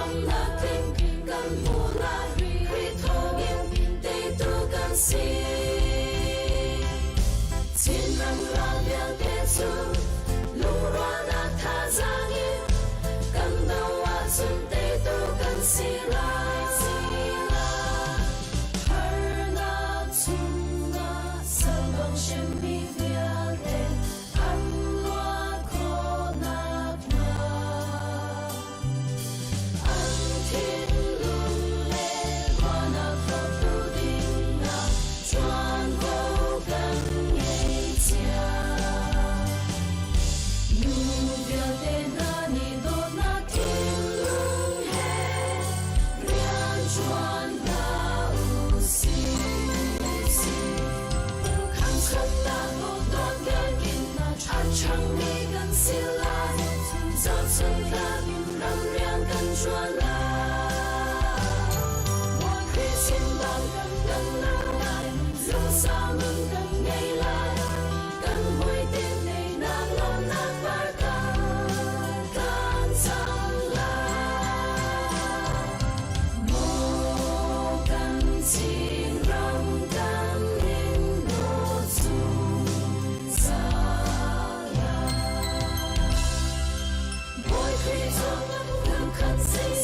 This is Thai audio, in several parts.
lòng là kinh cần mù lại khi thô yên để tu cần si xin năm ra liền để su lu ra na tha giang yên cần đâu à xuân để tu cần si la chẳng nghĩ gần xì lại dạo chân ta nhìn năm riêng gần chua la mỗi khi xin bao gần lâu lại dù sao ngừng gần ngày lại gần mỗi tiếng này nàng lòng nàng vai tan sang la mô cần xin rong cần in đồ dung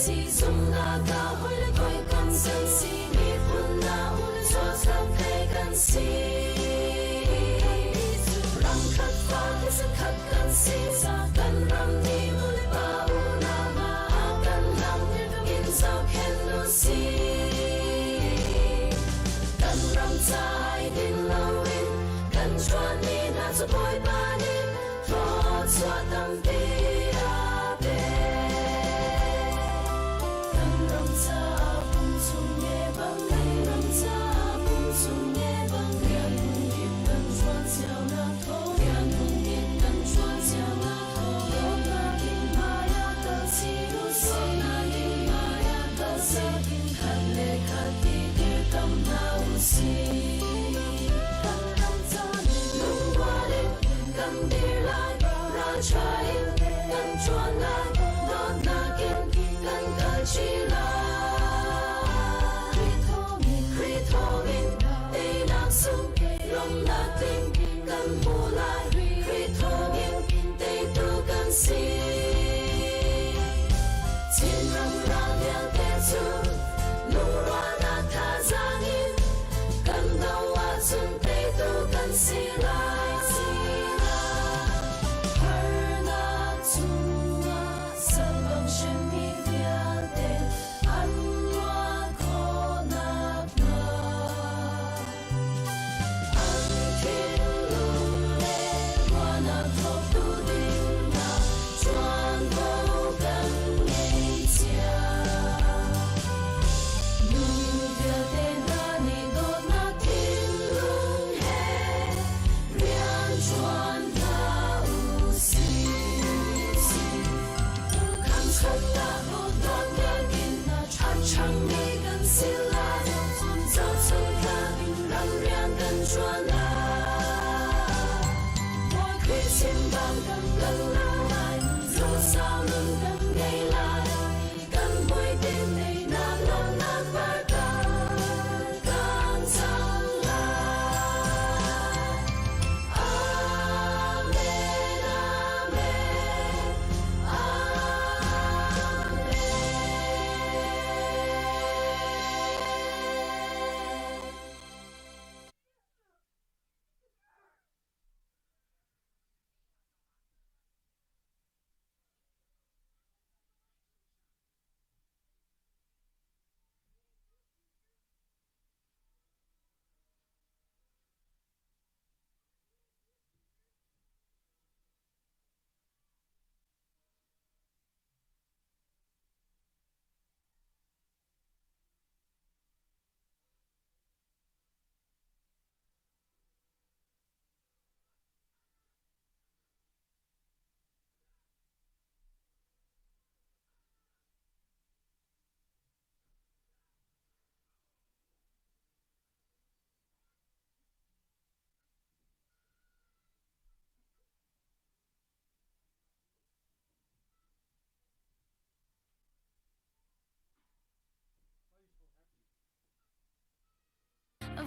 si sum na cao hơi lên coi cần sân si mi phun na un cho sang thay cần si răng khát pha thì sân khát cần si sa cần ram ni mu le ba u na ma cần lam in sao khen no si cần ram sai din lâu in cần cho ni na cho boy ba ni cho cho tâm ti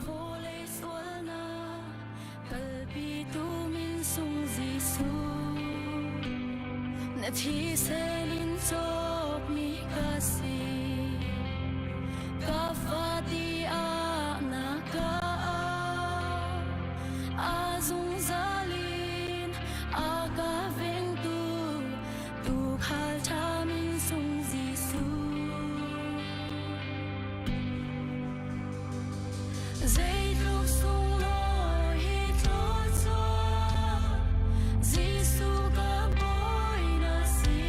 volei sualna kalbi tu min sung Giêsu na thi selin chop mi kasi ka fati a na ka azung zalin a ka veng tu khal cha min sung Giêsu dây trúc sung lối hít lối gió Giêsu cả bối na si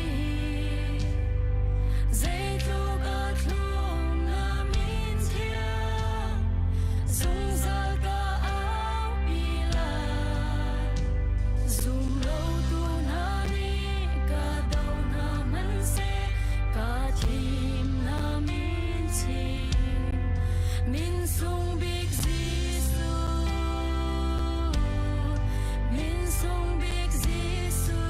dây trúc cả thùng na min thiêng dung ra cả áo bi la dung lâu tu na ni cả đầu na man se cả tim na min chi min sung big Giêsu min sung big Giêsu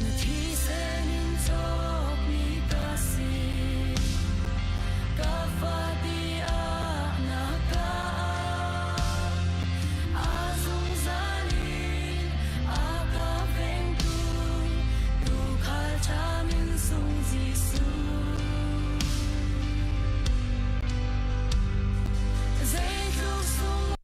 na thi selin chop mi kasi ka fati a na ka azung zalin a ka veng tu khal cha min sung Giêsu dây trúc sung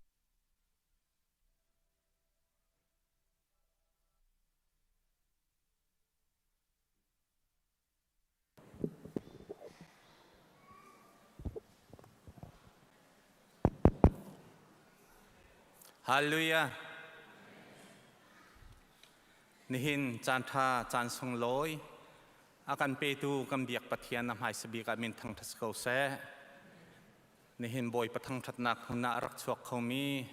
Hallelujah. Nihin chan tha chan sung loi akan petu kam biak pathian nam hai sabi ka min thang thas ko se nihin boy pathang that nak na rak chuak khomi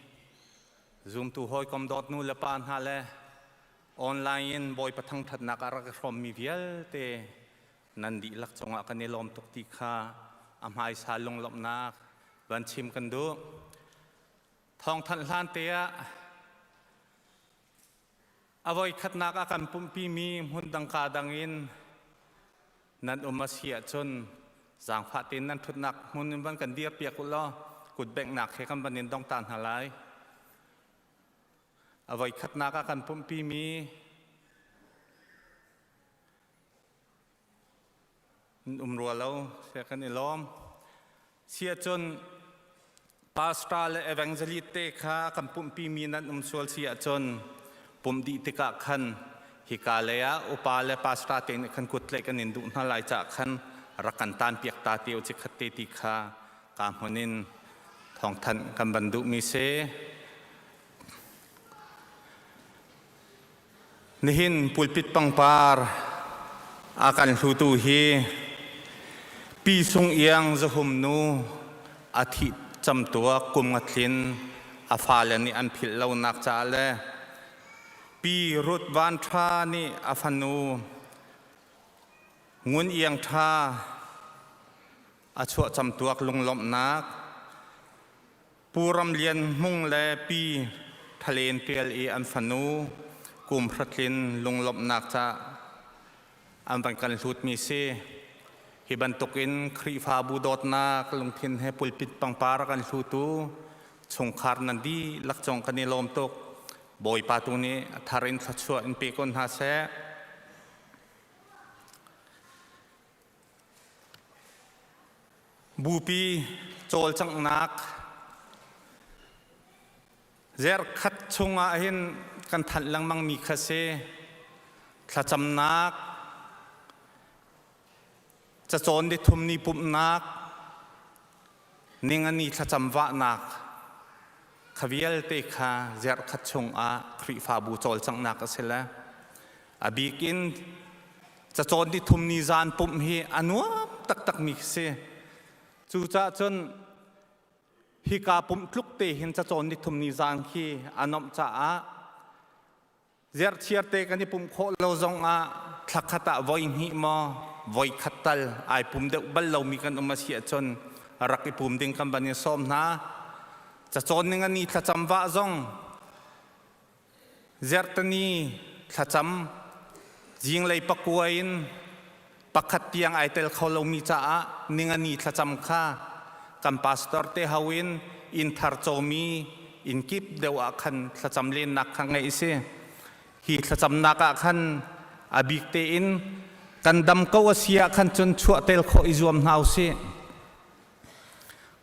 zoom tu hoi kom dot nu lapan ha le online boy pathang that nak arak from mi vial te nandi lak chonga kan ni lom tok ti kha am hai sa long lom nak ban chim kan du thong than hlan te a avoi khat nak akan pumpi mi hun dang ka dangin nan umasia chon giang pha tin nan thut nak hun ban kan dia piak lo kut bek nak he kam banin dong tan halai avoi khat nak akan pumpi miรัวlo se kan ilom sia chon pastoral evangelite kha kan pumpi mi nan sol sia chon pum di tika khan hikalea upale pastra ten khan kutle kan indu na lai cha khan rakan tan piak ta teu chi khatte ti kha ka honin thong than kan bandu mi se nihin pulpit pangpar akan hutu hi pi sung yang zahum nu athi cham tua kum ngathlin afalani an phil lo nak cha le pi rut van tha ni afanu ngun iang tha achua cham tuak lunglom nak puram lian mung le pi thalen tel e an fanu kum phratlin lunglom nak cha an ban kan hlut mi se hiban tokin khri fa bu dot nak lungthin he pulpit pangpar kan hlutu chungkhar nan di lak chong kan ni lom tok boy patu ni tharin thachua in pe kon ha se bupi chol chang nak zer khat chunga hin kan than lang mang mi khase thlacham nak cha chon di thum ni pup nak ningani thlacham wa nak khavial te kha zer khat chung a khri fa bu chol chang nak asela abikin cha chon di thum ni zan pum hi anwa tak tak mi se chu cha chon hi ka pum tluk te hin cha chon di thum ni zan khi anom cha a zer chiar te kan ni pum kho lo zong a thlakhata voi hi mo voi khatal ai pum de bal lo mi kan umasia chon rak ipum ding kan bani som na cha chon ninga ni thlacham wa zong zertani thlacham jing lei pakuain ปักขัดเตียงไอเตลเขาเรามีจ้านิงานีทะจำค่ากัมพาสตอร์เตฮาวินอินทาร์โจมีอินกิบเดวะคันทะจำเล่นนักขังไงเสฮีทะจำนักขันอบิกเตอินกันดำกวเสียขันจนชั่วเตลเขาอิจวมนาวเส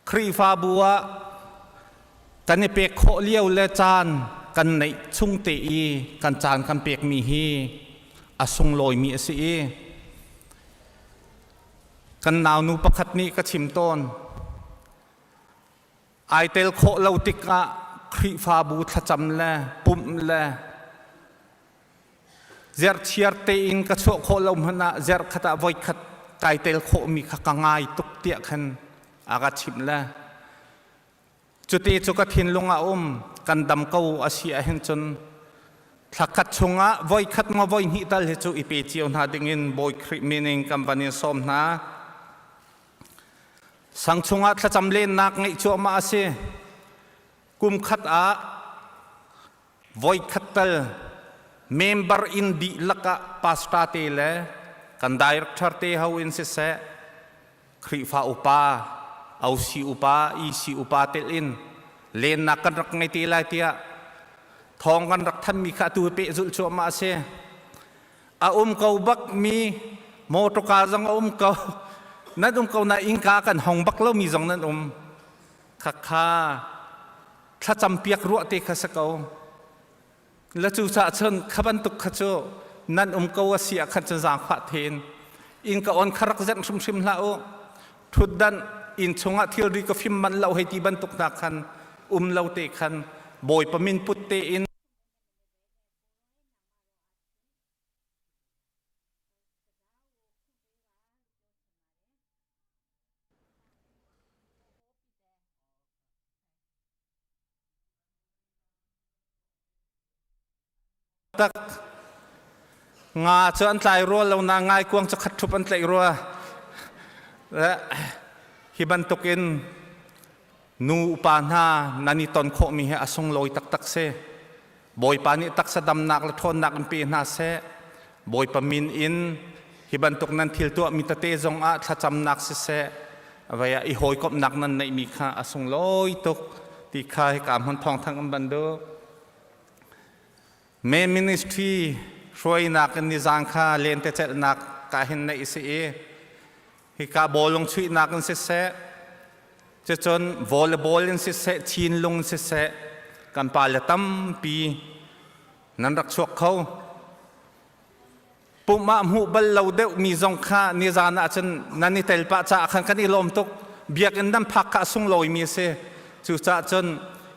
ครีฟาบัวกันเปกโคเลี้ยวเลจานกันในชุ่งเตอีกันจานกันเปกมีฮีอสงลอยมีเสียกันนาวนูประคัดนี้ก็ชิมต้นไอเตลโคเลวติกะครีฟาบูทจำแลปุ่มแลเจอร์เชียร์เตอินก็โชโคเลวมันนะเจอร์ขัดไว้ขัดไกเตลโคมีขกังไงตุกเตียขันอากาชิมแลจุดที่จุกทินลงอากันดำเก้าอาเซียเห็นจนถ้าขัดชงอ่ะไว้ขัดมาไว้หิตัลเหตุอีเปจีอนหาดิ่งินบอยคริมินิงกัมปานีสมนะสังชงอ่ะถ้าจำเล่นนักไงชัวมาเสียกุมขัดอ่ะไว้ขัดตัลเมมเบอร์อินดีลักะพาสตาเตเลกันดีเรคเตอร์เตฮาวินเสคริฟาอุปาเอาสีอุปาอีสีอุปาเตลินเล่นนักกันรักไงตีไลเตียทองกันรักท่านมีข้าตัวเปจุลชัวมาเสอาเขาบักมีโมตกาจังเขานั่นเขาน่าอิงกากันห้องบักเล่ามีจังนั่นข้าถ้าจำเปียกรัวเตะข้าสักเขาแล้วจู่จ่าชนขบันตุกข้าโจนั่นเขาว่าเสียขันจะจางขวาเทนอิงกาอ่อนคารักจันชิมละทุดดันอินชงะที่รีก็ฟิมมันเล่าให้ที่บันตุกนักขันเล่าเตะขันบอยปมินพุตเตอินตักงาเจออันไตรัวเรานางง่ายกวงจะขัดทุบอันไตรัวและฮิบันตุกินนูปานานันิตอนโคมีเหอสงลอยตักเสบอยปานิตักสะดำนักละทนนักอันปีนาเสบอยปามินอินฮิบันตุกนันทิลตัวมิตเตจงอาถ้าจำนักเสไว้อีหอยกบนักนั้นในมีข้าอสงลอยตุกที่ข้าให้กามหันทองทั้งอันบันโดเมมินิสทรีช่วยนักนิจังข้าเลียนเตเจนักกาเห็นในอิสเอฮิกาบอลลงช่วยนักกันเสจะจนวอลเลย์บอลยังเสะชีนลงเสะกันปาลตั้มปีนั้นรักชวกเขาปุ่มมาหูบัลเราเดวมีจงค่านิจานะจนนันนิเตลปะจ่าขันกันอีลมตกเบียกันดันพักกะส่งลอยมีเสจู่จ่าจน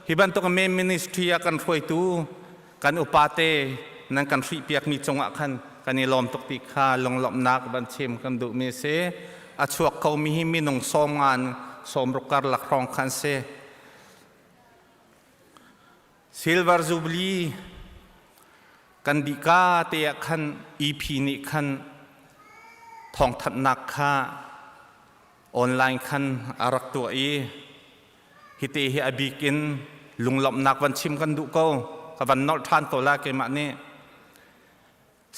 ฮิบันตกเมมินิสทรีกันช่วยตูกันอุปาเตนั่นกันฟีเปียกมีจงอ่ะขันกันอีลมตกติข้าลงหลบนักบันเชมกันดุมีเสอาชวกเขามีหิมินงสมงานสมรุกการหลักรองคันเซซิลเวอร์จูบลีกันดีกาเตียขันอีพีนิขันทองทัดนักข้าออนไลน์ขันอารักตัวฮิตเตฮิอบิกินลุงหลบนักวันชิมกันดุก็กับวันนอทานตัวละเกมาเน่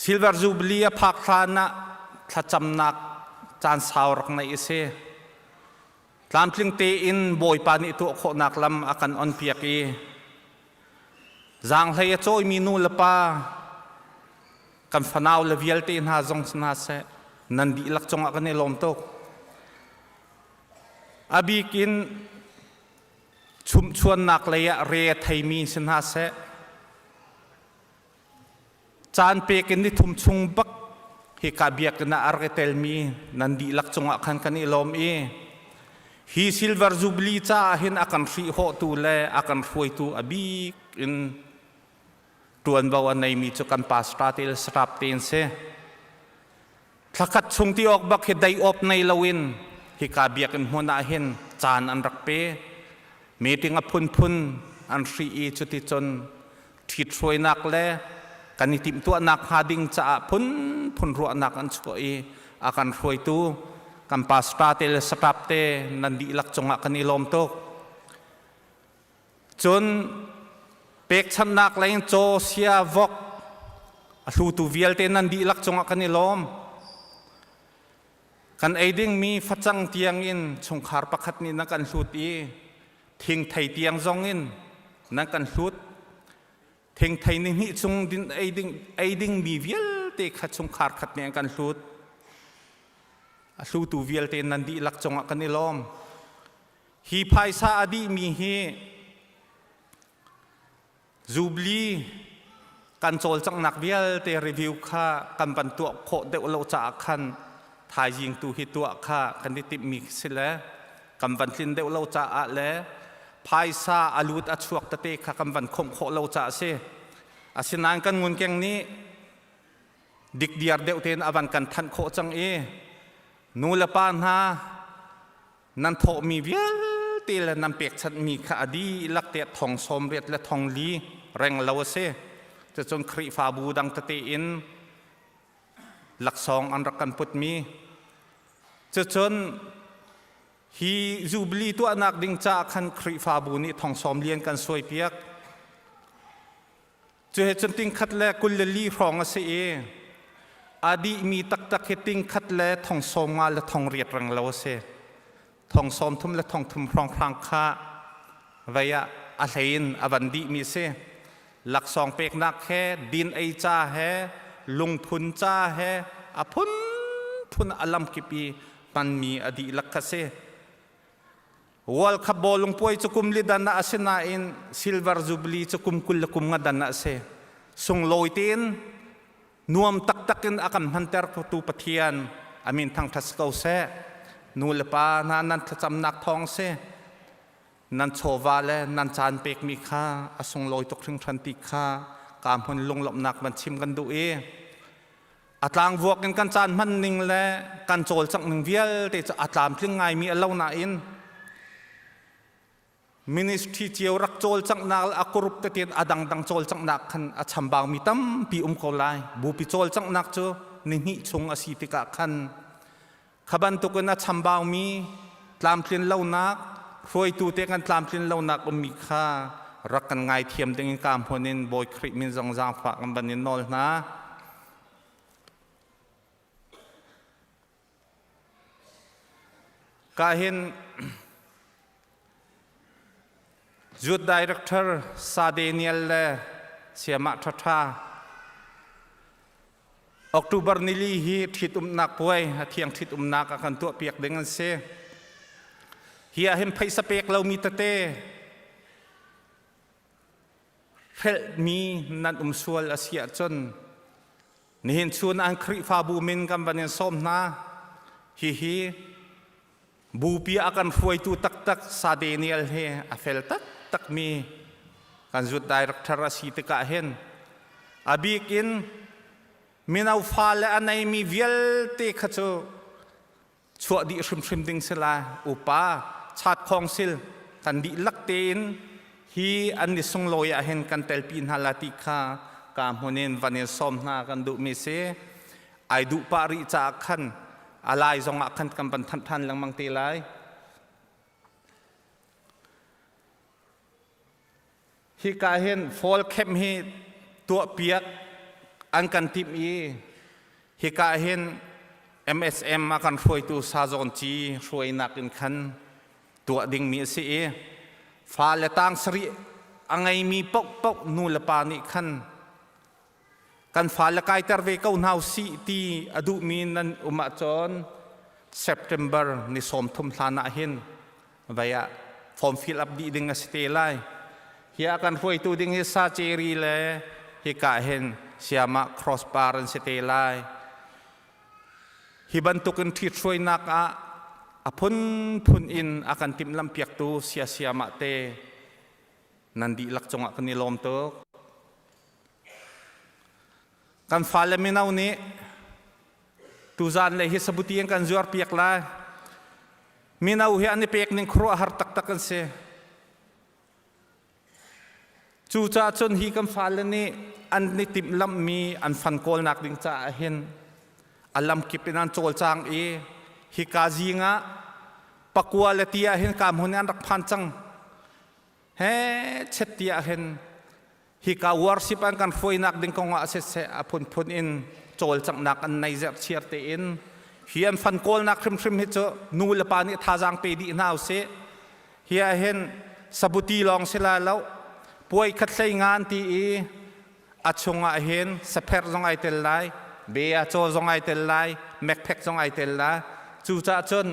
ซิลเวอร์จูบลีพักทานะถ้าจำนักจานสาวรักในเสตามพลิงเตอินบอยปานิตัวโคนักลำอากันอ่อนเปียกีจางให้โจยมีนูลปากันฟนาวเลวิลเตนหาจงสนาเสนันดีลักจงอากันในลมตกอบีกินชุมชวนนักเลยเรียไทยมีสนาเสจานเปกินที่ทุ่มชุงบักฮิกาเบียกนาอาร์เกเตลมีนันดีลักจงอากันกันในลมฮีซิลเวอร์จูบลีจ้าเห็นอาการฟีโฮตูเล่อาการฟวยตูอบีอินตัวนบ่าวในมีจุกันปาสตาติลสตับเตนเซถ้าขัดชงที่ออกบักเหตุใดอบในลาวินฮิกาเบียกันหัวหน้าเห็นจานอันรักเป้เมติงอพุนอันฟีอีจุติจนทิดช่วยนักเล่กันนิติมตัวนักหาดิ่งจ้าพุนรัวนักอันช่วยอาการฟวยตูกันปาสตาเตลสตับเตนันดีลักจงอากันนิลมตกจนเป็กชันนักเลยโจเซียวกลูตูเวียลเตนันดีลักจงอากันนิลม กันไอดิ้งมีฟัดจังเตียงอินชงคาร์ปักขัดนี่นักกันสุดอีทิ้งไทยเตียงซองอินนักกันสุดทิ้งไทยนี่ชงดินไอดิ้งมีเวียลเตะขัดชงคาร์ขัดเนี่ยกันสุดสู้ตัวเวียลเตนันดีลักจงกันนี่ล้อมฮีพายซาอดีมีเฮจูบลีกันโจลจังนักเวียลเตรีวิวค่ากันบรรทุกโคเดวเราจะขันทายยิงตัวฮิตัวค่ากันดิติมีสิเลกันบรรทินเดวเราจะอะเลพายซาอาลูดอัชวกตะเตค่ากันบรรคงโคเราจะเสอาศินานกันงุนแกงนี้ดิกเดียร์เดวเตนอวันกันทันโคจังนูละปานฮานันโทมีเวียลตีละนันเปียกชัดมีคดีลักเตะทองสมเรียดและทองลีแรงเลวเสจะจนครีฟาบูดังตะเตอินหลักสองอันรักกันพุทมีจะจนฮีจูบลีตัวนักดิ่งจากขันครีฟาบูนี่ทองสมเลียนกันสวยเปียกจะเหตุจนติงขัดแลกุลลีรองเสอดีมีตักตักเหติงขัดแลทองสมงาและทองเรียดแรงเลวเสทองสมทุ่มและทองทุ่มพรองพรางค่าวิยะอะไรนอวันดีมีเสหลักสองเป็กนักแค่ดินไอจ้าแห่ลงทุนจ้าแห่อพุนทุนอลัมกิปีปันมีอดีลักเสวอลคับบอลงป่วยจุกุมลิดานาเสนาอินซิลเวอร์จูบลีจุกุมกุลกุมงดานาเสส่งลอยตีนนวมตักตักินอากัมฮันเตอร์ประตูปะเทียนอามินทางทัศกาวเสนูเลปานานันทจำนักทองเสนันโชวาเลนันจานเปกมีค่าอสงลอยตกถึงทันติค่ากามพนลงหลบหนักมันชิมกันดูอัตลางวกกันจานมันนิ่งและกันโจลจังหนึ่งเวียลแต่จะอัตลามถึงไงมีอเล่าหนาอินมินิสทรีเจียวรักโจลจังนักอักรุปตะเตียนอดังโจลจังนักขันอัชัมบางมีตั้มปีโคลายบูปิโจลจังนักโจนิชงอสีติกะขันขบันตุกันอัชัมบางมีตามเปลี่ยนเล่านักรวยตูเตกันตามเปลี่ยนเล่านักมีค่ารักกันไงเทียมดึงการพนินบอยคริมินจังจางฝากกันบันินนอลนะก็เห็นจุดดีเรคเตอร์ซาเดเนียลเสียมาทัทาออกตุบาร์นิลีฮีทิดนักป่วยเที่ยงทิดนักกันตัวเปียกดึงกันเสียเฮียเห็นไพสเปกเรามีตะเตเฮลมีนันสวลอาเซียจนนี่เห็นชวนอังคริฟาบูมินกันบันยันส้มนะฮีบูปีอากันฟวยตูตักซาเดเนียลเฮอเฟลตักมีกันจุดดีเรคเตอร์สีตกะเห็นอบีกินมินาวฟาเลอันไหนมีเวลเตขจูชัวดีชิมดิงสลาอุปาชาติคองซิลกันดีลักเตนฮีอันนี้ส่งลอยเห็นกันเตลปินฮาลาติคากามฮนินวันนี้สมนากันดูมิเซไอดูปาริจากขันอะไรจงอักขันกันบันทันลังมังตีไลฮิกาเห็นฟอลเข้มฮีตัวเปียกอันกันทิมฮิกาเห็น MSM มากันช่วยตัวซาจอนจีช่วยนักอินขันตัวดิ่งมีเสียฟ้าและต่างสรีอังไงมีปกนูละปานิขันกันฟ้าและกายตะเวก้าหนาวสีตีอดุมีนันมาจอนเซปเทมเบอร์นิสมทุมทานาเห็นไว้ฟอร์มฟิลอัพดีดิ่งสเตลัยเฮียกันช่วยตัวดิ่งซาเจรีเลยฮิกาเห็นเสียมาครอสบาร์นสเตลัยฮิบันตุกันที่ช่วยนักพุนอินอากันติมลำเปียกตูเสียมาเตนันดีลักจงอักนิลมตัวกันฟ้าเลมินาวนี้ตูจานเลยฮิสบุตียงกันจวร์เปียกลายมินาวเฮียนเปียกนิงครัวหาร์ตักกันเสจูจ่าจนฮีกันฟ้าเลนี้อันนี้ติมลำมีอันฟันโกลนักดิ่งจ่าเห็นอัลลัมกิปินันโจลจางฮิกาจีงะปักวัวเลตียเห็นกามหุนยันรักพันจังเฮ้เช็ดตียเห็นฮิกาวอร์สิปันกันฟวยนักดิ่งกงอาเสะพุนอินโจลจังนักอันในเจ็บเชียร์เตอิน เฮียนฟันโกลนักคริมฮิตจะนูลปานิท่าจางเปดีน่าวเสเฮียเห็นสบุตีลองเสลาแล้วป่วยขัดใช้งานที่อัดชงเห็นสเปร์จงไอเตลไลเบียโจจงไอเตลไลแม็กเพ็กจงไอเตลไลจู่จ้าจน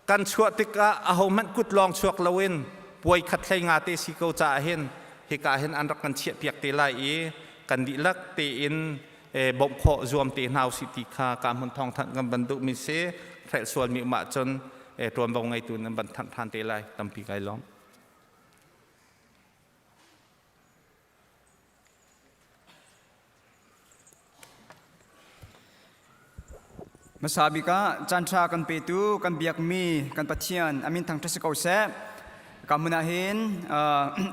กันชัวติกะเอามันกุดลองชัวกลาวินป่วยขัดใช้งานที่สิโกจ้าเห็นเฮกาเห็นอันรักกันเชียเปียกเตลไลกันดิลักเตอินบ่มโคจวมเตนาวสิติคาการมุนทองทันกันบรรดุมิเสแพร่ส่วนมีมาจนรวมบงไงตุนบรรทันทันเตลัยตั้มปีไกล้อม มาสาบิกาจันทรากันเปตูกันเบียกมีกันปัจเจียนอามินทางทศกัยเสกำมุนาเห็น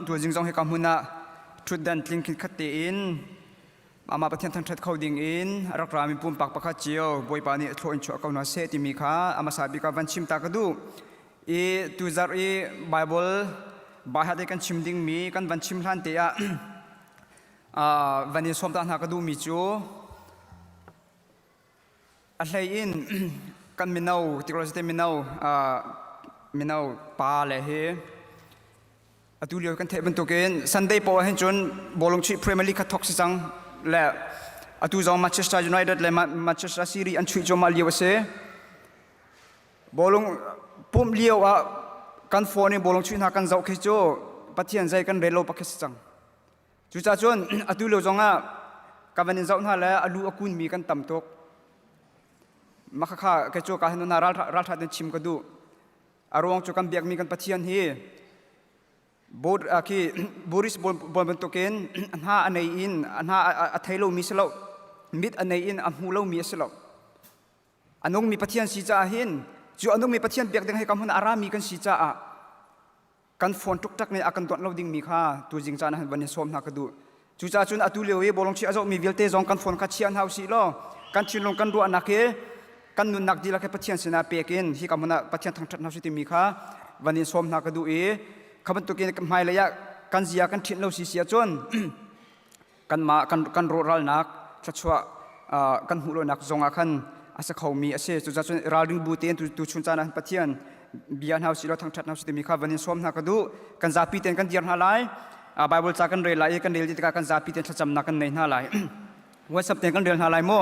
ตัวจิงจงให้กำมุนาชุดดันลิงคิดขัดเตอินอามาประเทศทางทัดเขาดิ่งอินรักรามีปุ่มปักปักขัดเจียวบอยปานิโทอินชัวเขาหน้าเสติมีขาอามาสาบิกาวันชิมตากระดูตูจารีไบเบิลบายฮัดกันชิมดิ่งมีกันวันชิมทันเตียวันนี้สมตานหากระดูมีจูอะไรอินกันมินเอาที่เราจะเต็มมินเอาปลาเลยเฮตุเลียวกันเทบันตุกินซันเดย์พอเห็นจนบอลลงชีพรีเมียร์ลีกท็อกซิจังและตุจอมแมนเชสเตอร์ยูไนเต็ดและแมนเชสเตอร์ซีรีส์อันชุยจอมมาเลียวเสบอลลงปุ่มเลียวกันฟอนี่บอลลงชีนักกันเจ้าเขจปัจจัยใจกันเรโลปักเขจังจุดจ้าจนตุเลียวจงกันวันนี้เจ้าหน้าและอลูอากุนมีกันต่ำตกมาข้าเกจูการเห็นนารัฐดินชิมก็ดูอารมณ์จุกันเบียกมีกันปัจจัยนี้บูดคีบูริสบอลบนตุกินอันห้าอันไหนอินอันห้าอัฐิโลมีสโลมิดอันไหนอินอันหูโลมีสโลอันนู้นมีปัจจัยสีจ้าเห็นจู่อันนู้นมีปัจจัยเบียกดึงให้คำพูดอารามีกันสีจ้ากันฝนทุกทักในอากันตัวเราดิ่งมีค่าตัวจริงจ้านะวันนี้สมนักก็ดูจู่จ้าจุนอตุเลียวบอลงชีอาจจะมีเวลเตจงกันฝนกัดเชียนเฮาสีโลกันชินลงกันรัวนักเกกันนุนนักดีละแค่ปัจจัยสินาเปียกินที่กำมันปัจจัยทางทัศนคติมีค่าวันนี้สมนักก็ดูคำตุกินไม่เลยกันเสียกันทิ้งเราเสียจนกันมากันโรรัลนักชัดชัวกันหูโลนักจงอาคันอาศัยเขามีอาศัยจุดจนรัลดิงบูเตียนตุชุนจานันปัจจัยบิยันเฮาสิเราทางทัศนคติมีค่าวันนี้สมนักก็ดูกันจาปีเตียนกันเดียร์ฮาไลไบเบิลจากกันเรลัยกันเรลิตกันจาปีเตียนจำนักกันในฮาไลวันสัปดาห์กันเรียนฮาไลโม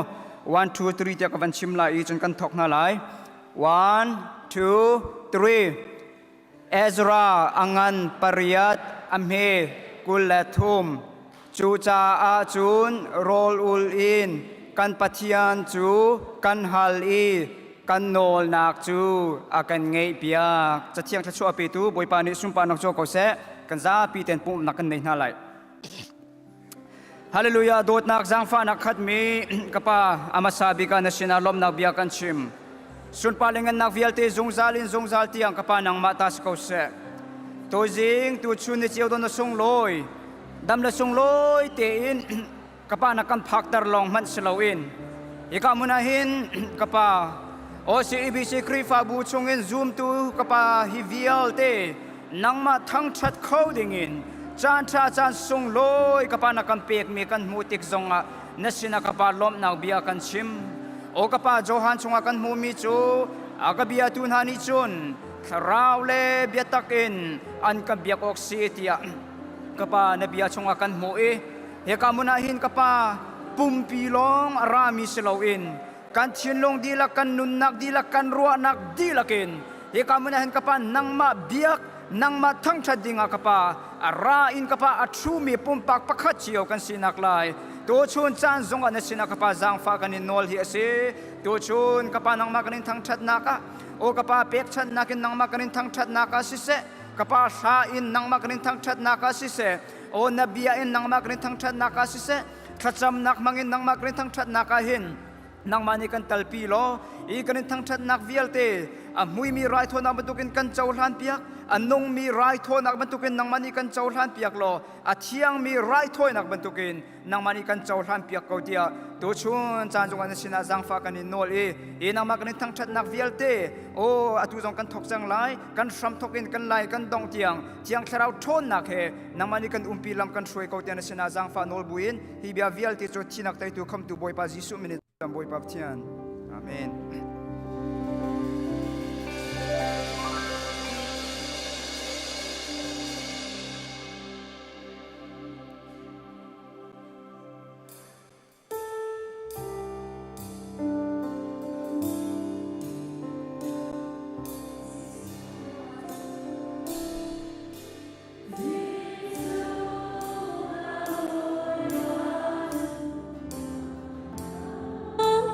1, 2, 3 tiap kawan cimla i jun kan thok na lai 1, 2, 3 Ezra angan pariat amhe kulathum chu cha a chun roll ul in kan pathian chu kan hal i kan nol nak chu akan ngei pia cha thiang tha chu ape tu boipa ni sumpa nak cho ko se kan za pi ten pum nak kan nei na lai Hallelujah, dot nak zang fa nak khat mi kapa amasabi ka na sinalom nak biakan chim. Sun palingan nak vialte zongzal tiang kapa nang matas ko se. To jing tu chun ni chiu don na song loi. Dam la song loi te in kapa nakan phak tar long man slowin. Ika munahin kapa o si ibc krifa bu chungin zoom tu kapa hi vialte nang ma thang chat coding in. Chan sung loi kapa nakam pek mi kan mutik zonga nasina kapa lom na bia kan chim o kapa johan chunga kan mu mi chu agabia tun hani chun tharaule biatakin an ka biak oksitia kapa na bia chunga kan mu he kamunahin kapa pumpilong arami silawin kan chinlong dila kan nunnak dila kan ruanak dilakin he kamunahin kapa nang ma biak nang matang chadinga kapa arain kapa atrumi pumpak pakhachiyo kan sinaklay to chun chan zonga na sinakapa zang fa kanin nol hi ase to chun kapa nang makanin thang chat naka o kapa pek chat nakin nang makanin thang chat naka sise kapa sa in nang makanin thang chat naka sise o nabia in nang makanin thang chat naka sise thacham nak mangin nang makanin thang chat naka hin nang manikan talpilo i kanin thang chat nak vialte amui mi rai thona batukin kan chawlan piak anong mi rai tho nak bantukin nang mani kan chawlan piak lo athiang mi rai thoi nak bantukin nang mani kan chawlan piak ko dia to chun chan jong an sina jang fa kan nol e nang ma kan thang that nak vialte o atu jong kan thok chang lai kan sham thokin kan lai kan dong tiang tharau thon nak he nang mani kan umpi lam kan shroi ko dia sina jang fa nol buin hi bia vialte cho chinak tai tu kham tu boy pa jisu minute boy pa thian amen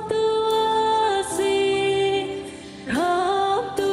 Tua si, Ram tu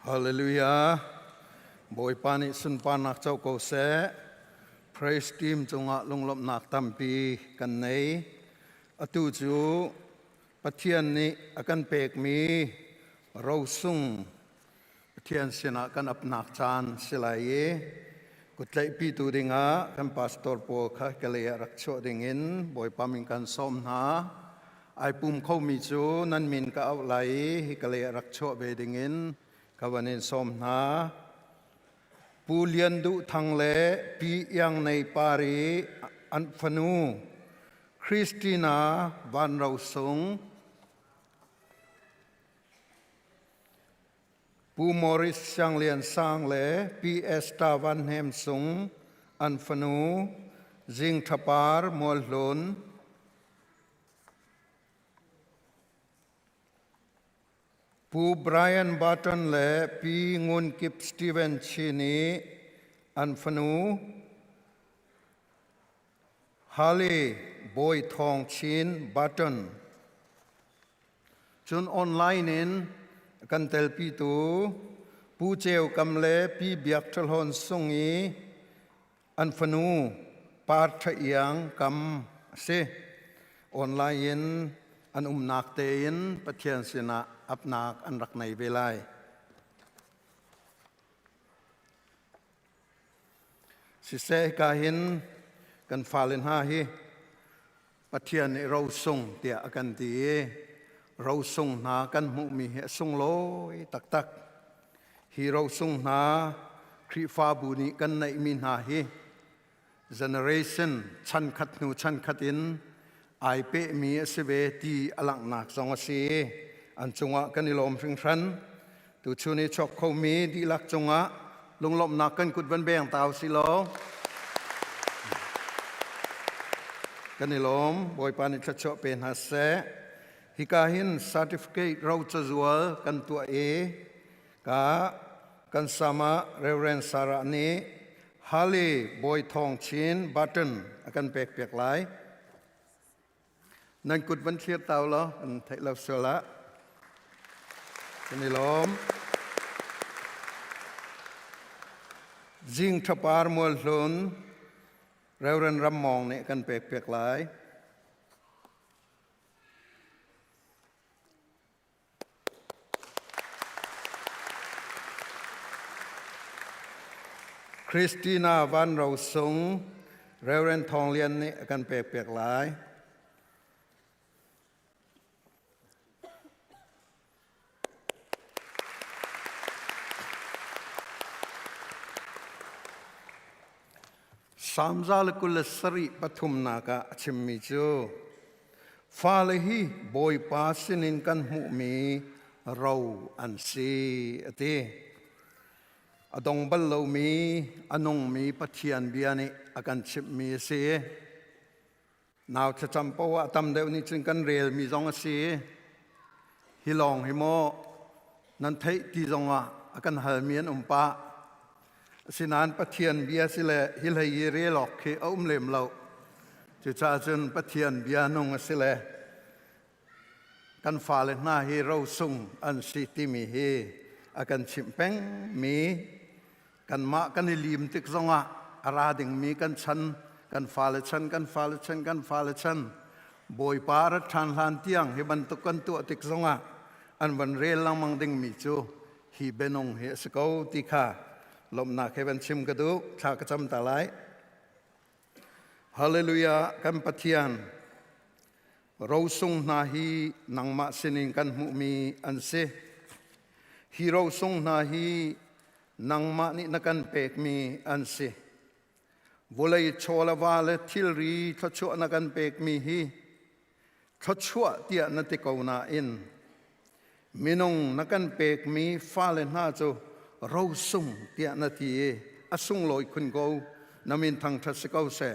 Hallelujah. Boy pani sun panak chau ko se. Praise team chunga lunglop nak tampi kan nei. Atu chu pathian ni akan pek mi rau sung pathian sina kan apnak chan silai kutlai pi tu dinga kan pastor po kha kalaya rakcho dingin boy paming kan som na ai pum khau mi chu nan min ka au lai hi kalaya rakcho be dingin kawanin som na pulian du thang le pi yang nei pari an phanu Christina van rau sung pu Morris sang lian sang le pi Esther van hem sung an phanu jing thapar mol lon pu Brian Barton le pi ngun kip Steven Chini an phanu Hali boy thong chin Barton chun online in kan tel pi tu pu cheu kam le pi biak thal hon sungi an phanu par tha yang kam se online in an nak te in pathian sina apnak an rak nei velai si se ka hin kan falen ha hi pathian ro sung tia akan ti ro sung na kan mu mi he sung loi tak tak hi ro sung na khri fa bu ni kan nei min ha hi generation chan khat nu chan khat in ai pe mi se ve ti alang nak song se an chunga kan ilom phing thran tu chuni chok kho mi di lak chunga lunglom nak kan kut ban beng taw si lo kan ilom boy pan cha cho pen ha se hikahin certificate ro chazual kan tua e ka kan sama reverend sara ni hali boy thong chin button akan pek pek lai nan kut ban thiet taw lo an thai lo sala kan ilom jing thapar mol lon reverend ram mong ne kan pek pek lai Christina van rau sung reverend thong lian ne kan pek pek lai Samzal kulasari pathum naka chimmi chu falehi boy pasinin kan mu mi rau an si ate adong ballo mi anong mi pathian biani akan chimmi se naw cha champo atam deu ni chin kan rel mi zong se hilong himo nan thei ti zonga akan halmian umpa sinan pathian bia sile hilai re lok ke lem lo chu cha chun pathian bia nong sile kan fa le na hi ro sung an si ti mi hi akan chimpeng mi kan ma kan lim tik zonga ara ding mi kan chan kan fa le chan kan fa le chan kan fa le chan boy par than han tiang hi ban tu kan tu tik zonga an ban re lang mang ding mi chu hi benong he sko ti kha lom na kevan chim kadu cha ka cham ta lai hallelujah kan pathian ro sung na hi nang ma sining kan mu mi an se hi ro sung na hi nang ma ni na kan pek mi an se volai chola wale thil ri thachu na kan pek mi hi thachu tia na te ko na in minong na kan pek mi fa le na chu rau sung tia na ti asung loi kun go namin thang thasiko se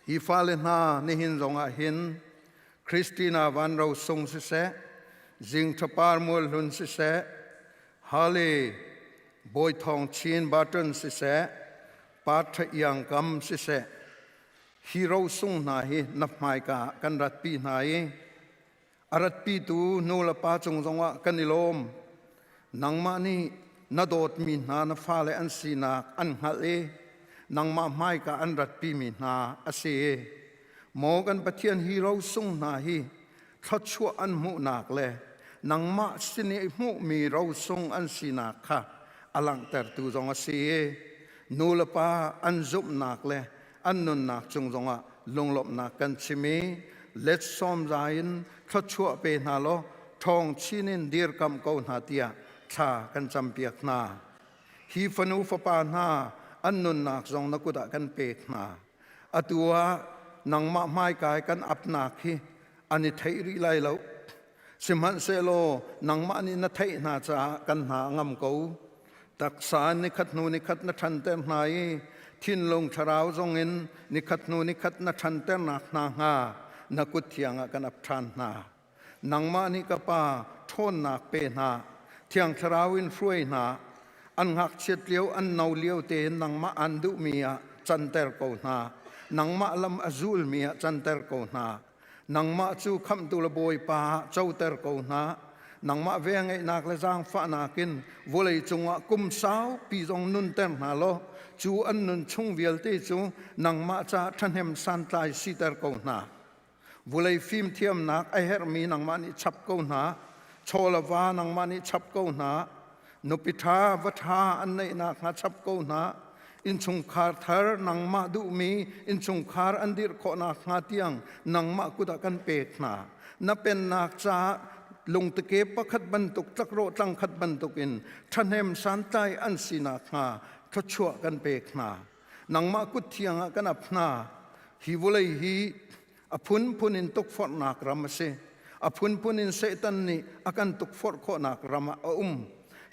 hi fale na ni hin zonga hin Christina van rau sung se jing thapar mul hun se hali boy thong chin button se pat yang kam se hi rau sung na hi napmai ka kan rat pi na arat pi tu nula pa chung zonga kanilom นังมานี่นาโดดมีนานาฟ้าและอันสีนักอันหัเลนังมาไม่กะอันรัดปีมีนาอาเซโมกันปะเทียนฮีเราส่งนาฮีทัดชั่วอันมุนักเลยนังมาสินีมุมีเราส่งอันสีนักค่ะอลังแต่ตูจงอาเซนูลปาอันจุบนักเลยอันนุนนักจงอ่ะลงหลบนักกันชิมีเล็ดซ้อมใจนทัดชั่วเป็นนาโลทองชินินดีร์กำเกาหนาเตียชากันจำเปียกนาฮีฟนูฟปานาอันนุนนักจงนักกุดะกันเปียกนาอตัวนังมาไม่กายกันอับนักฮีอันนี้ไทยรีไลแล้วสิมันเซโลนังมานี่นัทไทยนาจากันหางำเกาตักสารนิคัดนูนิคัดนัทันเต้นไหนทินลงชราวจงเงินนิคัดนูนิคัดนัทันเต้นนักนาหานักุเทียงกันอับทานนานังมานี่กป้าทนนักเปนาเทียงชราวินช่วยนาอันหักเฉียดเลี้ยวอันเนาเลี้ยวเตนนังมาอันดุมีจันเตอร์โกนานังมาลำอจูลมีจันเตอร์โกนานังมาจูคำตุลบอยปาเจ้าเตอร์โกนานังมาเวียงไอ้นักเลจางฟ้านากินวลัยจงกุมสาวปีจงนุนเตอร์นาโลจูอันนุนชงเวียลเตจูนังมาจ้าทันเฮมสันตายสีเตอร์โกนาวลัยฟิล์มเทียมนักไอเฮร์มีนังมานิชับโกนาโชลวานังมานิชับโกนานุปิธาวัฏาอันในนักนาชับโกนาอินชงคาร์เธอร์นังมาดูมีอินชงคาร์อันดิรโคนักนาเตียงนังมากุดกันเปกนานับเป็นนักจ้าลงตะเก็บประคัดบรรทุกจักรโรตังคัดบรรทุกินทันเฮมสันไตอันสินักนาทัชวกันเปกนานังมากุดเทียงกันอับนาฮิวลัยฮีอพุนพุนินตุกฟอร์นักรำเสอพุนพุนินเซตันนี่อากันตุกฟอร์โคนักรำ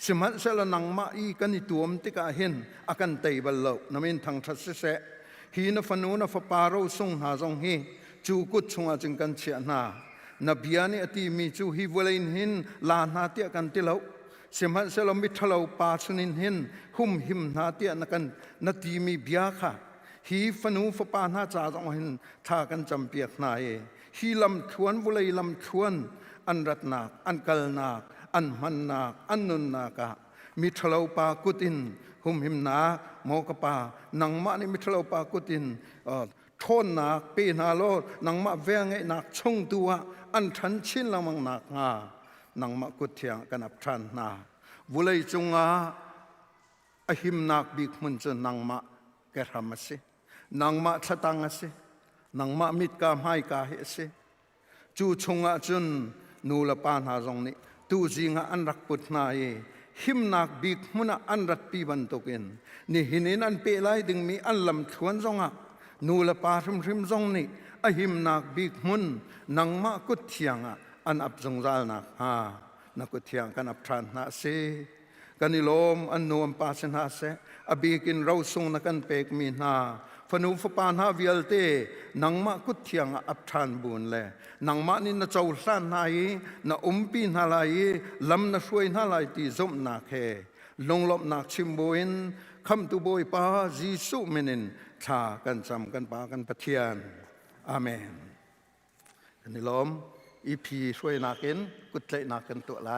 สมัยเสลนังมาอีกันนิตัวมติกาเห็นอากันเตยบลล์น้ำมินทางทัศเสฮีนฟนูนฟปารูส่งหาจงฮีจูกุดชงอาจึงกันเชียนานบียานีอติมีจูฮีวเลนหินลานาเตียกันติเลวสมัยเสลมิทเลวปาสุนินหินหุมหิมนาเตียนักันนาทีมีเบียค่ะฮีฟนูฟปานาจาจงหินท่ากันจำเปียกนายฮีลำชวนวเลลำชวนอันรัตนาอันกัลนาอันมันนาอันนุนนากะมิทลาวปากุตินหุมหิมนาโมกปานังมานี่มิทลาวปากุตินทนนาปีนาโลนังมาเวียงไอ้นักชงตัวอันทันชินละมังนักนังมากุเทียงกันอับทันนาวุเลยจงอหิมนักบิกมุนจนังมาเกรามสินังมาชะตังสินังมามิดกามให้กาเฮสิจูชงจุนนูละปานหาจงนี้ตูจิงอันรักปุตนายหิมนักบิกมุนอันรักปีบันตุกินนี่หินินอันเปลัยดึงมีอันลำชวนจงนูละปาริมจงนี้อหิมนักบิกมุนนังมากุเทียงอันอับจงจาลนักนักกุเทียงกันอับทานนาเซกันนิลมอันนวมปาสนาเซอบิกินเราส่งนักันเปกมีนาฟนูฟปานาวิลเตนังมากุเทียงอับทานบุญเลนังมานินเจ้าสันนายนาปีนาลายลำนาช่วยนาลายตีจมนาเคลงลบนักชิมบุญคำตุบอยปาจีสุเมนินชากันจำกันปากันปะเทียนอาเมนกันนิลมอีพีช่วยนักินกุศลนักันตัวไหล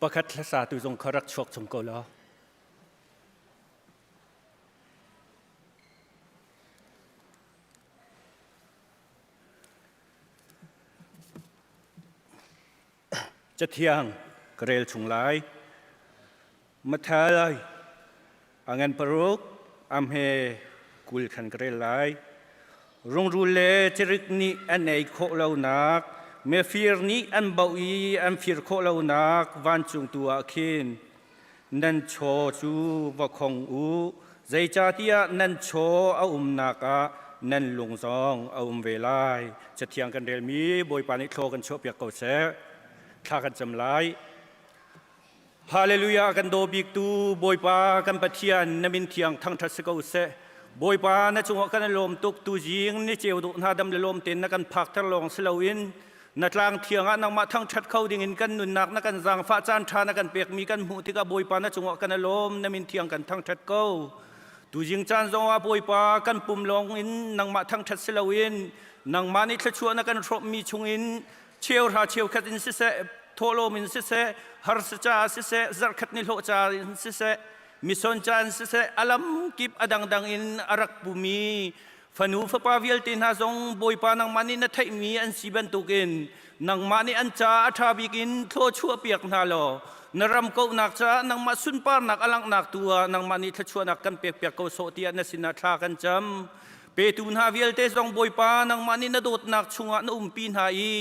ประคัตสาตุจงครักชกชงโกลอจะเที่ยงกระเรลชุงไลมาเทเลย angan peruk amhe kul khan krelai rong rule chirik ni anei kho lo nak me fir ni an baui an fir kho lo nak van chung tua khin nan cho chu wa khong u zai cha tia nan cho a naka nan lung zong a velai cha thiang kan rel mi boi pani thlo kan cho piak ko se kha kan cham lai Hallelujah kan do big tu boi pa kan pathian namin thiang thang that se ko se boi pa na chung kan lom tuk tu jing ni cheu du na dam le lom ten na kan phak thar long slowin na tlang thianga nang ma thang that khau ding in kan nun nak na kan jang fa chan tha na kan pek mi kan mu thika boi pa na chung kan lom namin thiang kan thang that ko tu jing chan zong a boi pa kan pum long in nang ma thang that slowin nang ma ni thla na kan rop mi chung in cheu ra cheu khat in se tholo min se har cha se zar khat ni lo cha in se mison chan se alam kip adang dang in arak bumi fanu fa pa vial tin ha zong boi pa nang mani na thai mi an siban tukin nang mani an cha atha bikin tho chua piak na lo naram ko nak cha nang ma sun par nak alang nak tua nang mani thla chua nak kan pek pek ko so tia na sina tha kan cham pe tun ha vial te zong boi pa nang mani na dot nak chunga na pin ha i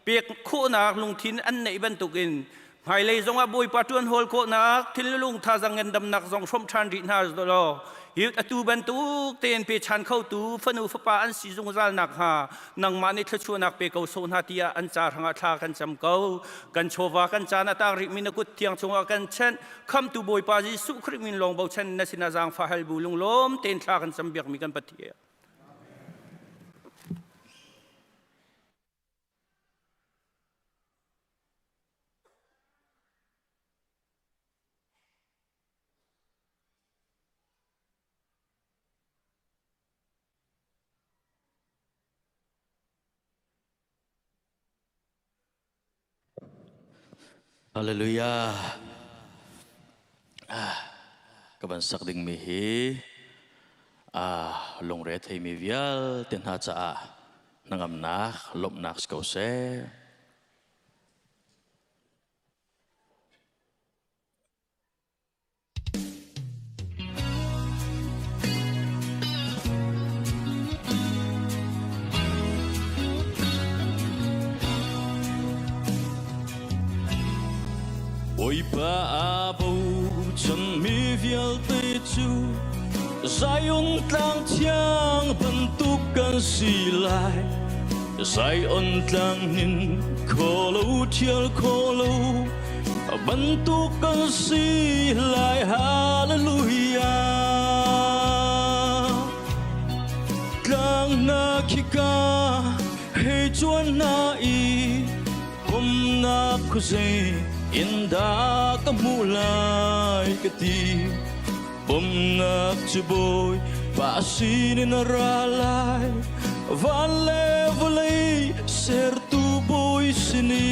pek kho nak lung thin an nei ban tukin hai lei zong a boi pa tuan hol ko nak thil lung tha jang en dam nak zong som than ri na lo hiu atu ban tu ten pe chan khau tu fanu fa pa an si zung zal nak ha nang mani thla chu nak pe ko so na tia an cha hanga tha kan cham ko kan chowa kan cha na ta ri min kut thiang chunga kan chen kham tu boi pa ji su khri min long bo chen na sina jang fa hal bu lung lom ten thla kan cham biak mi kan pathia Hallelujah. Kaban sak ding mi hi long re thei mi vial ten ha cha nangam nak lop nak sko se ôi ba bầu chân mi vial tê chu sai on tlang chiang ban tu kan si lai sai on tlang nin kholo thial kholo ban tu kan si lai hallelujah tlang na khika he chuan na i om na khuzei inda kamulay kati bom nak chuboy pasinin aralay vale vale ser tu boy sini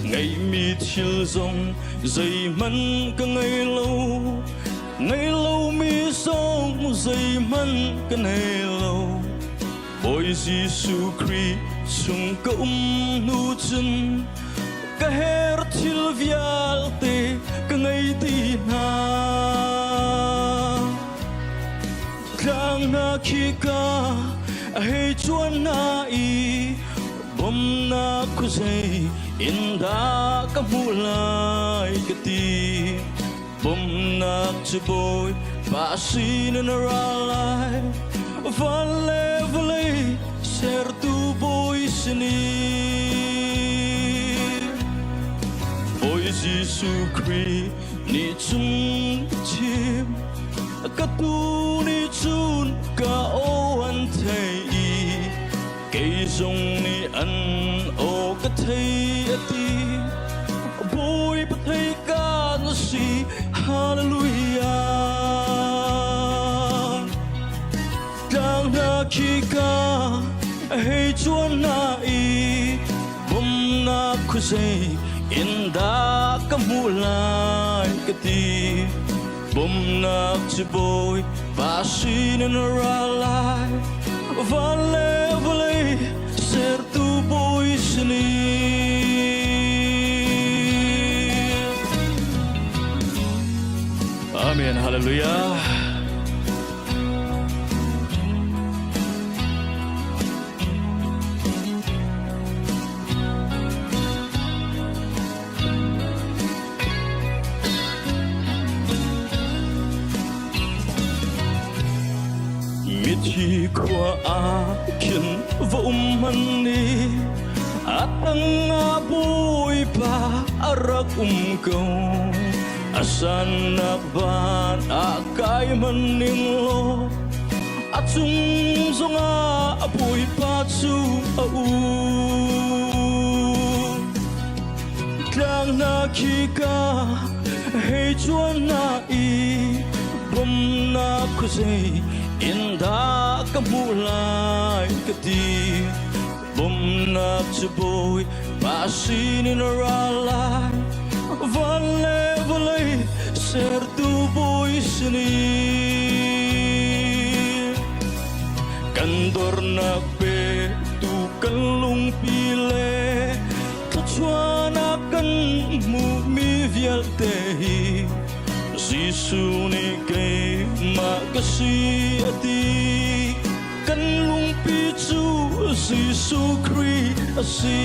ngày mi chill zong dây man ka ngày lâu mi song dây man ka ngày lâu boy Jesus Christ sung ka nu chân ka her til vial te ka ngai ti na klang na khi ka he chuan na i bom na ku zai inda ka mulai ka ti bom na chu boy pa sin na ralai vale vale ser tu boy sini boy Jesus Christ ni chung chim ka tu ni chun ka o an thei i ke zong ni an o ka thei ati boy pa thei kan si hallelujah tang na khi ka hey chuan na i bom na khuzei inda kamulai kati bom na chiboy pasinin ralai vale vale ser tu boy sini akin vumani atang apoy pa arak umgaw asan nakban akay maninglo at sungsunga apoy patsu au tlang nakika hey chuan na i bom na kuzay inda kamulay kati bom na tsuboy pasinin ralay vale vale ser tu boy sini kandor na pe tu kalung pile kachuana kan mu mi vial tehi Sisu ni kay magasi ati kanlung pichu Sisu Kriasi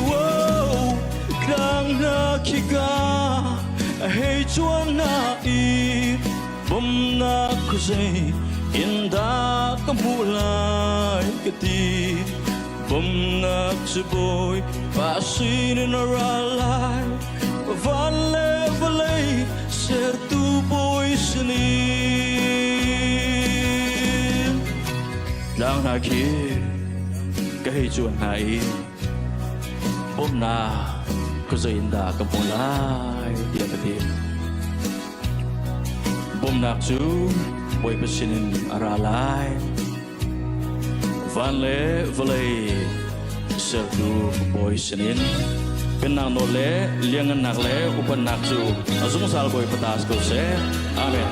wow kang nakika hey chuan na i bom na kuzay inda kamulay kati bom na tsuboy pasinin ralay vale vale ser tu boy sini lang naki kahit chuan hai bom na kuzay inda kamulay dia kati bom na tsu boy pasinin aralay vale vale ser tu boy sinin Kenang nole, liangan nakle, upan naksu. Asung salboy patas ko se. Amen.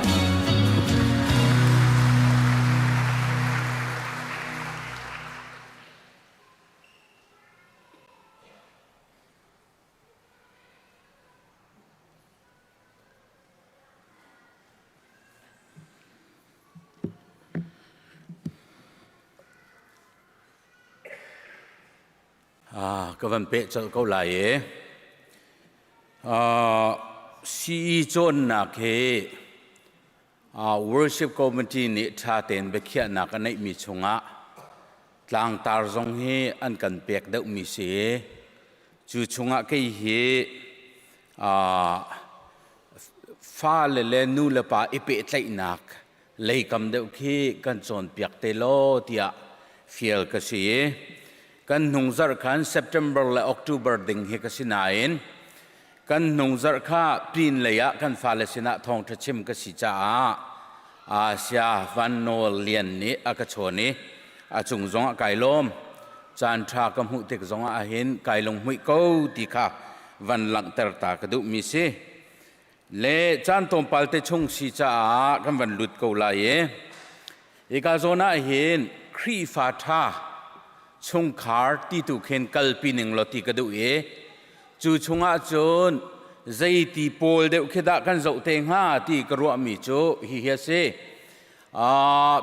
Các bạn biết cho câu lại si chôn nạc he worship committee ni tha ten be khia nak anai mi chunga tlang tar zong he an kan pek deuh mi se chu chunga ke he fa le nu le pa ipe tlai nak lei kam deuh khi kan chon pek te lo tia fiel ka si kan nungzar khan September le October ding he kasinain kan nungzar kha pin leya kan falesina thong thachim ka si cha asia van no lian ni akachoni achung zong kailom chan tha kam hu tek zong a hin kailong hui ko ti kha van lang ter ta ka du mi se le chan tom palte chung si cha kan van lut ko la ye eka zona hin khri fa tha chung khar ti tu khen kalpi ning lo ti ka du e chu chunga chon zai ti pol deuh kheda kan zo teng ha ti ka ro mi chu hi he se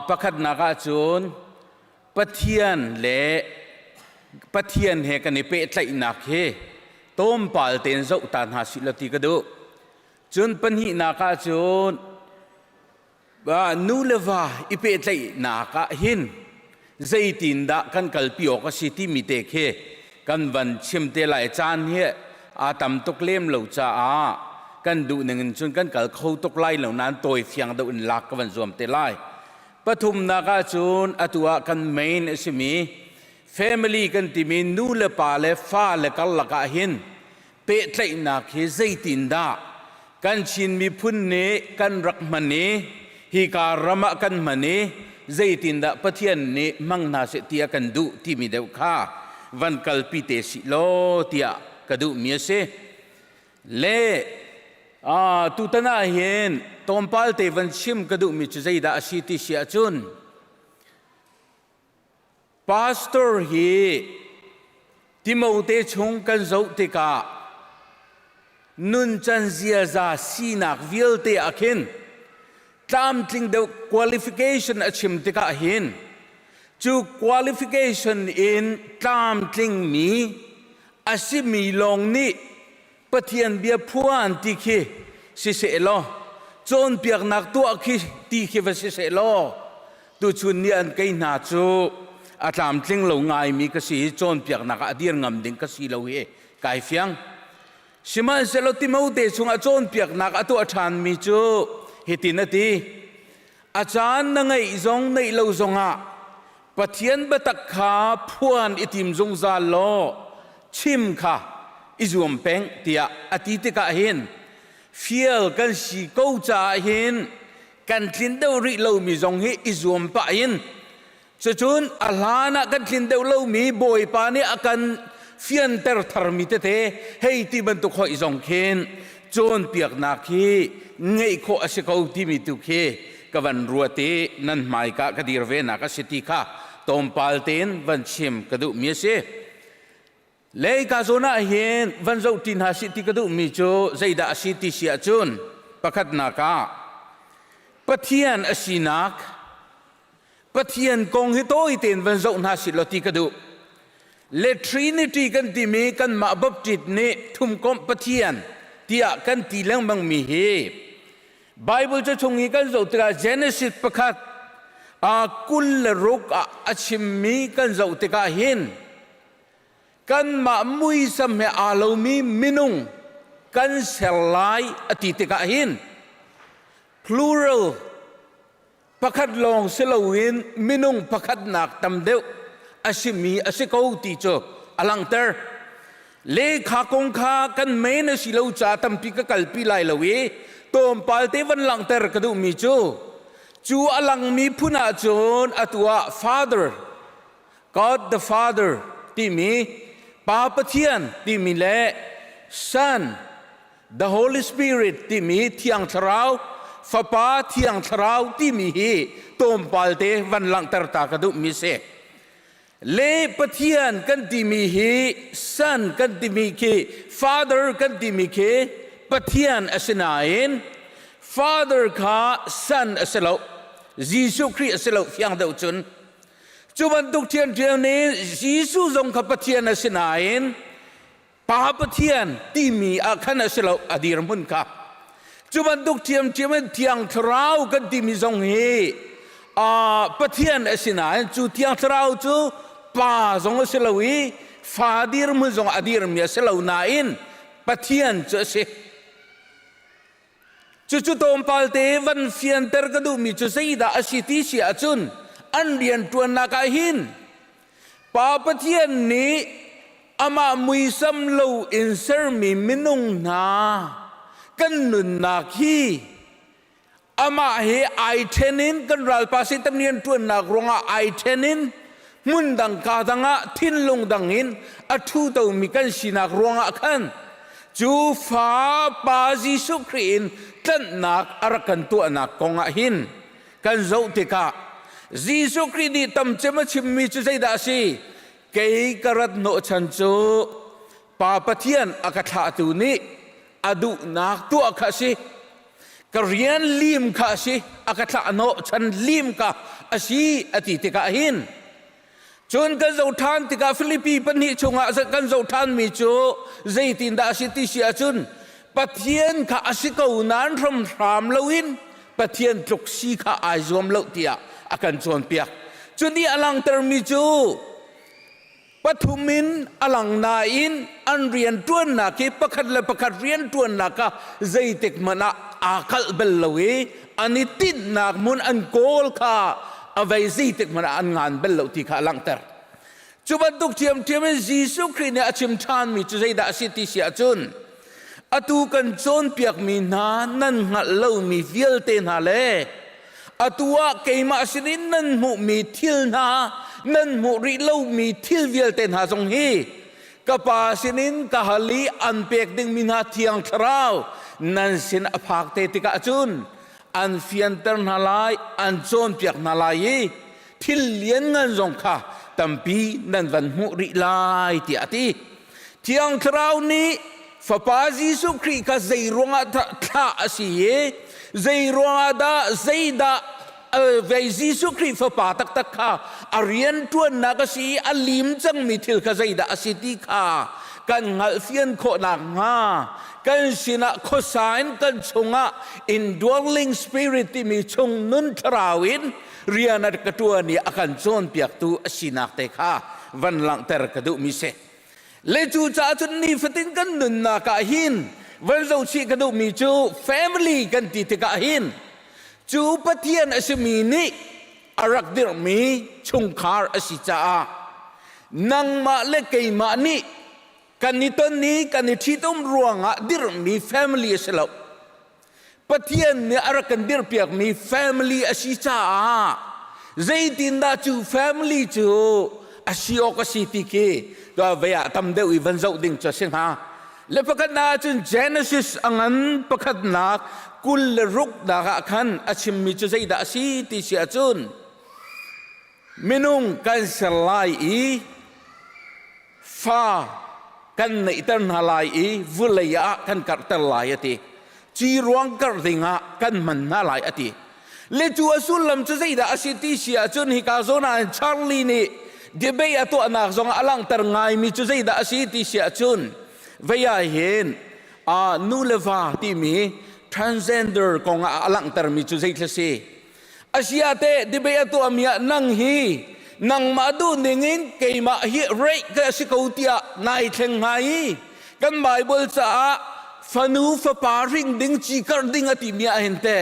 pakhat na ka chon pathian he kan pe tlai nak he tom pal ten zo tan ha si lo ti ka du chun panhi na ka chon nu leva ipe tlai na ka hin zai tin da kan kalpio ka city mi te khe kan van chim te lai chan he a tam tok lem lo cha kan du ning chun kan kal khau tok lai lo nan toi fiang do in lak ka van zom te lai pathum na ka chun atua kan main asimi family kan ti mi nu le pa le fa le kal la ka hin pe tlai na khe zai tin da kan chin mi phun ne kan rak mani hi ka rama kan mani zai tin da pathian ne mang na se tia kan du ti mi deuh kha van kalpi te si lo tia ka du mi se le tu tana hen tompal te van chim ka du mi chu zai da si ti sia chun pastor hi timote chung kan zo te ka nun chan zia za sinak vil te akhin tam tling the qualification achim tika hin chu qualification in tam tling mi asimi long ni pathian bia phuan ti khi si se lo chon piak nak tu khi ti khi va si se lo tu chun ni an kai na chu atlam tling lo ngai mi ka si chon piak na ka dir ngam ding ka si lo he kai fiang siman selo timote chunga chon piak na ka tu athan mi chu hitinati achan na ngai zong nei lo zonga pathian batak kha phuan itim zong za lo chim kha izum peng tia ati te ka hin fiel kan si ko cha hin kan thlin deuh ri lo mi zong hi izum pa in chun alhana kan thlin deuh lo mi boi pa ni akan fian ter thar mi te hei ti ban tu khoi zong khen chon piak na khi ngei kho ase ko ti mi tu khe kawan ruate nan mai ka kadir ve na ka siti kha tom palten van chim kadu mi se lei ka zona hen van zo tin ha siti kadu mi cho zaida siti sia chun pakhat na ka pathian asinak pathian kong hi toi ten van zo na si loti kadu le trinity kan ti me kan ma bab tit ne thum kom pathian tia kan ti lang bang mi he Bible cho chung hi kan zo tra Genesis pakhat a kul ruk a achimmi kan zo te ka hin kan ma mui sam he alo mi minung kan selai ati te ka hin plural pakhat long selawin minung pakhat nak tam deu asimi asiko ti cho alangter le kha kong kha kan main silo cha tam pi ka kalpi lai lawi tom palte van langter kadu mi chu alang mi phuna chon atua father God the Father ti mi pa pathian ti mi le son the Holy Spirit ti mi thiang tharau fa pa thiang tharau ti mi hi tom palte van langter ta kadu mi se le pathian kan ti mi hi son kan ti mi ke father kan ti mi ke pathian asinain father kha son aselo Jesus Christ aselo fiang deu chun chuban tuk thian thian ni Jesus zong kha pathian asinain pa pathian ti mi a khan aselo adir mun kha chuban tuk thiam thiam thiang thrau kan ti mi zong he a pathian asinain chu thiang thrau chu pa zong aselo wi fadir mun zong adir mi aselo na in pathian chu se chu tom palte van fian ter kadu mi chu seida asiti si achun an rian tuan na ka hin pa pathian ni ama mui sam lo in ser mi minung na kan nun na khi ama he ai thenin kan ral pa si tam nian tuan na ronga ai thenin mun dang ka danga thin lung dang in athu to mi kan sinak ronga khan chu fa pa Jesu Christ tan nak arakan tu anak konga hin kan zo tika Jesu Christ di tam chema chimmi chu sai da si kei karat no chan chu pa pathian akatha tu ni adu nak tu akhasi karian lim kha si akatha no chan lim ka asi ati tika hin chun kan zo than tika Philippi pani chunga kan zo than mi chu zaitin da si ti sia chun pathian kha asiko nan ram loin pathian tluk si kha ai zom lo tia akan chon piak chuni alang ter mi chu pathumin alang na in an rian tuan na ke pakhat le pakhat rian tuan na ka zaitek mana akal bel lowi anitin nak mun an kol kha avai zaitek mana an ngan bel lo ti kha alang ter chuban tuk thiam Jesu Christ ne achim than mi chu zaida siti sia chun atu kan chon piak mi na nan ngal lo mi vial ten ha le atua keima sinin nan mu mi thil na nan mu ri lo mi thil vial ten ha jong hi kapa sinin kahali an pek ding mi na thiang thrau nan sin aphak te tika chun an fian ter na lai an chon piak na lai thil lien ngan jong kha tampi nan van mu ri lai ti ati thiang thrau ni Fapa Jesu Christ ka zaironga tha asiye zaironga da zaida ve Jesu Christ fapa tak tak kha arian tuan na ka si alim chang mi thil ka zaida asiti kha kan ngal fian kho na nga kan sina kho sain kan chunga indwelling spirit ti mi chung nun trawin ria na katua ni akan zon piak tu asinak te kha van lang ter kadu mi se le chu cha chun ni fatin kan nun na ka hin van zo chi kadu mi chu family kan ti te ka hin chu pathian asmi ni arak dir mi chung khar asi cha nang ma le kei ma ni kan ni ton ni kan ni thi tom ruanga dir mi family aselo pathian ni arakan dir piak mi family asi cha zaitin da chu family chu asio ka city ke to vaya tam de wi van zau ding cha sing ha le pakat na chun Genesis angan pakat na kul ruk da ka khan achim mi chu zai da si ti sia chun minung kan salai i fa kan nei tan halai i vulaya kan kartar lai ati chi ruang kar dinga kan man na lai ati le chu asul lam chu zai da asiti sia chun hi ka zona Charlie ni debay ato anak zong alang tar ngai mi chu zai da asiti sia chun vaya hin nuleva ti mi transgender ko nga alang tar mi chu zai tlasi asiate debay ato amia nang hi nang madu ningin kay ma hi rei ka si kautia nai thleng ngai kan Bible cha fanu fa paring ding chi kar ding ati mia hinte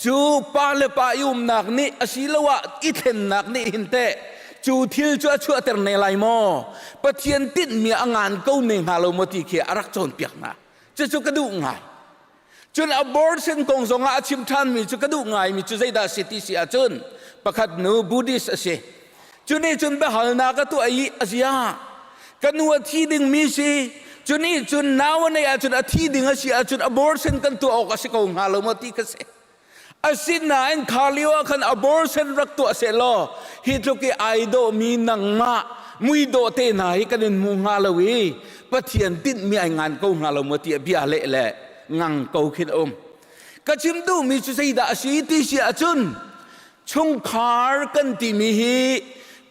chu pa le pa yum nak ni asilawa ithen nak ni hinte chu thil chu chu ter ne lai mo pathian tin mi angan ko ning halo moti khe arak chon piak na chu kadu ngai chun abortion kong zonga achim than mi chu kadu ngai mi chu zaida city si achun pakhat nu Buddhist ase chuni chun ba halna ka tu ai asia kanu thi ding mi si chuni chun nawan ya chun athi ding asi achun abortion kan tu ok asi ko halo moti ka se asin na en khaliwa khan abortion rak tu ase lo hitluki aido mi nang ma mui do te na hi kanin mu ngalawi pathian tin mi ai ngan ko ngalo moti bia le le ngang ko khin kachim du mi chu sei da asi ti si achun chung khar kan ti mi hi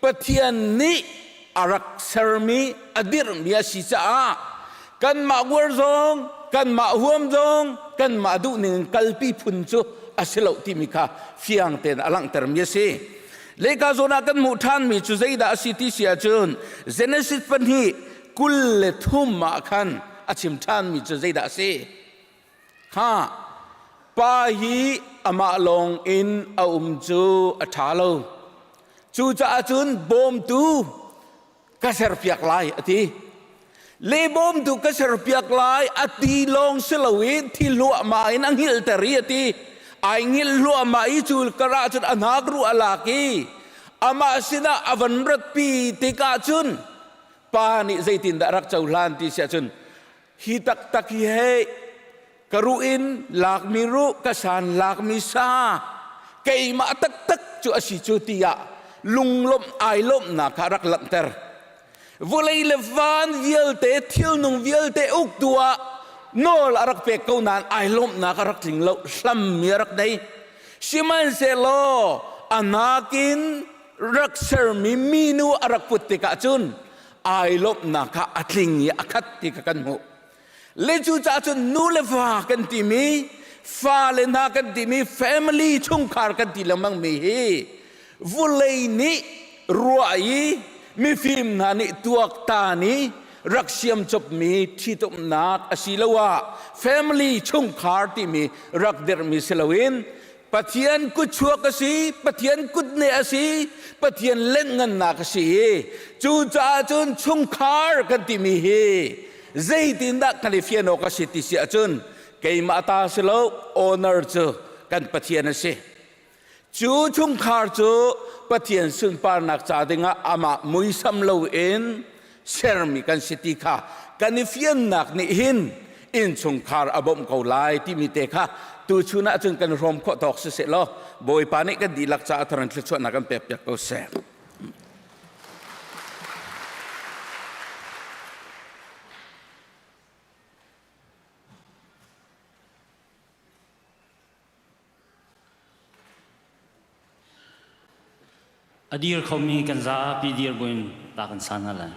pathian ni arak sermi adir mi asi cha kan ma gwar zong kan ma huam zong kan ma du ning kalpi phun chu asilo timika fiang ten alang term yesi leka zona kan mu than mi chu zaida asiti sia chun Genesis pan hi kul le thum ma khan achim than mi chu zaida se ha pa hi ama long in chu athalo chu cha chun bom tu ka ser piak lai ati le bom tu ka ser piak lai ati long selawin thi lu ma in ang hil teri ati ai ngil lu ama i chul kara chun anagru alaki ama sina avan rat pi tika chun pa ni zaitin da rak chaulan ti sia chun hi tak tak hi he karuin lak mi ru kasan lak mi sa kei ma tak tak chu asi chu tia lunglom ai lom na karak lanter volei levan viel te thil nung viel te uk tua nol arak pe ko nan ai lom na karak ting lo slam mi rak dai siman se lo anakin rak ser mi minu arak putti ka chun ai lom na ka atling ya akhat ti ka kan mu le chu cha chun nu le fa kan ti mi fa le na kan ti mi family chung khar kan ti lamang mi hi volei ni ruai mi film na ni tuak ta ni rak siam chop mi thi tom nak asilawa family chung khar ti mi rak der mi selawin pathian ku chuak asi pathian kut ne asi pathian len ngan nak asi chu cha chun chung khar kan ti mi he zaitin da kalifiano ka city si achun kay mata selo honor chu kan pathian asi chu chung khar chu pathian sun par nak cha dinga ama mui sam lo in sermi kan city kha kanifian nak ni hin in chung khar abom ko lai ti mi te kha tu chuna chung kan rom kho tok se lo boy pani kan dilak cha tharan thlu chona kan pep pek ko se adir khomi kan za pi dir buin ta kan sana la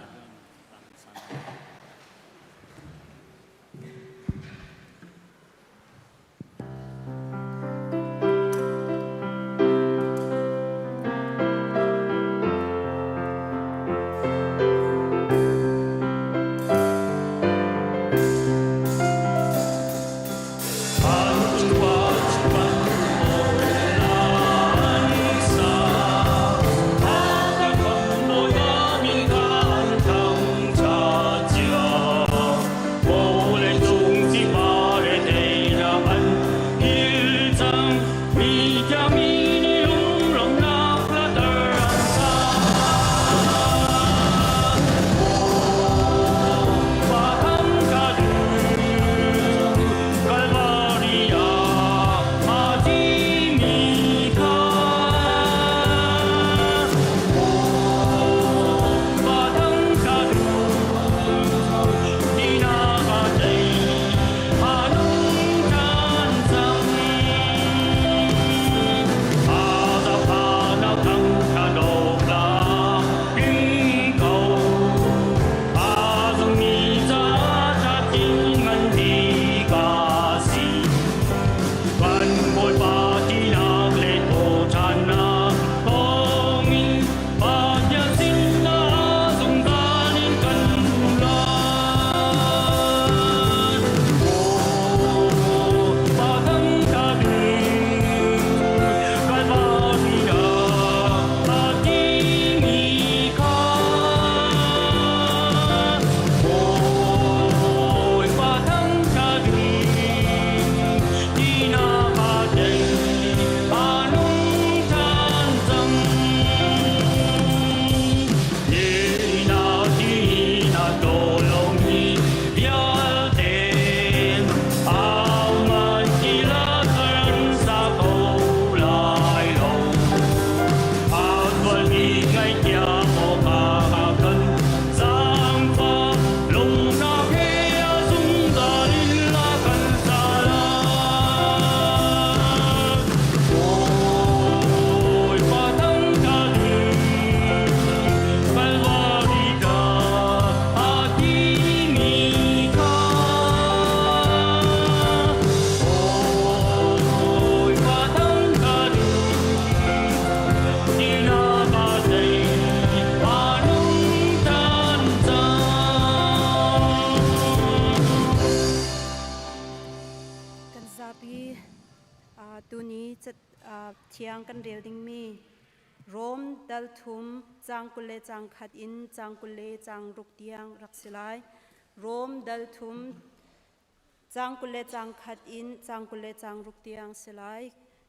tu ni chat thiang kan rel ding mi rom dal thum chang kule chang khat in chang kule chang ruk tiang rak silai rom dal thum chang kule chang khat in chang kule chang ruk tiang silai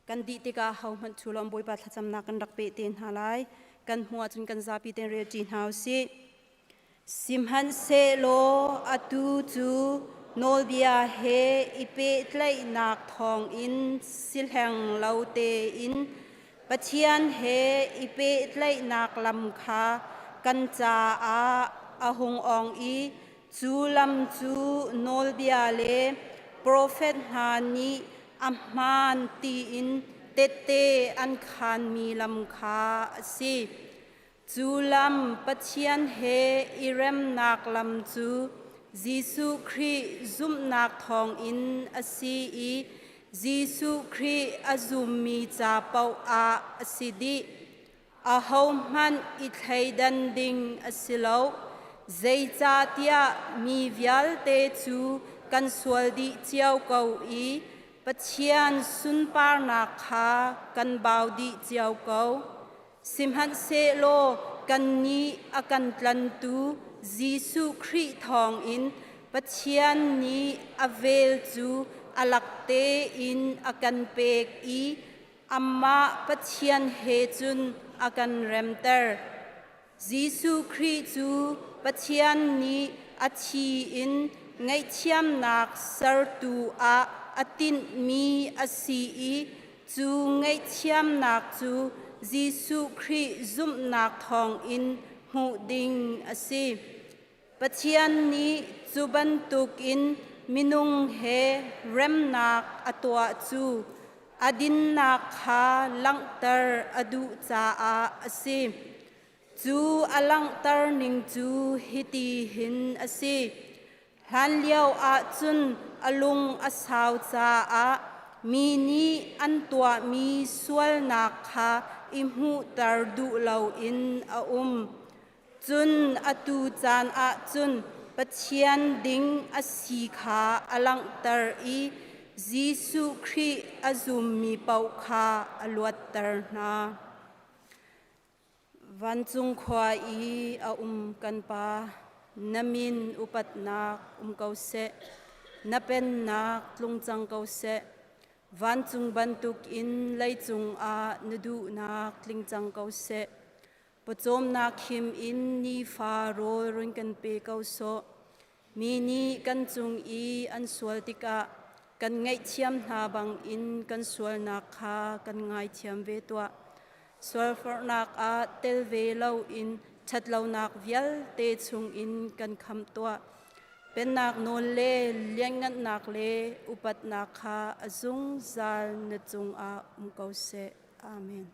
kan di tika hau man thulom boi pa thacham na kan rak pe ten halai kan huwa chun kan zapi ten re tin hau si simhan se lo atu chu nolbia he ipe tlai nak thong in silhang laute in pachian he ipe tlai nak lam kha kan cha a ahung ong i chu lam chu nolbia le prophet hani amman ti in tete an khan mi lam kha si chu lam pachian he irem nak lam chu Jisu Christ zum nak thong in asi i Jisu Christ azum mi cha pau a asidi a hom man I thai dan ding asilo zai cha tia mi vial te chu kan sual di chiao kau I pachian sun par na kha kan bau di chiao kau simhan se lo kan ni akan tlan tu Jisu Christ thong in pachian ni avel chu alakte in akan pek I amma pachian he chun akan remter Jisu Christ chu pachian ni achi in ngai chiam nak sar tu a atin mi asi I chu ngai chiam nak chu Jisu Christ zum nak thong in hu ding asi pachian ni chuban tuk in minung he rem nak atwa chu adin nak kha langtar adu cha a asi chu alangtar ning chu hiti hin asi han liao a chun alung asaw cha a mi ni an tua mi sual nak kha imhu tar du lo in a chun atu chan a chun pachian ding asi kha alang tar I Jisu Christ azum mi pau kha aluat tar na van chung khwa I a kan pa namin upat nak kau se napen nak tlung chang kau se van chung bantuk in lai chung a nadu nak tling chang kau se Pachom na khim in ni fa ro ron kan pe kau so mi ni kan chung I an sual tika kan ngai chiam na bang in kan sual na kha kan ngai chiam ve twa sual for nak a tel ve lo in chat lo nak vial te chung in kan kham twa pen nak non le liang ngat nak le upat nak kha azung zal na chung a kau se amen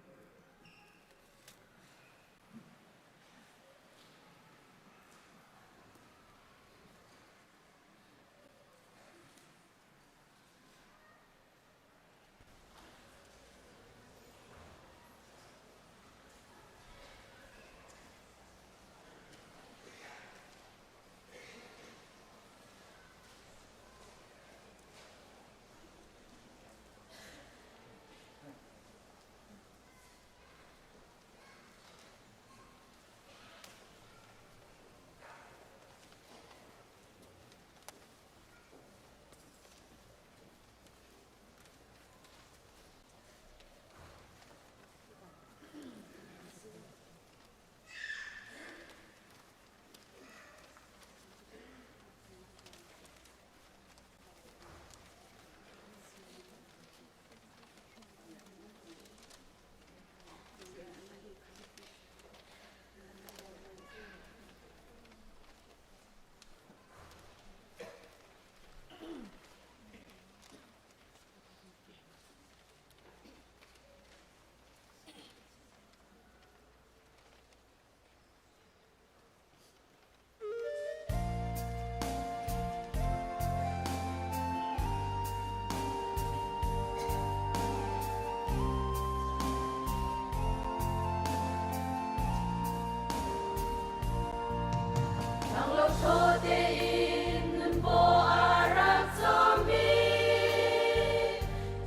te in nun po arak zombie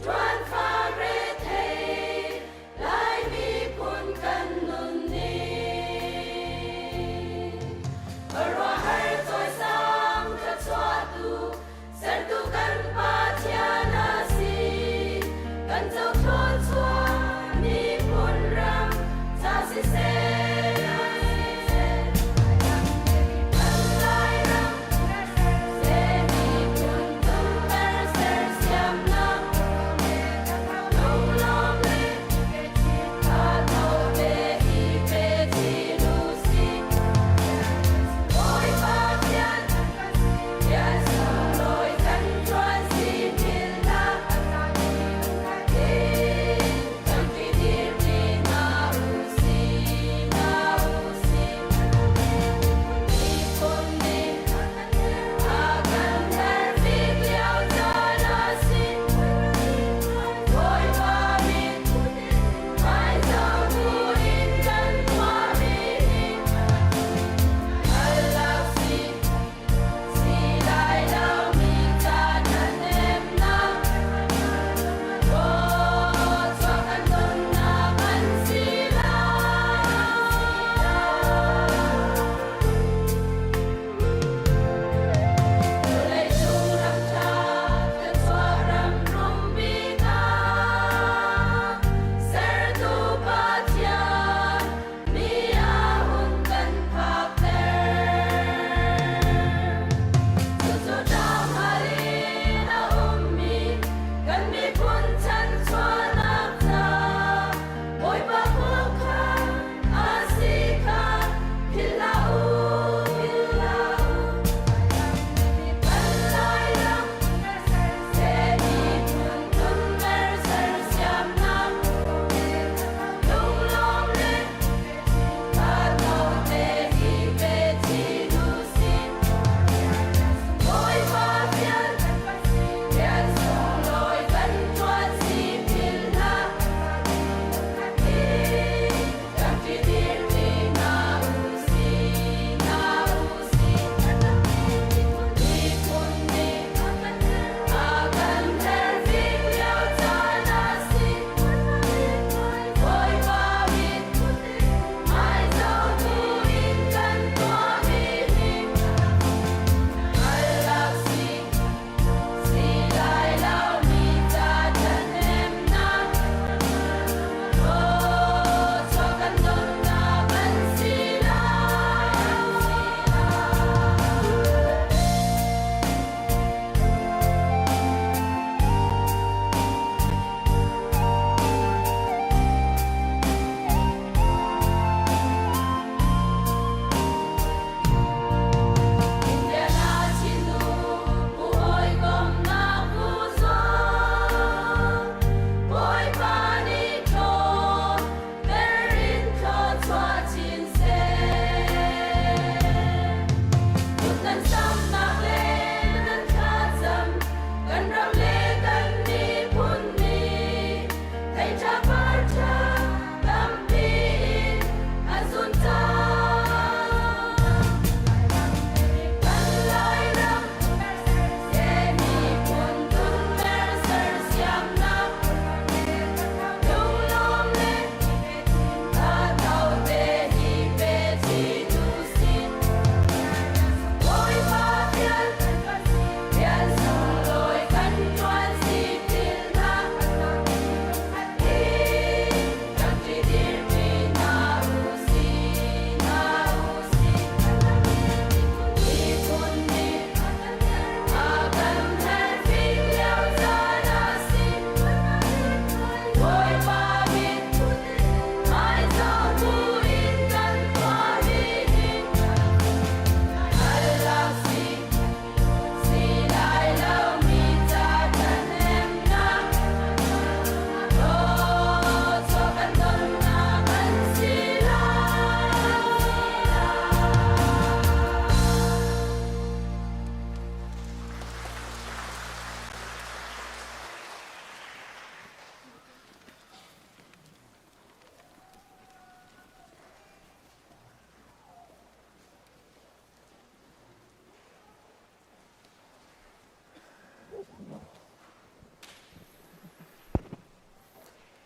Tuan fa red hey lai mi pun kan nun ni Arwa har toy sam ka chwa tu ser tu kan pa tia na si kan zau thon chwa ni pun ram sa si se Lai ram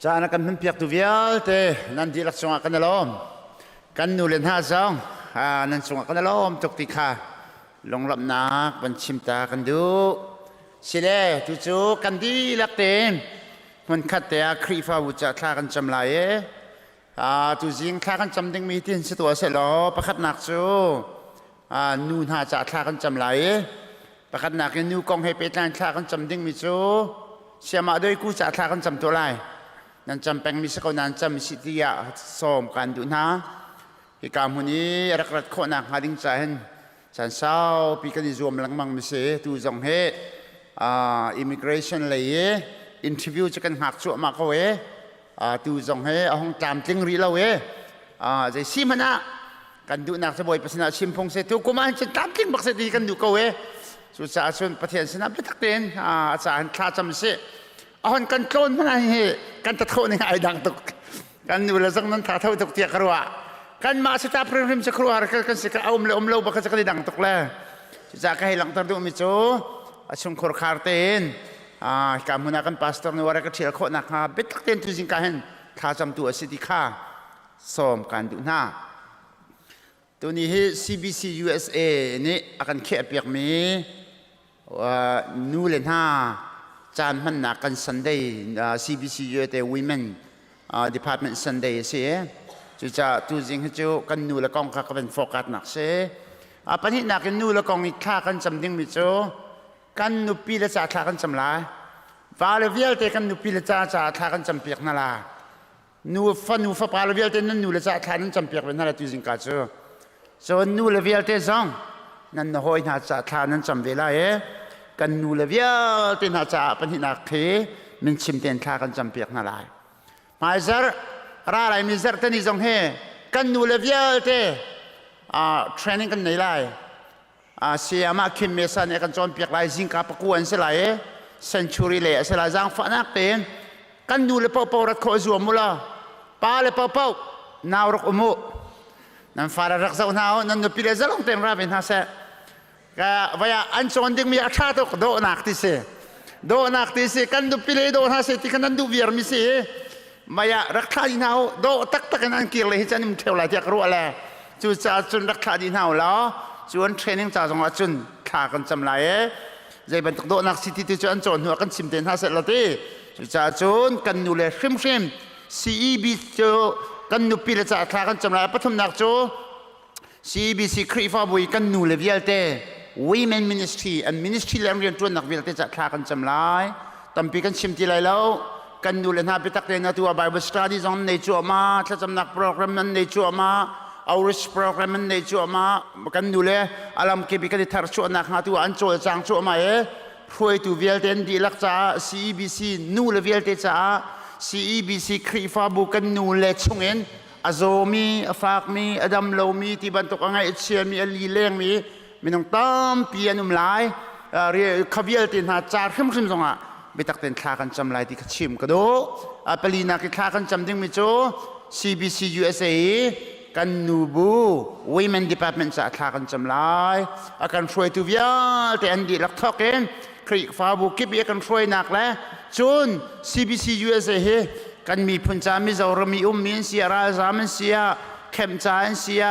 Jana kan mempiak tu vial te nanti lak sunga kan alom kan nulen ha zong nan sunga kan alom tok tikha long lap nak ban chimta kan du sile tu chu kan di lak tenมันขัดแต่ครีฟ้าวุจคลากันจำลายtu jingคลากันจำดึงมีtinสิตัวเสร็จแล้วประคัดหนักจูนูนหาจะคลากันจำลายประคัดหนักนูกองให้เป็ดนั่นคลากันจำดึงมีจูเสียมาด้วยกูจะคลากันจำตัวไรนั่นจำเป็นมีสกุลนั้นจำสิทธิยาสมกันดูนะเหตุการณ์วันนี้รักรักคนหนักหาดิ้งใจเห็นฉันเศร้าปีกันที่รวมหลังมังมิเสตูจงเฮimmigration เลยinterview จะกันหักชั่วมากเขาเตูจงเฮห้องจำจึงรีเราใจซิมันนะกันดูนักสบายภาษาชิมพงเสตุกุมารจะจำจึงบักเสดีกันดูเขาสุดท้ายส่วนประเทศสนับตักเต็นอาจารย์ข้าจำเสอันกันโคลนมันอะไรกันตะโทนี่ไอ้ดังตุกกันดูแลสักนั้นท่าเท่าตุกเตียกรัวกันมาสตาร์พริมจะครัวกันสิกเอาเล่าบักจะกันดังตุกแล้วจะให้หลังตระดูมิโจชุมครัวคาร์เตนการมุนากันพาสตอร์ในวันก็เชื่อคนนักเบ็ดตักเต็นตุจิงกันเห็นข้าจำตัวสิทธิข้าสมกันดูหน้าตัวนี้ CBC USA นี่อาการเขียนเปียกมีนูเลนห้าจานมันนักกัน Sunday CBC USA Women Department Sunday เสียจะตัวจริงให้เจ้ากันนูและกองข้าก็เป็นโฟกัสหนักเสียปัญหาหนักกันนูและกองนี่ข้ากันจำดิ้งมิโจกันนูปีละจ่าข้ากันจำลาฟาเลเวียลเตกันนูปีละจ่าข้ากันจำเปียกนั่นละนูฟ้าฟาเลเวียลเตนั่นนูละจ่าข้านั้นจำเปียกเป็นนั่นละตัวจริงกันเจ้าส่วนนูเลเวียลเตซองนั่นหอยน่าจ่าข้านั้นจำเวลากันนูเลเวียลเตน่าจ่าปัญหาหนักเทมันชิมเต็นข้ากันจำเปียกนั่นละมาเจออะไรมีเจอที่นี่จงเฮกันนูเลเวียลเตเทรนนิ่งกันไหนไรเสียมาคิมเมสันกันจอมเปียกไรจิงกับกวนเสลายเซนชูรีเล่เสลายจังฝันนักเต็นกันนูเลเป่ารักโคจวมุลาป้าเลเป่านาวรักอุมุนั่นฟาร์รักเจ้าหน้านั่นนูพิเลจะลงเต็มราบินฮะเสก็ว่าอันจอนดึงมีอาชาตุกโดนักที่เสโดนักที่เสกันนูพิเลโดฮะเสที่กันนั้นดูเวียร์มิเสมายารักษาดินเฮาโดตักกันนั่นเกี่ยวเลยที่จะนิ่มเท่าไรที่รู้อะไรจู่จะจุนรักษาดินเฮาแล้วจวนเทรนนิ่งจ่าจงว่าจุนขากันจำไรใจบรรทุกโดนักสิทธิที่จวนจนหัวกันชิมเต็นฮะเสร็จแล้วที่จู่จะจนกันนูเลยฟิมCEB จูกันนูปีละจ่าขากันจำไรปฐมนักจู CEBC ครีฟ้าบุยกันนูเลยเวียลเต Women Ministry and Ministry เรียนจวนนักเวียลเตจ่าขากันจำไรตั้มปีกันชิมที่ไรแล้วกันดูเลยนะไปตักเรียนตัว Bible Study จงในจัวมาถ้าจำนักโปรแกรมนั้นในจัวมาOutreach Program นั้นในจัวมากันดูเลยอารมณ์เก็บกันที่ทาร์ชัวนักหาตัวอันจัวจางจัวมาช่วยตัวเวลเทนดีลักจ้า CEBC นูเลยเวลเทจ้า CEBC ครีฟ้าบุกันนูเลยชงเงินอาโซมีอาฟากมีอดัมโลมีที่บรรทุกอะไรเชียมีอลีเลี้ยงมีน้องตั้มเปียนุ่มลายเรียกขวิลเทนหาจาร์ขึ้นจงอ่ะไปตักเต็นข้ากันจำไรที่ชิมก็ดูปลีนักข้ากันจำดิ้งมิโจ CBC USA กันนูบู Women Department จะข้ากันจำไรกันช่วยตัวเวียแต่อันดีลักทอกเองคลิกฟ้าบุกิบกันช่วยนักแล้วจน CBC USA กันมีพันจามิจารมีมีนเสียราจามิเสียเข้มจานเสีย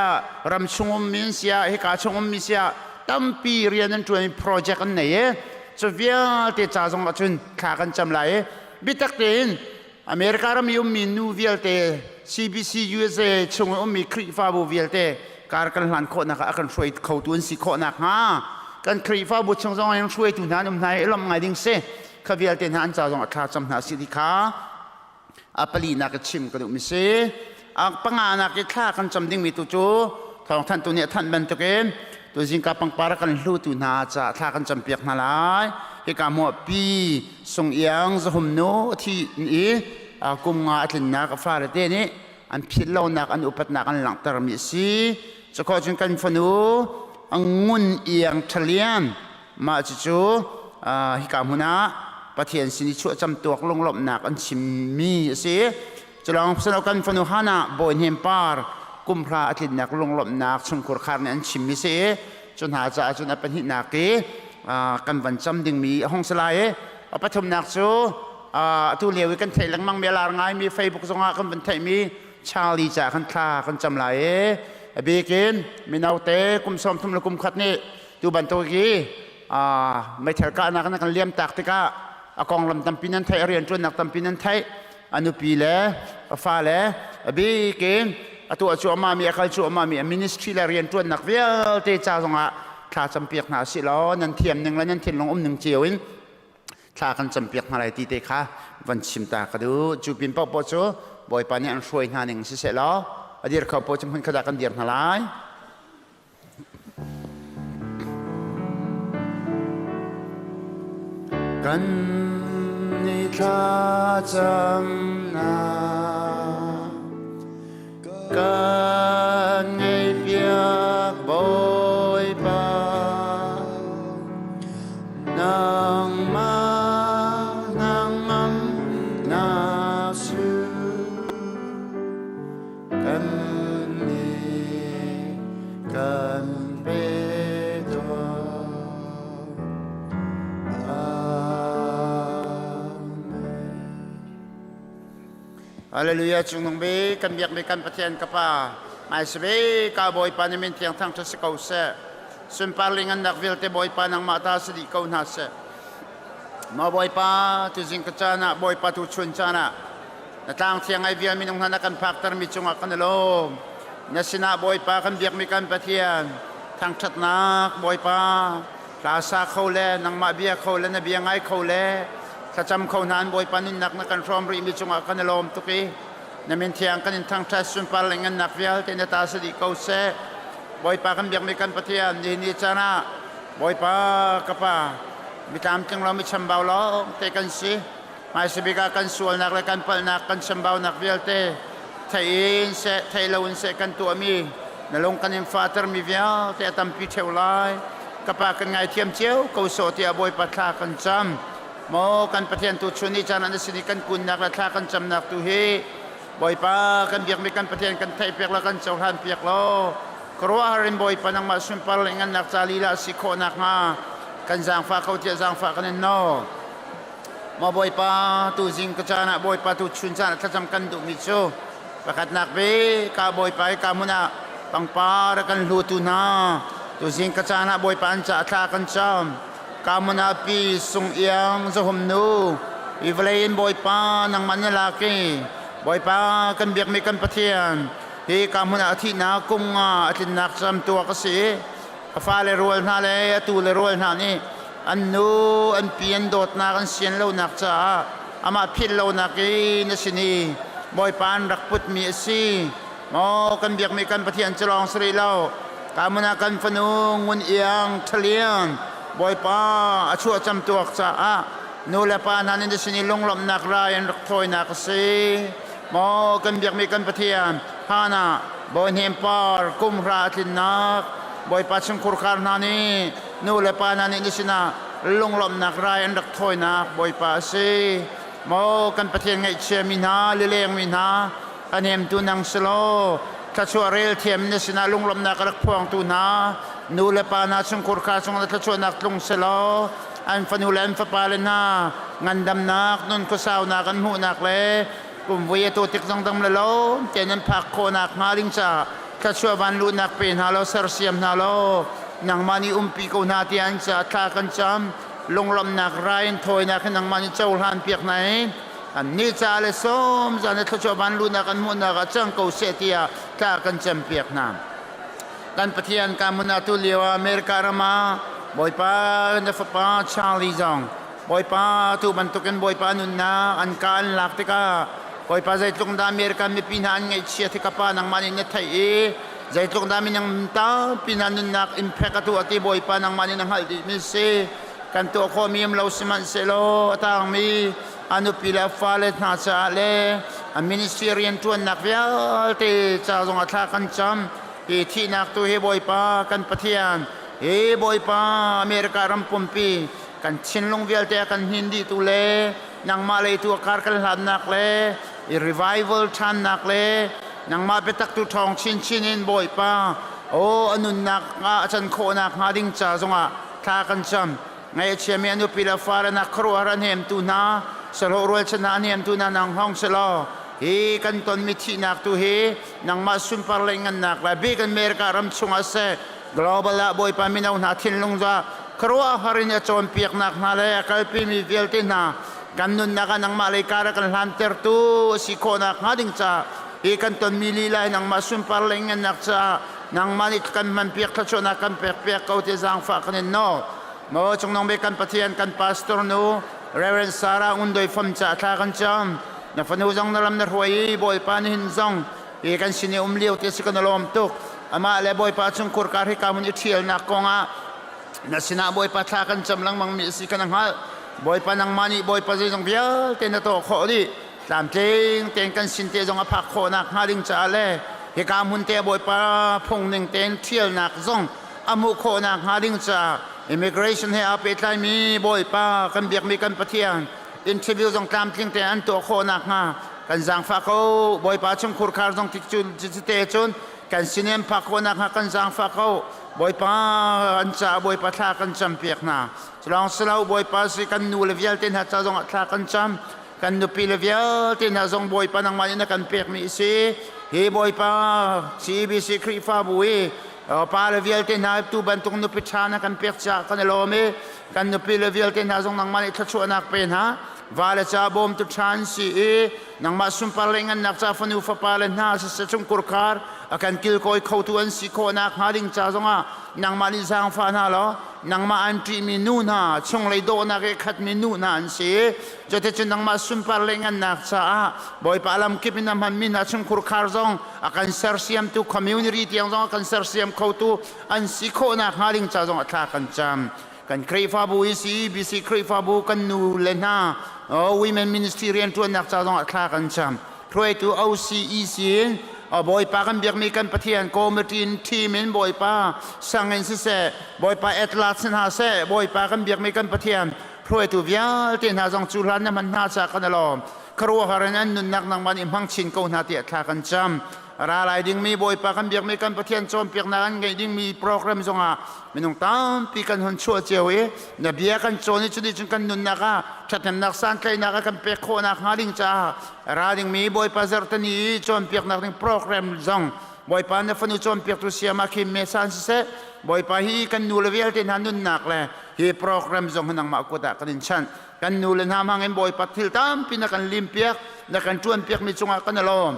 รำชงมีนเสียเฮกาชงมีเสียตั้มปีเรียนนั้นช่วยโปรเจกต์อันไหนจะเวียเตจ่าจงว่าจุนข้ากันจำไรบิตักเต็นอเมริกาเรามีนูเวียลเต CBC USA ชงมีครีฟ้าบุเวียลเตการกันหลานคนนักกันช่วยเขาตุนสิคนนักฮะกันครีฟ้าบุชงจงยังช่วยตุนนั้นนายลำไงดิ่งเสขวิลเตนันจ่าจงข้าจำนาสิทธิข้าปลีนักชิมกระดูกมิเสปังอานักข้ากันจำดิ่งมีตุจูทองท่านตัวเนี้ยท่านบรรทุกเองตัวจริงกับปังปารักันรู้ตัวน่าจะท่ากันจำเปียกนาลายเหตุการณ์มัวปีส่งเอียงจะหุ่มโนที่นี้กุมงาอันนักฟ้าเรนี้อันพิลเลานักอันอุปนักอันหลังตรมิสีจะขอจึงกันฟันูอังงุนเอียงทะเลนมาจู่เหตุการณ์มุนาประเทศสินิชั่วจำตัวลงหลบนักอันชิมมีสีจะลองสนกันฟันูฮานะบอยเฮมปาร์กุมพระอาทิตย์นักลงหลบนักชนคุรคาร์นันชิมมิเสจนหาจะจนเป็นหินักกันวันจำดึงมีห้องสลายปฐมนักจู tu liu kan thei lang mang melar ngai mi Facebook zonga kan ban thei mi Charlie cha kan kha kan cham lai bikin minau te kum som thum lukum khat ni tu ban to gi mai thel ka na kan liam tak te ka akong lam tam pinan thai rian tun nak tam pinan thai anu pi le fa le bikin atu chu ma mi akal chu ma mi ministry la rian tun nak vial te cha zonga kha cham piak na si lo nan thiam ning la nan thin long ning chiawin kha kan cham piak na lai ti te kha van chim ta ka du chu pin pa po chu boi pa ni an shroi na ning si se lo adir kha po chum hun khada kan dir na lai kan ni kha cham na kan ngai piak boi pa nang ma nang am na su kan ni kan pe do Hallelujah chung nong be kan biak be kan pathian ka pa mai sebe ka boi pa ni min tiang thang tha se kau se sun parlingan nak vil te boi pa nang mata se di kau na se ma boi pa tu jing ka chana boi pa tu chun chana na tang tiang ai vial minong na kan phak tar mi chunga kan lo na sina boi pa kan biak mi kan pathian thang that nak boi pa la sa khau le nang ma bia khau le na bia ngai khau leถ้าจำเขานานบ่อยปานินนักนักการซ้อมรีมีจงอากันลมตุกีนั่นเป็นเทียงกันทางทัศน์ปาลงันนักวิลเตนตาสติเขาเสบ่อยปากันเบียงมีกันปฏิญาณนี่จานะบ่อยปากะปามีตามจังเรามีชมบ่าวล้อเตกันสิมาสิบิกากันส่วนนักและกันปลนักกันชมบ่าวนักวิลเตไทยอินเสไทยลาวินเสกันตัวมีนลงกันอินฟาเตอร์มีวิลเตตามพิเทวไลกะปากันไงเทียมเจียวเขาโซเตียบ่อยปาทากันจำโมกันประเทศตุชนีจานันสินิกันกุนนักละท่ากันจำนักตุเฮบ่อยป้ากันเบียกมีกันประเทศกันไทยเปียกละกันเจ้าท่านเปียกโลครัวฮารินบ่อยปานังมาสุนปาลงันนักจาลีละสิโคนักมากันจางฟ้าเขาเทียจางฟ้ากันนอมาบ่อยป้าตุจิงกจานะบ่อยป้าตุชุนจานะถ้าจำกันตุมิโซประคัดนักเบกาบ่อยป้ากามุนะปังปาระกันลูตุนาตุจิงกจานะบ่อยป้าอันจะท่ากันจำkamu napi sung iyang zohom nu ivlayin boy pa nang manlalaki boy pa kan biak mi kan pathian hi kamu na athi na kung atin nak sam tua kasi afale rol na le atule rol na ni annu an pian dot na kan sian lo nak cha ama phil lo na ki na sini boy pan rakput mi si mo kan biak mi kan pathian chalong sri lo kamu na kan fanung ngun iyang thalianบ่อยป้าชั่วจำตัวจ้านูเลป้านันนี่สินิลงลมนักรายนักถอยนักสีมอกันเบียกมีกันปะเทียนฮานะบ่อยเฮียมปาร์กุมราตินนักบ่อยป้าชงคุรคาร์นันนี่นูเลป้านันนี่สินะลงลมนักรายนักถอยนักบ่อยป้าสีมอกันปะเทียนไงเชื่อมินาเลี้ยงมินาอันเฮียมตุนังสโลถ้าชัวเรลเทียมนี่สินะลงลมนักรักพวงตุนานูเลปานาชงคุรคาชงนัทชวนักลงเสลออันฟันูเลนฟปาเลนางันดำนักนุนก็สาวนักอันหูนักเลยกลุ่มวิยตัวติกจังดำเลยโลเจนันพักโคนักมาลิงจ่าถ้าชัววันลูนักเป็นฮาโลเซอร์เซียมฮาโลนังมานีปีกูนาที่อันจ่าท่ากันจำลงลมนักไรน์ถอยนักนังมานีเจ้าหันเปียกไหนอันนี้จ่าเลยส้มจ่าในถ้าชัววันลูนักอันหูนักจังกูเสียทียท่ากันจำเปียกน้ำกันปะเทียนการมุนาตุเลียวอเมริการามาบ่อยป้าเนฟป้าชาลีจงบ่อยป้าตุบันตุกันบ่อยป้านุนนาอันการหลักติกาบ่อยป้าใจตรงดาอเมริกันมีปีนันไงเชียติกาป้านังมันในไทยใจตรงดามีนังตาปีนันนุนนักอิมเพกตัวที่บ่อยป้านังมันในนังฮัลดิมิเซกันตัวข้อมีมเราสิมันเซโลต่างมีอนุพิลาฟาเลนาซาเลอันมินิสเตอรียนตัวนักวิลที่จะทรงอัตรากันจำที่นักตัวเฮบอยป้ากันปะเทียนเฮบอยป้าอเมริการัมปุ่มปีกันชินลงเวลเตกันฮินดีตุเลนังมาเลยตัวคาร์กันหันนักเลรีไวเวลชันนักเลนังมาเปตักตุทองชินบอยป้าโอ้อนุนักอาจารย์โคนักหาดิ่งจ่าจงอ่ะท่ากันจำไงเชียมีอนุพิลาฟาร์นักครัวรันเฮมตุนา สโลรวยชนะเนียมตุนานังห้องสโลฮีกันตนมิทีนักตุฮีนังมาสุนปาร์เลงันนักและบีกันเมริการำชุงอาเซ global ละบอยปามินาหนาทินลงจ้าครัวฮารินยาโจมเปียกนักนาเลยกัลปีมีเวลตินากันนุนนักนังมาเลการกันลันเตอร์ตูสิโคนักฮาดิงจ้าฮีกันตนมิลีไลนังมาสุนปาร์เลงันนักจ้านังมานิกันมันเปียกทัชนักกันเปียกเขาที่จางฝากกันโน่โมจงน้องเบกันปะเทียนกันพาสตอร์นูเรเวนซาราอุนโดยฟมจ่าทากันจำนับฟันูจังนรำนรวยบอยปานินจังเอกันสิเนอุมเลียวเตสิกันลมตุกอามาเลบอยปาจุงคุรการให้กามุนอิทิลนักกงะนัสินาบอยปาทากันจำลังมังมีสิกันหัลบอยปานังมานีบอยปาเจจงเบียเตนโตโคดีตามเตงกันสินเตจงอภักโคนักฮาลิงจ่าเลเฮกามุนเตบอยปาพงหนึ่งเตนเทียลนักจงอามุโคนักฮาลิงจ่า immigration ให้อาเปตไลมีบอยปากันเบียกมีกันปะเทียนinterview จงตามทิ้งแต่อันตัวโคนักฮะกันจังฟ้าเขาบอยปาชงคุรคาร์จงติดจุนจิตเตจุนกันสิเนมพักโคนักฮะกันจังฟ้าเขาบอยปาอันจ่าบอยปาท่ากันจำเปียกนะฉลองสลาวบอยปาสิกันนูเลเวียลเต็นหัดจ่าจงท่ากันจำกันนูปีเลเวียลเต็นหัดจงบอยปานังมันนักกันเปียกมีสิเฮบอยปาCBC ครีฟ้าบุยปาเลเวียลเต็นหัดตูบันตรงนูปิชานักกันเปียกจากกันโลเมกันนูปีเลเวียลเต็นหัดจงนังมันทัชวนักเป็นฮะวาเลจาบอมตุชันซีนังมาสุนปาเลงันนักจาฟนูฟาปาเลน่าสิจุงคุรคาร์อาการกิลโกยเข้าตัวอันสิโคนักฮาดิงจาจงะนังมาลิซังฟานาลอนังมาอันตรีมินูนาชงเลยโดนักขัดมินูนาอันสิจะเทจุนังมาสุนปาเลงันนักจาบอยปาลัมกิบินามันมินาจุงคุรคาร์จงอาการเซอร์เซียมตุคอมมิวนิตี้ยังจงอาการเซอร์เซียมเข้าตัวอันสิโคนักฮาดิงจาจงะท่ากันจำกันครีฟาบูอีซีบีซีครีฟาบูกันนูเลน่าwomen ministry เรียนตัวนักจ้าต้องอัครากันจำพรวยตัว OCEC บอยปากันเบียกมีกันปะเทียนโกมตินทีมินบอยปาสังเงินเสบอยปาเอตลาสนาเสบอยปากันเบียกมีกันปะเทียนพรวยตัววิาเตียนหาจงจุลันนั้นมันน่าจะกันลอมครัวหารันนุนนักนังมันอิมพังชินโกนาเตียอัครากันจำราลายดิ้งมีบอยปากันเบียกมีกันปะเทียนจอมเปียกนันไงดิ้งมีโปรแกรมจงอ่ะไม่ต้องตามปีกันหุ่นชั่วเจียวนับเบียกันโจนี่จุดนี้จนกันนุนนักชัดเห็นนักสันใครนักกันเปียกโคนักหาดิ้งจ้าราดิ้งมีบอยปาเซอร์ตันีจอมเปียกนักดิ้งโปรแกรมจงบอยปาเนฟันุจอมเปียกตุเสียมาคิมเมสันเสบอยปาฮีกันนูเลเวลเทนหันนุนนักเลยฮีโปรแกรมจงหันนังมากุตะกันชันกันนูเลนหามหังเอ็นบอยปัดทิลตามปีนักกันลิมเปียกนักกันจวนเปียกมีจงอ่ะกันลอม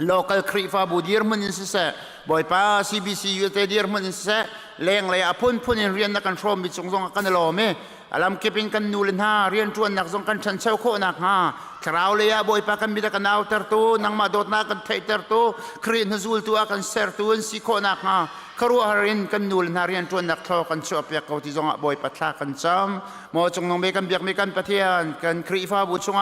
local ครีฟาบูดีร์มันอินเสะบอยป้า CBC ยูเตดีร์มันอินเสะเลี้ยงเลยอาพุ่นเรียนนักการชมบิจงกันลอเมอลัมเก็บเป็นกันนูเลนฮาเรียนชวนนักจงกันชันเช่าโคนักฮะคราวเลยบอยป้ากันบิดกันเอาเตอร์ตูนังมาโดดนักกันไทเตอร์ตูครีนฮัซูลตัวกันเซอร์ตูนสิโคนักฮะครัวฮารินกันนูเลนฮาเรียนชวนนักทอกันชอบเปียกเขาที่จงบอยปัทลากันจำโมจงน้องเบกันเบียกมีกันปะเทียนกันครีฟาบูจง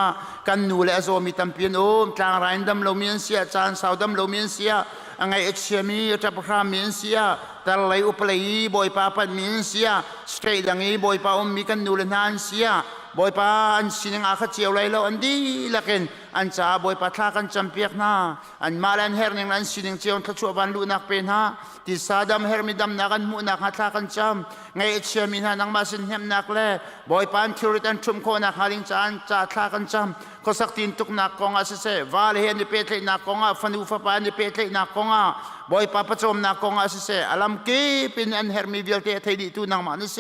กันนูเลอโซมีตัมเปียนจางไรน์ดำโลเมียนเซียจานสาวดำโลเมียนเซียอังไงเอชมีจับพรามีนเซียแต่ไหลอุปเลยบอยป้าปัดมีนเซียสเตย์ดังนี้บอยป้ามีกันนูเลนฮานเซียบอยป้าอันสิงอาขัดเจียวไหลแล้วอันดีละกันอันจ้าบอยป้าท่ากันจำเปียกนะอันมาลันเฮร์นิงอันสิงเจียวทัชวบันลูนักเป็นฮะที่ซาดัมเฮร์มิดัมนักอันมุนักท่ากันจำไงเอชมีนะนังมาสินเฮมนักเล่บอยป้าอันทิริตันชุมโคนักฮาลิงจานจ้าท่ากันจำก็สักทีนตุกนักกงอาเสวาเลเฮนิเปตเลนักกงอาฟันูฟาปานิเปตเลนักกงอาบอยป้าประจมนักกงอาเสอลัมกีปินอันเฮร์มิเวลเตไทยดิตูนังมานิเส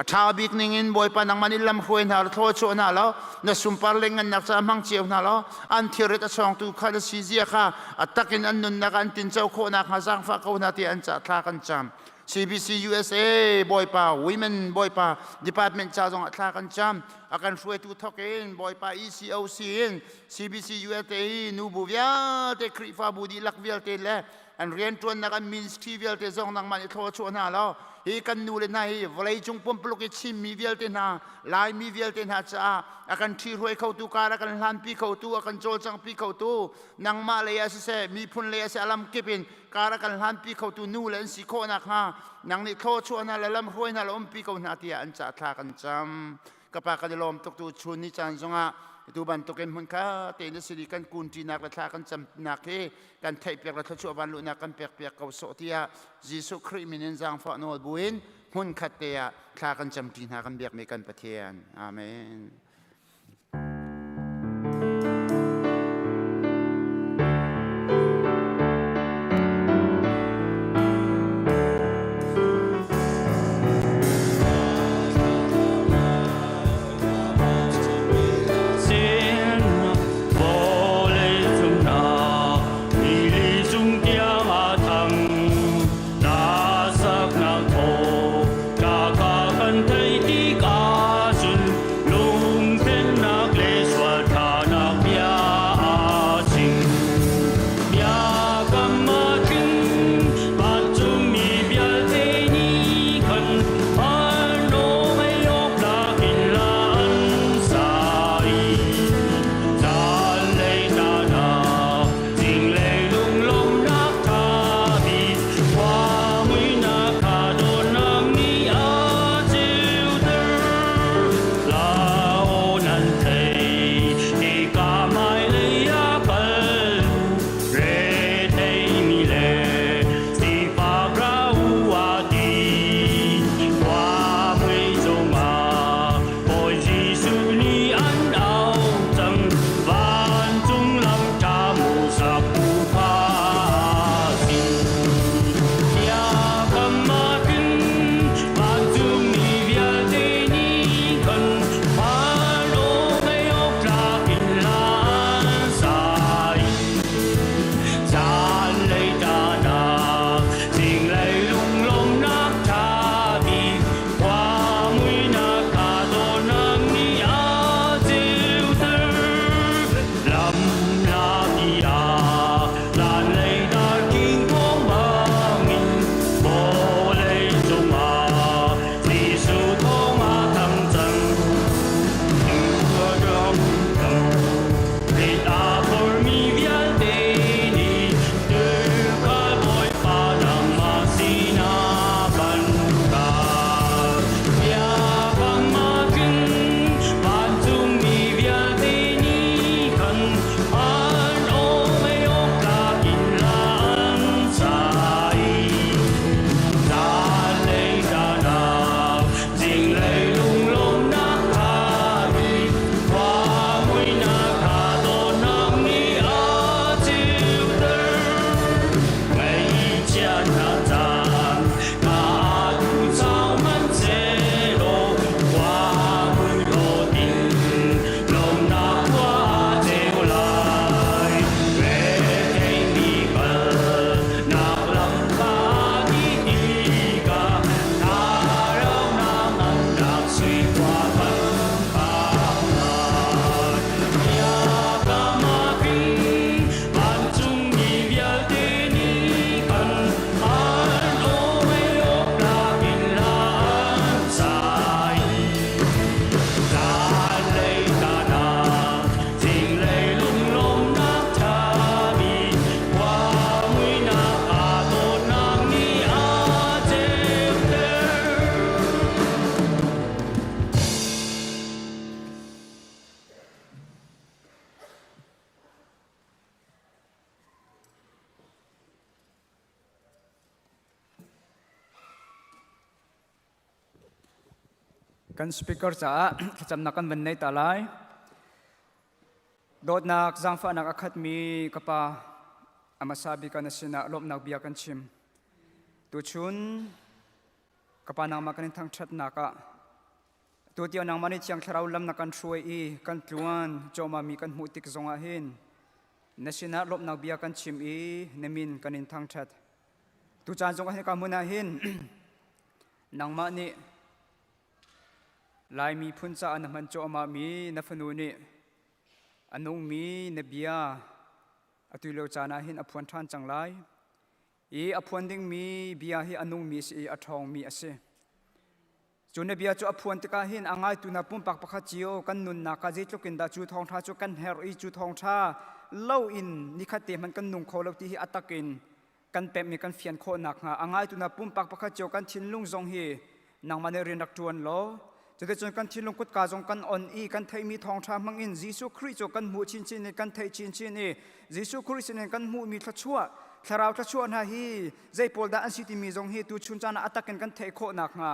ชาวบิกนิงินบอยป้านังมานิลำหวยนาทอโชนาแล้วนสุมปาร์เลงันนักจามังเจียวนาแล้วอันเทเรตช่องตุขันซีเซียค่ะอัตตะกินอันนุนนักอันตินเจ้าโคนักฮาซังฟ้าเขานาทีอันจัดทากันจำCBC USA บอยป้า Women บอยป้า Department จ้าจงอัตรากันจำอาการช่วยทุกทอกเองบอยป้า ECOC CBC USA นูบูเวียเตครีฟาบูดีลักเวียเตเลอันเรียนจวนนักอันมินสทีเวียเตจงนักมันอิทโชว์นาแล้วเฮกันนูเลน่าเฮวลัยจงปุ่มปลุกชิมมีเวียเตนาลายมีเวียเตนาจ้าอาการที่รวยเข้าตุการอาการหันปีเข้าตุอาการโจจังปีเข้าตุนังมาเลยเสมีพุนเลยเสอลัมเก็บินการอาการหันปีเข้าตุนูเลนสิโคนักฮะนังนี่โทชวนนาลำรวยนาลอมปีเข้านาทีอันจัดทากันจำกับปากกันลมตกตูชุนนิจันจงะดูบันตกเอ็มหุ่นข้าเตนสิริกันกุนจีนักละทากันจำนักเฮกันไทยเปียกละทัชวบันลุนักกันเปียกเขาโสติยาจิสุคริมินินจังฟะโนบุอินหุ่นขัดเตียทากันจำจีนากันเบียกมีกันปะเทียนอาเมน kan speaker cha cham na kan van nei ta lai dot nak zang fa nak akhat mi kapa amasabi kan sina lop nak bia kan chim tu chun kapa nang ma kan thang that na ka tu tia nang mani chiang tharau lam na kan throi i kan tluan choma mi kan mu tik zonga hin nasina lop nak bia kan chim i nemin kan in thang that tu chan zonga he ka muna hin nang ma ni lai mi phun cha an man choma mi na phanu ni anung mi na bia atuilo chana hin aphuan than changlai e aphuan ding mi bia hi anung mi si athong mi ase chune bia chu aphuan tika hin angai tu na pum pak pakha chio kan nun na ka je tlukin da chu thong tha chu kan her i chu thong tha lo in ni khate man kan nung kholo ti hi atakin kan pem mi kan fian kho nak nga angai tu na pum pak pakha chio kan thin lung zong hi nang mane rin rak tuan loจะได้จนกันที่ลงกุดกาจงกันอ่อนอีกันไทยมีทองชามังอินยิสุคริสต์กันหูชินชินกันไทยชินชินยิสุคริสต์กันหูมีทัชชัวทาราวทัชชัวนะฮีใจปอลดาอันสิติมีจงฮีตูชุนจานะอัตกันกันไทยโคนักงา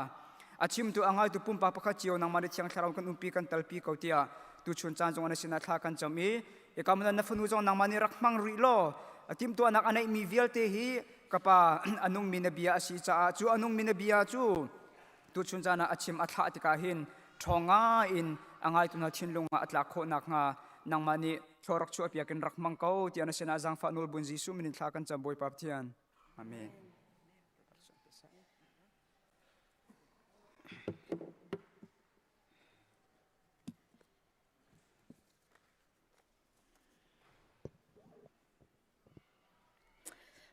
อาชิมตัวอ่างไอตัวปุ่มปากปะเจียวนังมาได้เชียงทาราวกันอุปีกันตัลปีเขาเตียตูชุนจานจงอันสินาทากันจำอีเอกามันนัฟนูจงนังมานี่รักมังริโลอาทิมตัวนักอันไหนมีเวลเตฮีกับป่าอนุมินเบียอาศิจ้าจูอนุมินเบียจูตูชุนจานะอาชิมอัตลาติกาหินทองงาอินอ่างไอตุนาชินลงอัตลักโคนักงานังมานี่ชอรักชัวเปียกันรักมังเก้าที่อันเสนาจังฟานุลบุญจิสุมินิทากันจำบอยปับเทียนอาเมน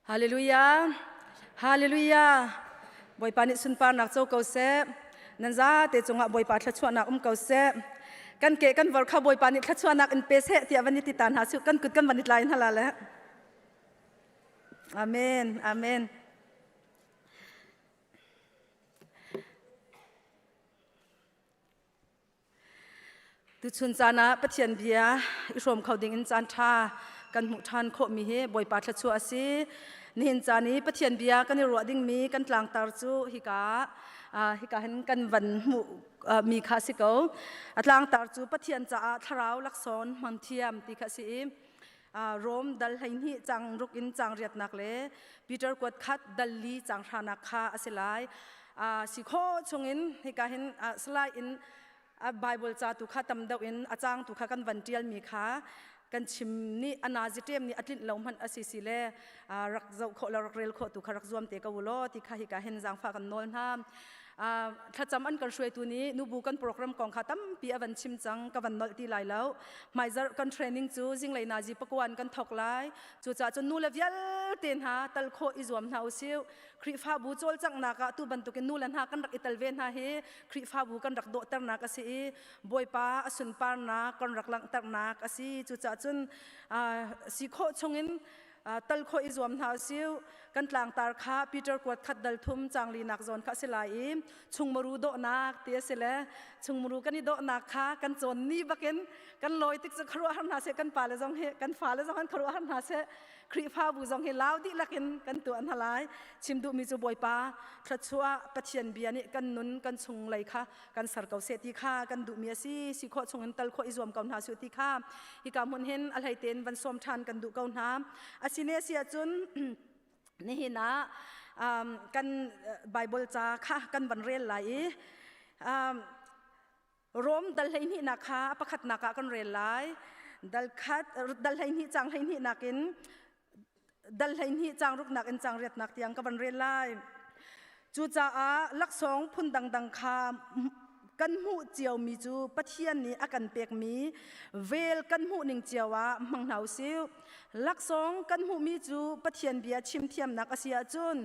ฮาเลลูยาฮาเลลูยาบอยปานิสุนปานักโจเกาเซนันซาเตจงะบอยปาทัชวนักเกาเซกันเกกันวอลข้าบอยปานิทัชวนักอินเปเซที่วันนี้ติตานหาสุกันกุดกันวันนี้ไลน์ฮาลาแล้วอาเมนอาเมนตุชุนจานะปะเทียนเบียอิรวมเขาดิ่งอินจานทากันหมุทานโคมีเฮบอยปาทัชวสีนินจานี้ปะเทียนเบียกันรัวดิ่งมีกันกลางตาจูฮิกาเห็นกันวันมีคาสิโกอัตลางตาจูปะเทียนจะทาราวลักษณมันเทียมติคาสิโรมดัลไฮนี่จังรุกอินจังเรียดนักเลปีเตอร์กวดคัดดัลลีจังชานักคาอสิไลสิโคชงอินฮิกาเห็นสไลอินไบเบิลจาตุคาตำดาวินอาจารย์ตุคากันวันเทียลมีคากันชิมนี่อนาจิเตมนี่อัตลินเหล่ามันอสิสิเลรักเจ้าโคลรักเรลโคตุคารักรวมเตกาวโลติคาฮิกาเห็นจังฟ้ากันโนนห้ามถ้าจำอันกันช่วยตัวนี้นูบูกันโปรแกรมกองข้าตั้มปีอวันชิมจังกับวันนอตีไหลแล้วไม่จะกันเทรนนิ่งจูจิงไหลนาจีปกวนกันถกไลจูจ่าจนนูเลวิลเตียนหาตัลโคอิจวมนาอุซิลคริฟ้าบูโจลจังนักตูบันตุกินนูเลนหากันรักอิตาลเวนหาเฮคริฟ้าบูกันรักโดตัรนักสิบอยป้าสุนปานักกันรักลังตัรนักสิจูจ่าจนสิโคชงอินตัลโคอิจวมนาอุซิลกันกลางตาร์ข้าปีเตอร์กวดขัดดัลทุ่มจังลีนักจนข้าเสลายชุงมรูโดนักเตียเสลชุงมรูกันนี่โดนักข้ากันจนนี่บักเก็นกันลอยติกจะครัวหันหาเสกันป่าเลยจงเฮกันฟ้าเลยจงหันครัวหันหาเสครีฟ้าบูจงเฮลาวดิลักเก็นกันตัวอันหลายชิมดูมีจูบอยป้าทัดชัวปะเทียนเบียนี่กันนุนกันชุงเลยค่ะกันสารเกาเสติค่ะกันดูเมียซี่สิโคชงอันตัลโคอิจวมเกาหนาสุติค่ะฮิกามุนเห็นอะไรเต็นวันสมทานกันดูเกาหนาอาศิเนเสียจุนนี่นะกันไบเบิลจ้าค่ะกันวันเรียนไหลรวมดัลไลนี่นะคะประคัดนักกันเรียนไหลดัลไลนี่จังไลนี่นักินดัลไลนี่จังรุกนักอินจังเรียดนักเตียงกันวันเรียนไหลจูจ้าลักสองพุ่นดังค่ะกันหูเจียวมีจูปะเทียนนี้อากันเปียกมีเวลกันหูหนึ่งเจียววะมังหนาวซิวลักสองกันหูมีจูปะเทียนเบียชิมเทียมนักอาเซียจุน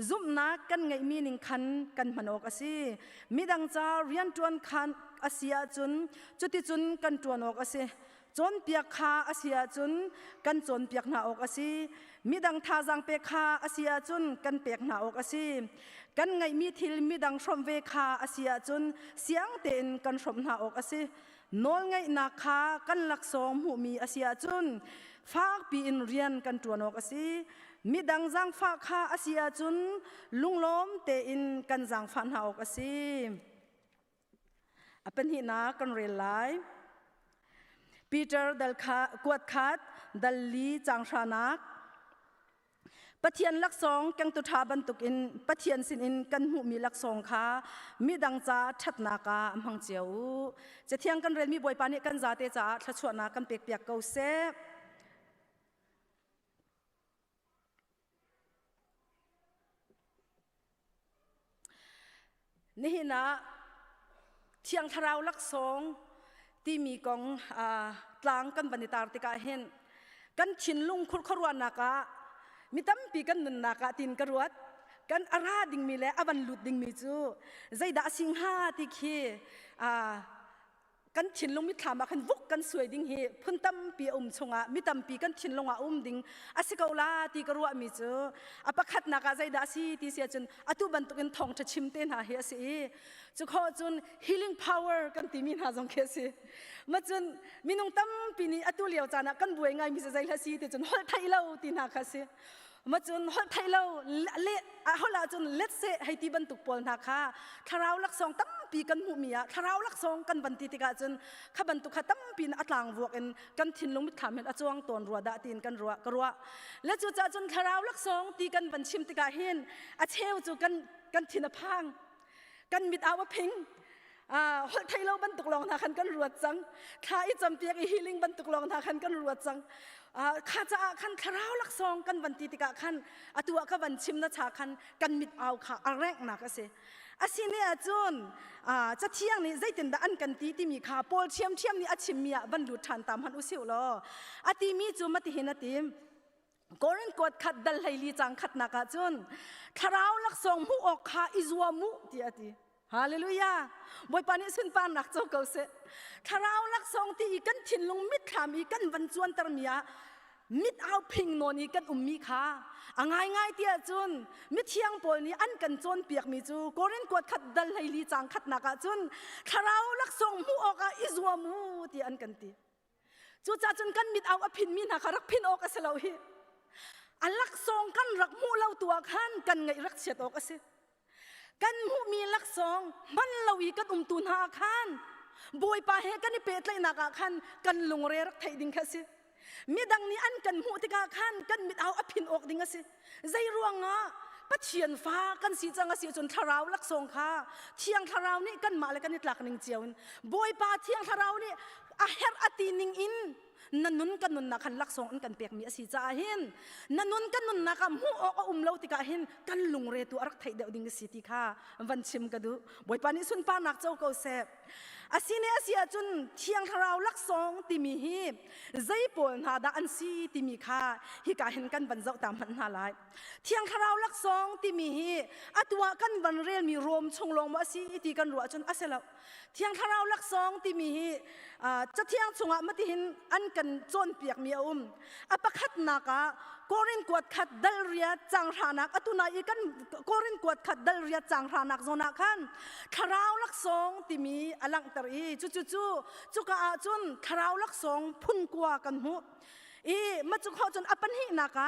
ซุมนักกันไงมีหนึ่งคันกันมันออกอาซีมีดังจ้าเรียนจวนคันอาเซียจุนจุดที่จุนกันจวนออกอาซีจนเปียกคาอาเซียจุนกันจนเปียกหน้าออกอาซีมีดังทาจังเปียกคาอาเซียจุนกันเปียกหน้าออกอาซีกันไงมีทิลมีดังชมเวคาอาเซียจุนเสียงเต็นกันชมหน้าออกอาซีนอลไงนาคากันลักสองหูมีอาเซียจุนฟากปีอินเรียนกันจวนออกอาซีมีดังจังฟากคาอาเซียจุนลุงล้อมเตอินกันจังฟันหาออกอาซี apan hi na kan rel lai Peter dal kuat khat dal li chang shanak pathian lak song kang tu tha ban tuk in pathian sin in kan mu mi lak song kha mi dang cha that na ka amhang cheu che thiang kan rel mi boi pa ni kan za te cha thla chhuat na kan pek piak ko seนี่นะเที่ยงทราวลักสองที่มีกองกลางกันบันตาร์ติกาเห็นกันชินลุงคุดขรวนนักะมีตั้มปีกันนุนนักะตินกรวดกันอาราดิงมีและอบันลุดดิงมีจูใจด่าสิงหาติคีกันชินลงมิถามากันวุกกันสวยดิ้งเฮพุ่นตั้มปีชงะมิตั้มปีกันชินลงดิ้งอาศัยกาลาตีกรัวมิจูอปักขัดนักใจด่าสิที่เสียจนอตุบันตุกันทองจะชิมเต้นหาเฮียสิจุขอจน healing power กันตีมินหาจงเคสิมาจนมินงตั้มปีนี้อตุเลียวจานะกันบวยไงมิใจละสิที่จนฮอลไทยเล่าตีนหาคสิมาจนฮอลไทยเล่าเละฮอลาจนเล็ดเสให้ตีบันตุกปอลนาคาทาราวลักสองตั้มปีกันหูมีอะทาราวลักสองกันบันติติกาจนขบันตุกตั้มปีนอัตลางวกเอ็นกันทินลงมิถามเห็นอจวงตอนรัวดาตีนกันรัวกรัวและจูจ่าจนทาราวลักสองตีกันบันชิมติกาเห็นอเชวจูกันทินพังกันมิดอาวพิงฮอลไทยเล่าบันตุกลองนาคันกันรัวจังข้าอีจำเปียกอีฮีลิงบันตุกลองนาคันกันรัวจังข้าจะคันคราวลักซองกันบันติติกะคันตัวก็บันชิมนะชาคันกันมิดเอาค่ะแรกนักเสอาศิเนี่ยจุนจะเที่ยงนี้ใจตินดาอันกันตีที่มีขาโปลเชียมนี่อาชิมมีบันดูทันตามหันอุสิวลออาติมีจูมาติเห็นอาติมกอรินกอดขัดดัลไฮลีจังขัดนักจุนคราวลักซองมูออกขาอิจวามุที่อาติฮาเลลูยาบอยปานิสุนปานักเจ้าเกษตรคราวลักซองที่อีกันถิ่นลงมิดขามอีกันวันจวนตรมียมิดเอาพิงโนนีกันมีขาง่ายเตี้ยจุนมิดเที่ยงปอลนี้อันกันจนเปียกมีจูกอรินกวดขัดดัลไฮลีจังขัดนักจุนคราวลักซองมูออกอิจวามูที่อันกันตีจูจ่าจุนกันมิดเอาอภินมีนาคารักพินออกเสลาฮีอันลักซองกันรักมูเล่าตัวขันกันไงรักเสียออกเสกันหูมีลักซองมันเลวีกันตุนหาขันบอยปาเฮกันนี่เป็ดเลยนักขันกันลงเรือรักไทยดิ่งค่ะสิมีดังนี้อันกันหูติกาขันกันมิดเอาอภินออกดิ่งค่ะสิใจรวงอ่ะปัจเจียนฟ้ากันสีจังสีจนทาราวลักซองค่ะเที่ยงทาราวนี่กันมาเลยกันนี่หลักหนึ่งเจียวบอยปาเที่ยงทาราวนี่อาเฮรอตีนิงอินนันนุนกันนุนนักขันลักซองอันกันเปียกมีสีจ้าเห็นนันนุนกันนุนนักหูออกเล่าติกาเห็นกันลุงเรตัวรักไทยเดียวดิ่งสีติค่ะวันชิมกันดูบอยปานี่สุนปานักเจ้าเกาเสบอาศิเนเสียจนเที่ยงทาราวลักซองติมีฮีใจปนหาดาอันซีติมีค่ะฮิกาเห็นกันบรรเจ้าตามมันหาลายเที่ยงทาราวลักซองติมีฮีอัตัวกันบันเรียนมีรวมชงลงมาซีตีกันรัวจนอาเซลเที่ยงทาราวลักซองติมีฮีจะเที่ยงชงอ่ะมาติหินอันกันจนเปียกมีอปะขัดนักกอรินกวดขัดดัลเรียจังรานักตุนายกันกอรินกวดขัดดัลเรียจังรานักโซนักขันทาราวลักซองติมีอลังตรีจุกอาจุนทาราวลักซองพุ่นกว่ากันหูมาจุกเขาจนอปันหินัก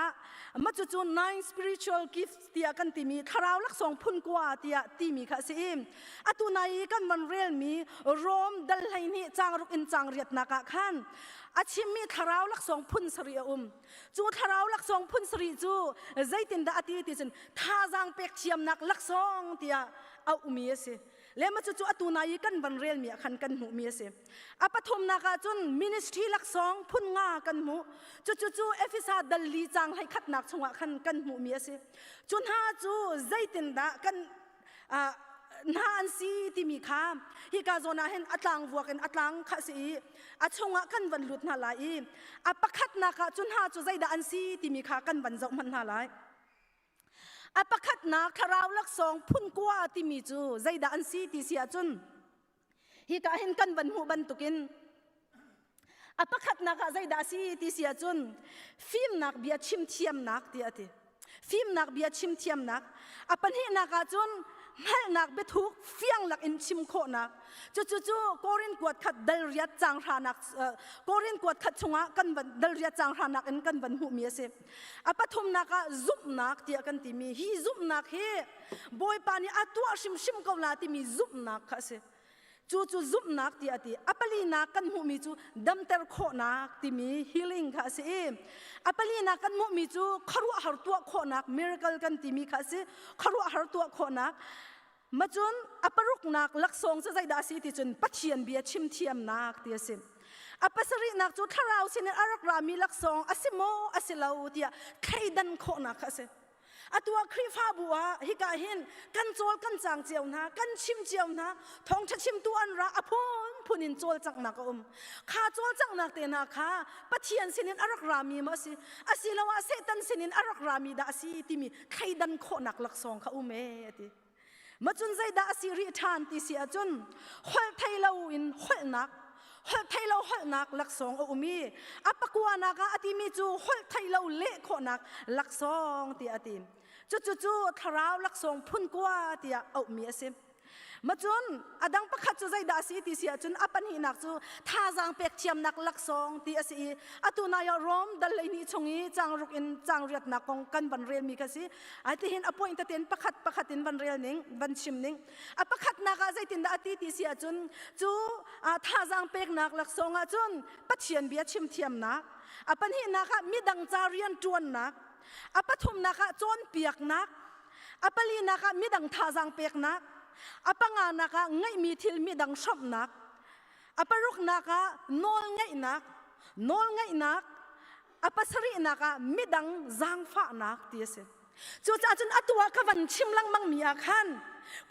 มาจุน nine spiritual gifts เตียกันติมีทาราวลักซองพุ่นกว่าเตียติมีค่ะสิตุนายกันมันเรียลมีโรมดัลไลนี่จางรุกอินจางเรียดนักขันอาชิมีทาราวลักซองพุ่นสรีจูทาราวลักซองพุ่นสรีจูใจตินดาอติติจนท่าจางเป็กเชียมนักลักซองเตียเอามีสิแล้วมาจู่ๆตุนายกันบันเรียลมีขันกันหูมีสิอปฐมนักจนมินิสทรีลักซองพุ่นงากันหูจู่ๆเอฟิซาดัลลีจังให้ขัดนักชงขันกันหูมีสิจุนหาจู่ใจตินดากันนาอันซีที่มีข้ามฮิกาโซนาเห็นอัตลังวัวกันอัตลังข้าสีอัชงะกันวันหลุดนาลายอปขัดนักจุนหาจู่ใจดาอันซีที่มีข้ากันวันเจ้ามันนาลายอปขัดนักทาราวลักซองพุ่นกว่าที่มีจูใจดาอันซีที่เสียจุนฮิกาเห็นกันวันหูบันตุกินอปขัดนักใจดาซีที่เสียจุนฟิล์มนักเบียชิมเทียมนักที่อติฟิล์มนักเบียชิมเทียมนักอปันหินักจุนไม่นักเบทุกเฟียงหลักอินชิมโคนักจู่กอรินกวดขัดดัลเรียจังรานักกอรินกวดขัดชงะกันบันดัลเรียจังรานักอินกันบันหูมีเสอปฐมนักซุปนักที่กันที่มีฮีซุปนักเฮบอยปานีอัตัวชิมเกาลาที่มีซุปนักค่ะเส จูซุบนักที่อติอปลีนักกันมุมีจูดัมเตอร์โคนักที่มี healing ค่ะสิอปลีนักกันมุมีจูขรุหารตัวโคนัก miracle กันที่มีค่ะสิขรุหารตัวโคนักมาจนอปรุกนักลักษงจะใจดาสีที่จนปัจเจียนเบียชิมเทียมนักที่สิอปสรินักจูทาราวสินอารักรามีลักษงอสิโมอสิลาวที่ใครดันโคนักค่ะสิอตัวครีฟ้าบัวฮิกาหินกันโจลกันจางเจียวนะกันชิมเจียวนะท้องจะชิมตัวอันระอภนพุนินโจลจังนักข้าโจลจังนักเตนะข้าปัจเจียนสินินอารักรามีมาสิอสิลาวเซตันสินินอารักรามีดาสีที่มีใครดันโคนักลักษงข้าเมติมาจนใจดาสีริทานที่เสียจนหัวไทยเราอินหัวนักหัวไทยเราหัวนักลักษงมีอปกวานักอติมีจูหัวไทยเราเละโคนักลักษงที่อติจู่ทาราวลักษงพุ่นกว่าที่เอาเมียสิมาจนอดังประคัดจูใจดาสีที่เสียจนอปันหินักจูท่าจางเป็กเทียมนักลักษงที่อสีอตุนายรอมดัลเลยนี่ชงีจางรุกอินจางเรียดนักกองกันบันเรียนมีกันสิไอที่เห็นอพอยน์เต็นประคัดอินบันเรียนนิงบันชิมนิงอประคัดนักใจตินดาตีที่เสียจนจูท่าจางเป็กนักลักษงจนปัจเจียนเบียชิมเทียมนักอปันหินักมีดังจารียนจวนนักอปฐุมนักโจนเปียกนักอปลีนักมีดังท่าจางเปียกนักอปงานักไงมีทิลมีดังชอบนักอปรุกนักนอลไงนักอปสรีนักมีดังจางฟ้านักที่เสจูจ้าจนอตัวกวันชิมลังมังมีอาคัน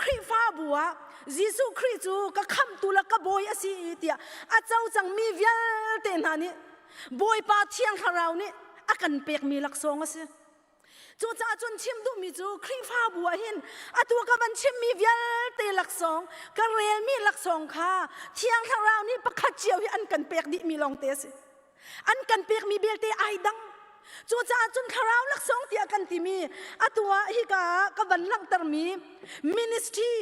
ครีฟ้าบัวยิสุคริจูก็คำตุลกบอยอสีเตียอาเจ้าจังมีเวียลเตนานี่บอยปาเทียงขาราวนี่อากันเปียกมีลักษงอ่ะสิจูจ้าจนชิมดูมีจูครีฟ้าบัวเห็นอตัวกับมันชิมมีเวียลเตลักษงกระเรียนมีลักษงค่ะเทียงขาราวนี่ประคัดเจียวให้อันกันเปียกดิมีลองเตสิอันกันเปียกมีเบลเตไอดังจูจ้าจนขาราวลักษงเตียกันที่มีอตัวฮิกากับวันลังตรมีมินิสทรี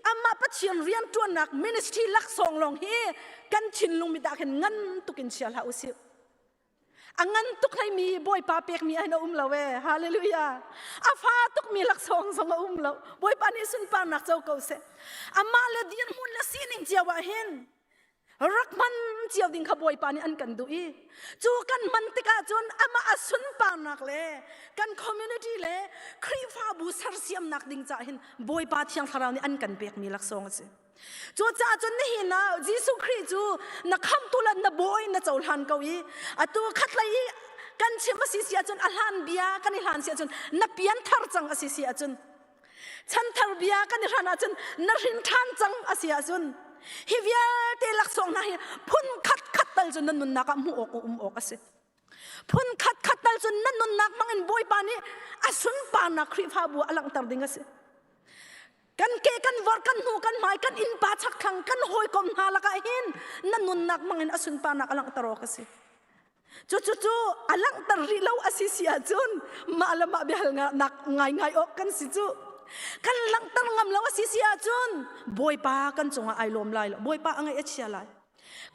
อามาปัจเจียนเรียนตัวนักมินิสทรีลักษงลงเฮกันชินลงมีดาเห็นงั้นตุกินเชียร์ละอุสิอังงั้นตุกให้มีบอยปาเปียกมีไอ้น้าละเวฮาเลลูยาอาฟ้าตุกมีลักษงสงละบอยปานี่สุนปานักเจ้าเก่าเสอามาเลดีนมุนละซีนิงเจียวะเห็นรักมันเจียวดิ่งขบอยปานี่อันกันดูอีจูกันมันติกาจนอามาอสุนปานักเลยกันคอมมูนิตี้เลยครีฟ้าบูสารเสียมนักดิ่งจ่าเห็นบอยปาเทียงคาราวนี่อันกันเปียกมีลักษงเสจูจ้าจนนี่นะยิสุคริสต์จูนักคำตุลันนับบอยนักเจ้าหลานเกาอีอตัวขัดเลยกันเชื่อมาสิเสียจนอัลฮันเบียกันอิหลานเสียจนนับเปียนทาร์จังอาศิเสียจนฉันทาร์เบียกันอิหลานจนนัรินทานจังอาเสียจนฮิวิอาเตลักษงนะฮิพุ่นขัดตัลจนนั่นนุนนักมูอกอกอาศิพุ่นขัดตัลจนนั่นนุนนักมังอินบอยปานี่อาสุนปานักครีฟ้าบัวอลังตารดิงอาศิกันเกกันวอร์กันหูกันหมายกันอินปาชักขังกันหอยกอมหาละกันหินนั่นนุนนักมังอินอสุนปานักอลังตารอกสิจู่อลังตารีเล่าอสิเสียจุนมาละมาเบียลนักง่ายออกกันสิจู่กันลังตางำเล่าอสิเสียจุนบอยปากันจงไอลมไลบอยปาอังไงเอชเชียไล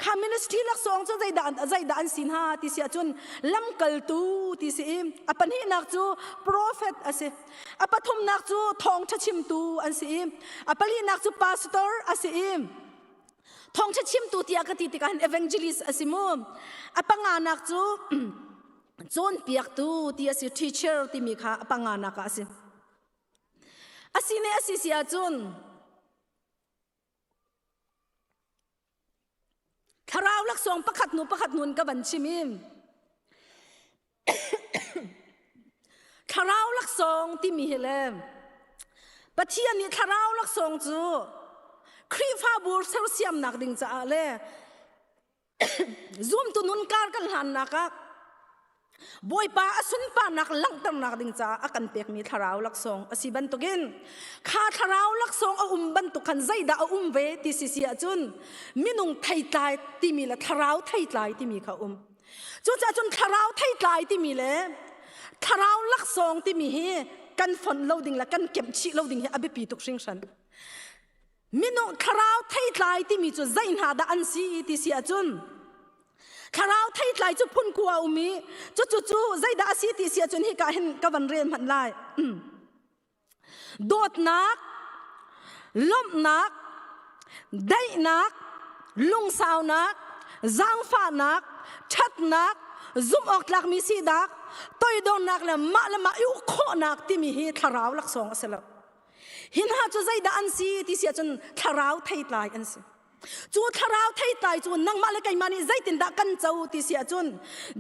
ข้ามินิสทรีลักษงจนใจด่านสินหาที่เสียจุนลำกัลตูที่เสียอปันหินักจูโปรเฟตอาศิอปฐุมนักจูทองชัชิมตูอันเสียอปลีนักจูพาสตอร์อาศิทองชัชิมตูที่อากติกันเอเวนเจลิสอาศิมุอปังานักจูจนเปียกตูที่อาศิทีเชอร์ที่มีข้าอปังานักอาศิเนอาศิเสียจุนคาราวลักษงประคัดนุนกับบัญชีมิมคาราวลักษงที่มีเลมปะเทียนนี่คาราวลักษงจูครีฟ้าบูร์เซลเซียมนักดิ่งจ้าเลซูมตุนุนการกันหันนักบอยปาอสุนปานักลังตังนักดิ่งจ้าอากันเปียกมีคาราวลักษงอสิบันตุกินข้าคาราวลักษงอาบันตุกันใจดาอาเวติสิเสียจุนมินุงไทยตายที่มีละคาราวไทยตายที่มีข้าจุนจ้าจนคาราวไทยตายที่มีเลยคาราวลักษงที่มีเฮกันฝนเราดิ่งละกันเก็บชีเราดิ่งเฮอภิปีตุกชิงฉันมินุงคาราวไทยตายที่มีจุใจหาดาอันซีที่เสียจุนคาราวไทยไลจุพุ่นกัวมีจู่ใจดาสีติเสียจนฮิกาเห็นกับวันเรียนมันไล่โดดนักล้มนัก ได้นักลุงสาวนักจางฟ้านักชัดนักซุ่มออกหลักมีสีดักตัวดงนักละมาอิวโคนักที่มีเหตุทาราวลักสองเสลหินหาจูใจด่านสีที่เสียจนทาราวไทยตายอันสิจูทาราวไทยตายจูนังมาเลกัยมานี่ใจตินดักกันเจ้าที่เสียจน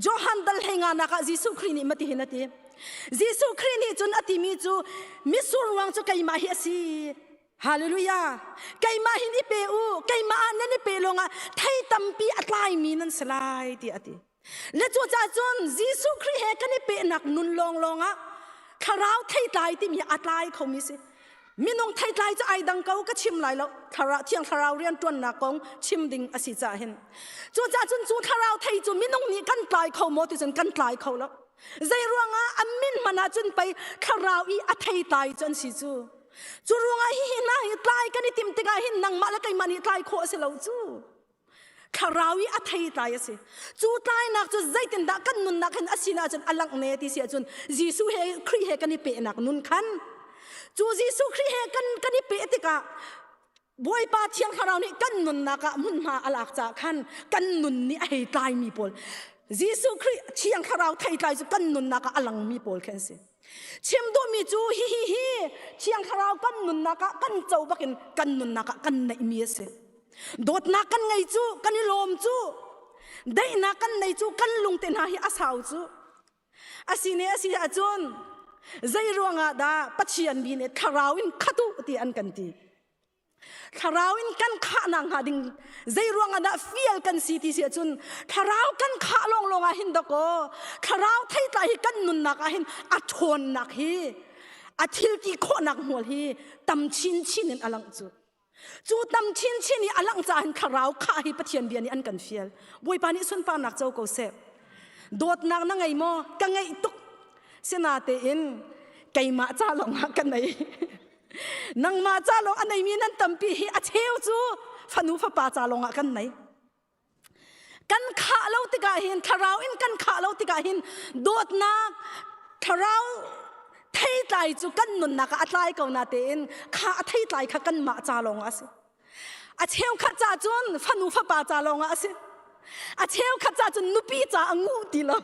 จอฮันดัลเฮงานักยิสุครีนี่มาที่หินนาทียิสุครีนี่จนอติมีจูมิสุรวังจูกัยมาเฮียสีฮาเลลูยากัยมาหินอิเปอูกัยมาอันนั้นอิเปลงอ่ะไทยตัมปีอัตไลมีนันสลายที่อติและจูจ่าจนยิสุครีเฮกันอิเปนักนุนลงอ่ะทาราวไทยตายที่มีอัตไลเขามีสิมินงไทยไทยจะไอดังเกาก็ชิมไหลแล้วทาราวเที่ยงทาราวเรียนจวนนักกงชิมดิ่งอสิจ่าเห็นจูจ่าจนจูทาราวไทยจูมินงนี้กันไกลเขาโมติจนกันไกลเขาแล้วใจรวงอ่ะอามินมานาจนไปทาราวอีอัไทยตายจนสิจูรวงอ่ะหินนะหิตายกันนี่ติมติกาหินนังมาแล้วกันมันหิตายโคสิแล้วจูทาราวอีอัไทยตายสิจูตายนักจูใจตินดักกันนุนนักเห็นอสินาจนอลังเนติเสียจนยิสุเฮครีเฮกันนี่เปนักนุนขันจูยิสุคริเฮกันนี่เปติกาบวยปาเทียงทาราวนี่กันนุนนักมุนมาอลักจากขันกันนุนนี่ไอ้ตายมีปอลยิสุคริเทียงทาราวไทยตายจูกันนุนนักอลังมีปอลแค่สิชิมดูมีจูฮิเทียงทาราวกันนุนนักกันเจ้าบักกันนุนนักกันในมีเสโดดนักกันไงจูกันนี่ลมจูได้นักกันในจูกันลุงเต็นหาฮิอาสาวจูอาศิเนอาศิอาจุนใจรวงอาดาปัจจัยบินทาราวินขัดุตีอันกันตีทาราวินกันข้านางหาดิงใจรวงอาดาฟิลกันสีที่เสียจุนทาราวกันข้าลงอาหินดอกทาราวไทยไทยกันนุนนักอาหินอัทวนนักฮีอัทิลกีโคนักหัวฮีตำชินนี่อลังจูตำชินนี่อลังจาหินทาราวข้าฮีปัจจัยบินนี่อันกันฟิลบวยปานิสุนปานักเจ้าโกเซโดดนักนั่งไงโมกังไงตุกเสนาเตอินไก่มาจ้าลงกันไหนนังมาจ้าลงอันไหนมีนั่นตั้มปีฮีอาเชลจูฟันูฟ้าป่าจ้าลงกันไหนกันขาเราติกาหินทาราวอินกันขาเราติกาหินโดดนักทาราวไทยไตจูกันนุนนักอัตไลเกานาเตอินขาไทยไตขากันมาจ้าลงอาสิอาเชลขัดจ้าจนฟันูฟ้าป่าจ้าลงอาสิอาเชลขัดจ้าจนนุปีจ้างูตีเรา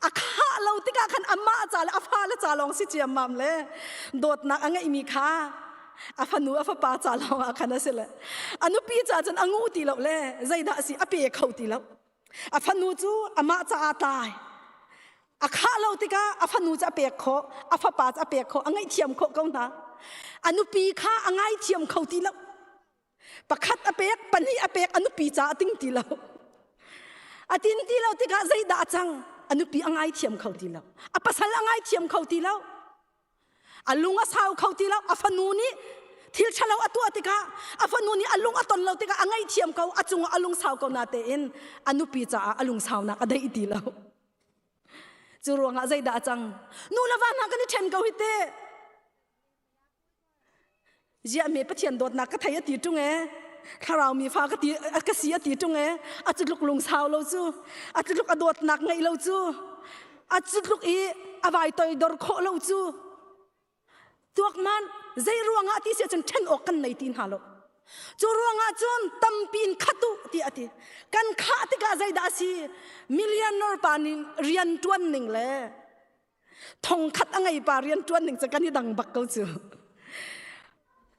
อาข้าเราติกาขันอามาจ่าและอาฟ้าและจ่าลองสิเจียมมัมเลยโดดนักอังไงมีข้าอาฟนูอาฟ้าป่าจ่าลองอาขันนั่นสิเลยอนุปีจ่าจนอังูตีเราเลยใจด่าสิอาเปียเขาตีเราอาฟนูจูอามาจ่าตายอาข้าเราติกาอาฟนูจะเปียโคอาฟ้าป่าจะเปียโคอังไงเทียมโคก็นะอนุปีข้าอังไงเทียมเขาตีเราปะคัดอาเปียปันนี้อาเปียอนุปีจ่าติ้งตีเราอาตินตีเราติกาใจด่าจังอนุปีอังไงเทียมเขาตีแล้วอาปัสสาวะอังไงเทียมเขาตีแล้วอาลุงอาสาวเขาตีแล้วอาฟนูนี่ทิลชะเราอตัวติกาอาฟนูนี่อาลุงอาตนเราติกาอังไงเทียมเขาอาจุงอาลุงสาวเขานาเตอินอนุปีจ้าอาลุงสาวนักอได้ตีแล้วจูรวงอาใจด่าจังนูละวันนักกันนี่เทนเขาฮิตเต้เจ้าเมย์ปะเทียนโดดนักก็ไทยตีจุงเอถ้าเรามีฟ้าก็ตีก็เสียตีตรงเออาจจะลุกลงสาวเราจูอาจจะลุกอดวดหนักไงเราจูอาจจะลุกอีอวัยตัวดอร์โคเราจูตัวมันใจรวงอาที่เสียจนเทนออกกันในตีนหาโลจูรวงอาจนตั้มปีนขัดุที่อาทิกันข้าที่กาใจดาซีมิลเลียนนอร์ปานิเรียนจวนหนึ่งเลยทองขัดอังไงปาเรียนจวนหนึ่งจะกันที่ดังบักเขาจู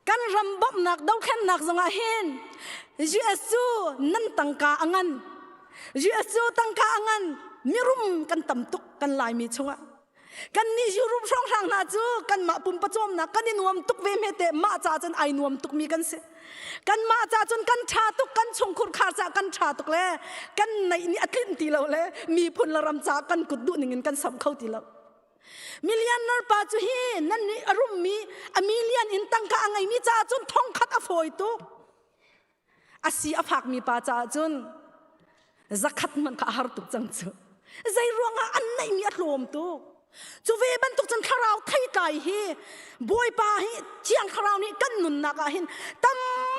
กันรำบบนักดาวแค่นักสงอาเห็นยูเอสูนั่นตั้งกาอังันยูเอสูตั้งกาอังันมีรุมกันตำตุกกันลายมีชงะกันนี่ยูรุมช่องทางนาจูกันมาปุ่มประจอมนักกันนี่นวมตุกเวมเฮเตมาจ่าจนไอนวมตุกมีกันเสกันมาจ่าจนกันชาตุกกันชงขุดขาจ่ากันชาตุกเลยกันในนี่อัดลิ้นตีเราเลยมีพลรำจ่ากันกุดดุหนึ่งกันสับเข้าตีเรามิลเลียนนอร์ปาจูฮีนั่นนี่อารมณ์มีอมิเลียนอินตังกาไงมีจ่าจนท่องคัดอโฟยตุอาศีอภักมีปาจ่าจนจักขัดมันก็หาตุกจังจูใจรวงอันไหนมีอารมณ์ตุจูเวบันตุกจนคาราวไทยไก่ฮีบวยปาฮีเชียงคาราวนี่กันนุนนักหินตั้ม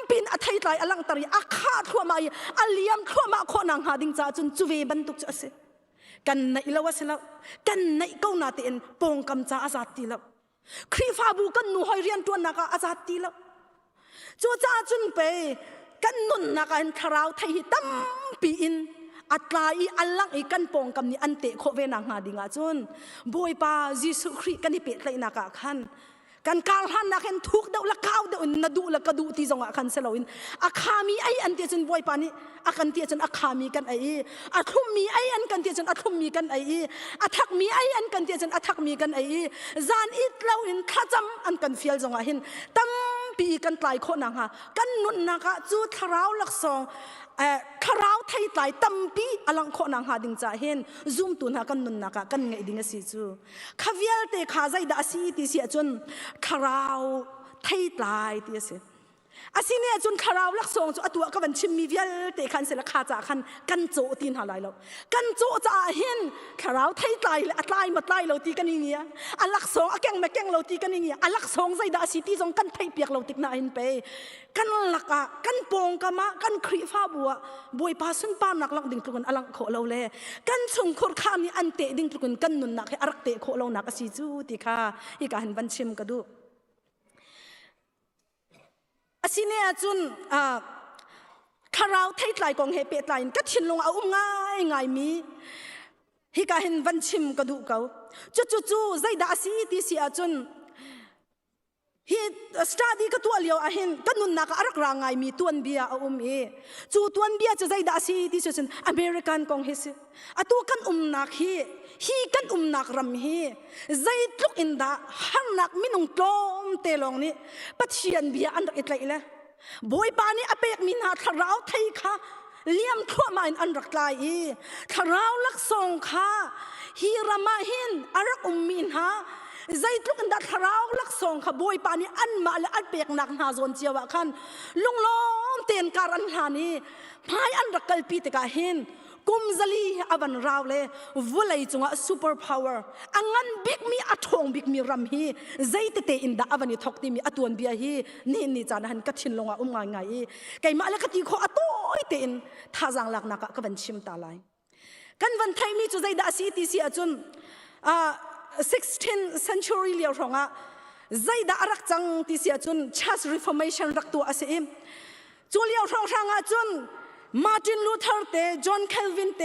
ปินอไทยไก่อลังตรีอาคาทั่วมาอเลียมทั่วมาโคนังหาดิงจ่าจนจูเวบันตุกจะเสกันในละวะสิละกันในเก้านาเตนปงกำจ้าอาซาตีละครีฟาบูกันนูหอยเรียนตัวนักอาซาตีละ จูจ้าจุนไปกันนุนนักอันคราวไทยตั้มปีอินอัตลายอัลลังอีกันปองกำนี้อันเตะโคเวนังหาดิงาจุนบอยปายิสุคริกันนี่เป็ดเลยนักขันกันการหันนักเห็นทุกเดาละข้าวเดานาดูละกระดูที่จงอาคันเสลวินอาคามีไออันเตียจนบอยปานี่อาคันเตียจนอาคามีกันไออาทุ่มมีไออันกันเตียจนอาทุ่มมีกันไออาทักมีไออันกันเตียจนอาทักมีกันไอจานอิดเล่าอินข้าจำอันกันเฟียลจงอาหินตั้มปีกันตายคนนังฮะกันนุนนักจูทราวลักซองคราวไทยตายตั้มปีอลังคนนังหาดิ่งจ่าเห็นซูมตุนหากันนุนนักกันไงดิ่งสิจูขวิลเตขาใจด่าสีที่เสียจนคราวไทยตายที่เสียอาศิเนี่ยจนคราวลักซองจูตัวก็เป็นชิมมีวิลเตขันเสละขาจ่าขันกันโจตีนหาไรแล้วกันโจจ่าเห็นคราวไทยตายเลยอัตายมาตายเราตีกันอย่างเงี้ยอัลลักซองแกงมาแกงเราตีกันอย่างเงี้ยอัลลักซองใจด่าสีที่จงกันไทยเปียกเราติกน่าเห็นไปกันลักกันปองกะมากันครีฟ้าบัวบวยปาสุนปานักลักดิ่งตุกันอลังโคเราเลยกันชงคดข้ามนี่อันเตะดิ่งตุกันกันนุนนักให้อรักเตะโคเรานักสิจูติค่ะอีกาเห็นบัญชิมกระดูอาศิเนี่ยจุนคาราวไทยไลกองเฮเปตไลน์ก็ทิ้งลงเอาง่ายมีฮิกาเห็นวันชิมกระดูกเขาจู่ใจด่าสีที่เสียจุนฮิสตาดีก็ตัวเลียวอาเห็นก็นุนนักอรักรางายมีตัวนเบียเอาจู่ตัวนเบียจะใจด่าสีที่จุนอเมริกันกองเฮสตัวกันนักฮีกันนักรำฮีใจลุกอินดาหันนักมินุงตลมเตลองนี่ปัจเจียนเบียอันรักอิตไลเลยบอยปานี่อเปกมินาทาราวไทยค่ะเลี้ยมทั่วมาอันรักไลทาราวลักซองค่ะฮีรามาหินอรักมินฮะใจลุกอินดาทาราวลักซองค่ะบอยปานี่อันมาและอันเปกนักหาโซนเจียวะคันลุงล้อมเตียนการันหานี่พายอันรักกัลปีตกาหินกุมซาลีอบันราวเลวุลัยจงะซูเปอร์พาวเวอร์อังันบิ๊กมีอัทงบิ๊กมีรัมฮีใจเตอินดาอบันิทอกติมีอัตวนเบียฮีนี่จานหันกัดชินลงอ่ะง่ายไก่มาเลกติโคอัตโอยเตอินท่าจังลักนักก็เป็นชิมตาไลกันวันไทยมีจุดใจด่าสีที่เสียจน16th century เลี้ยวรองอ่ะใจด่ารักจังที่เสียจน Church Reformation รักตัวอาเซียนจุเลี้ยวรองอ่ะจนมาร์ตินลูเทอร์เตจอห์นเคลวินเต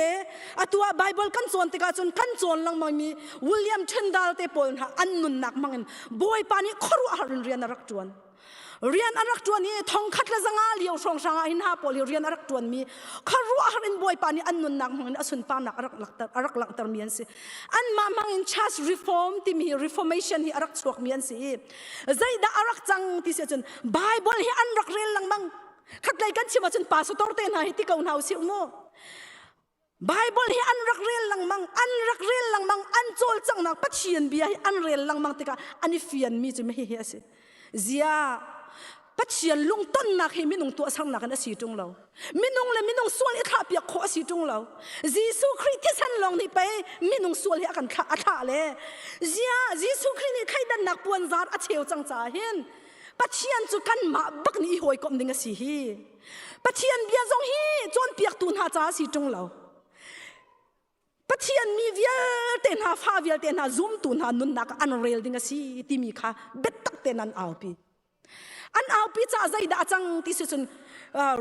ตัวไบเบิลกันโจนติกาจนกันโจนลังมังมีวิลเลียมเชนดัลเตปอลฮะอันนุนนักมังบอยปานี่ขรุอารินเรียนรักจวนนี่ทองคัดละจังอาเลียวช่องช่างอินฮาปอลีเรียนรักจวนมีขรุอารินบอยปานี่อันนุนนักมังอสุนปานักรักหลักตรมีนสิอันมามังอินชาสรีฟอร์มที่มี reformation ที่รักสวกมีนสิใจด่ารักจังที่เสียจนไบเบิลที่อันรักเรียนลังมังขัดไล่กันชิมาจนป่าสุดตอร์เตนหายที่เก่าหนาวเสียงโม่ไบเบิลให้อันรักเรียนลังมังอันโจลจังนักปัจเจียนเบียให้อันเรียนลังมังติกาอันนี้เฟียนมีจะไม่เฮียสิเสียปัจเจียนลุงต้นนักให้มินุงตัวสังนักกันสีจงเรามินุงส่วนอีขาเปียกขอสีจงเราจีสุคริสที่ฉันลองนี่ไปมินุงส่วนให้กันขาขาเลยเสียจีสุคริสนี่ใครดันนักปวนซาดอาเชียวจังจ่าเห็นปัจเจียนจุกันมาบักนี่หอยกอมดิงสีฮีปัจเจียนเบียจงฮีจนเปียกตุนหาจ้าสีจงเราปัจเจียนมีเวียเตนหาฟ้าเวียเตนหาซุ่มตุนหานุนนักอันเรลดิงสีที่มีค่ะเบ็ดตักเตนันเอาปีจ้าใจด่าจังที่สุด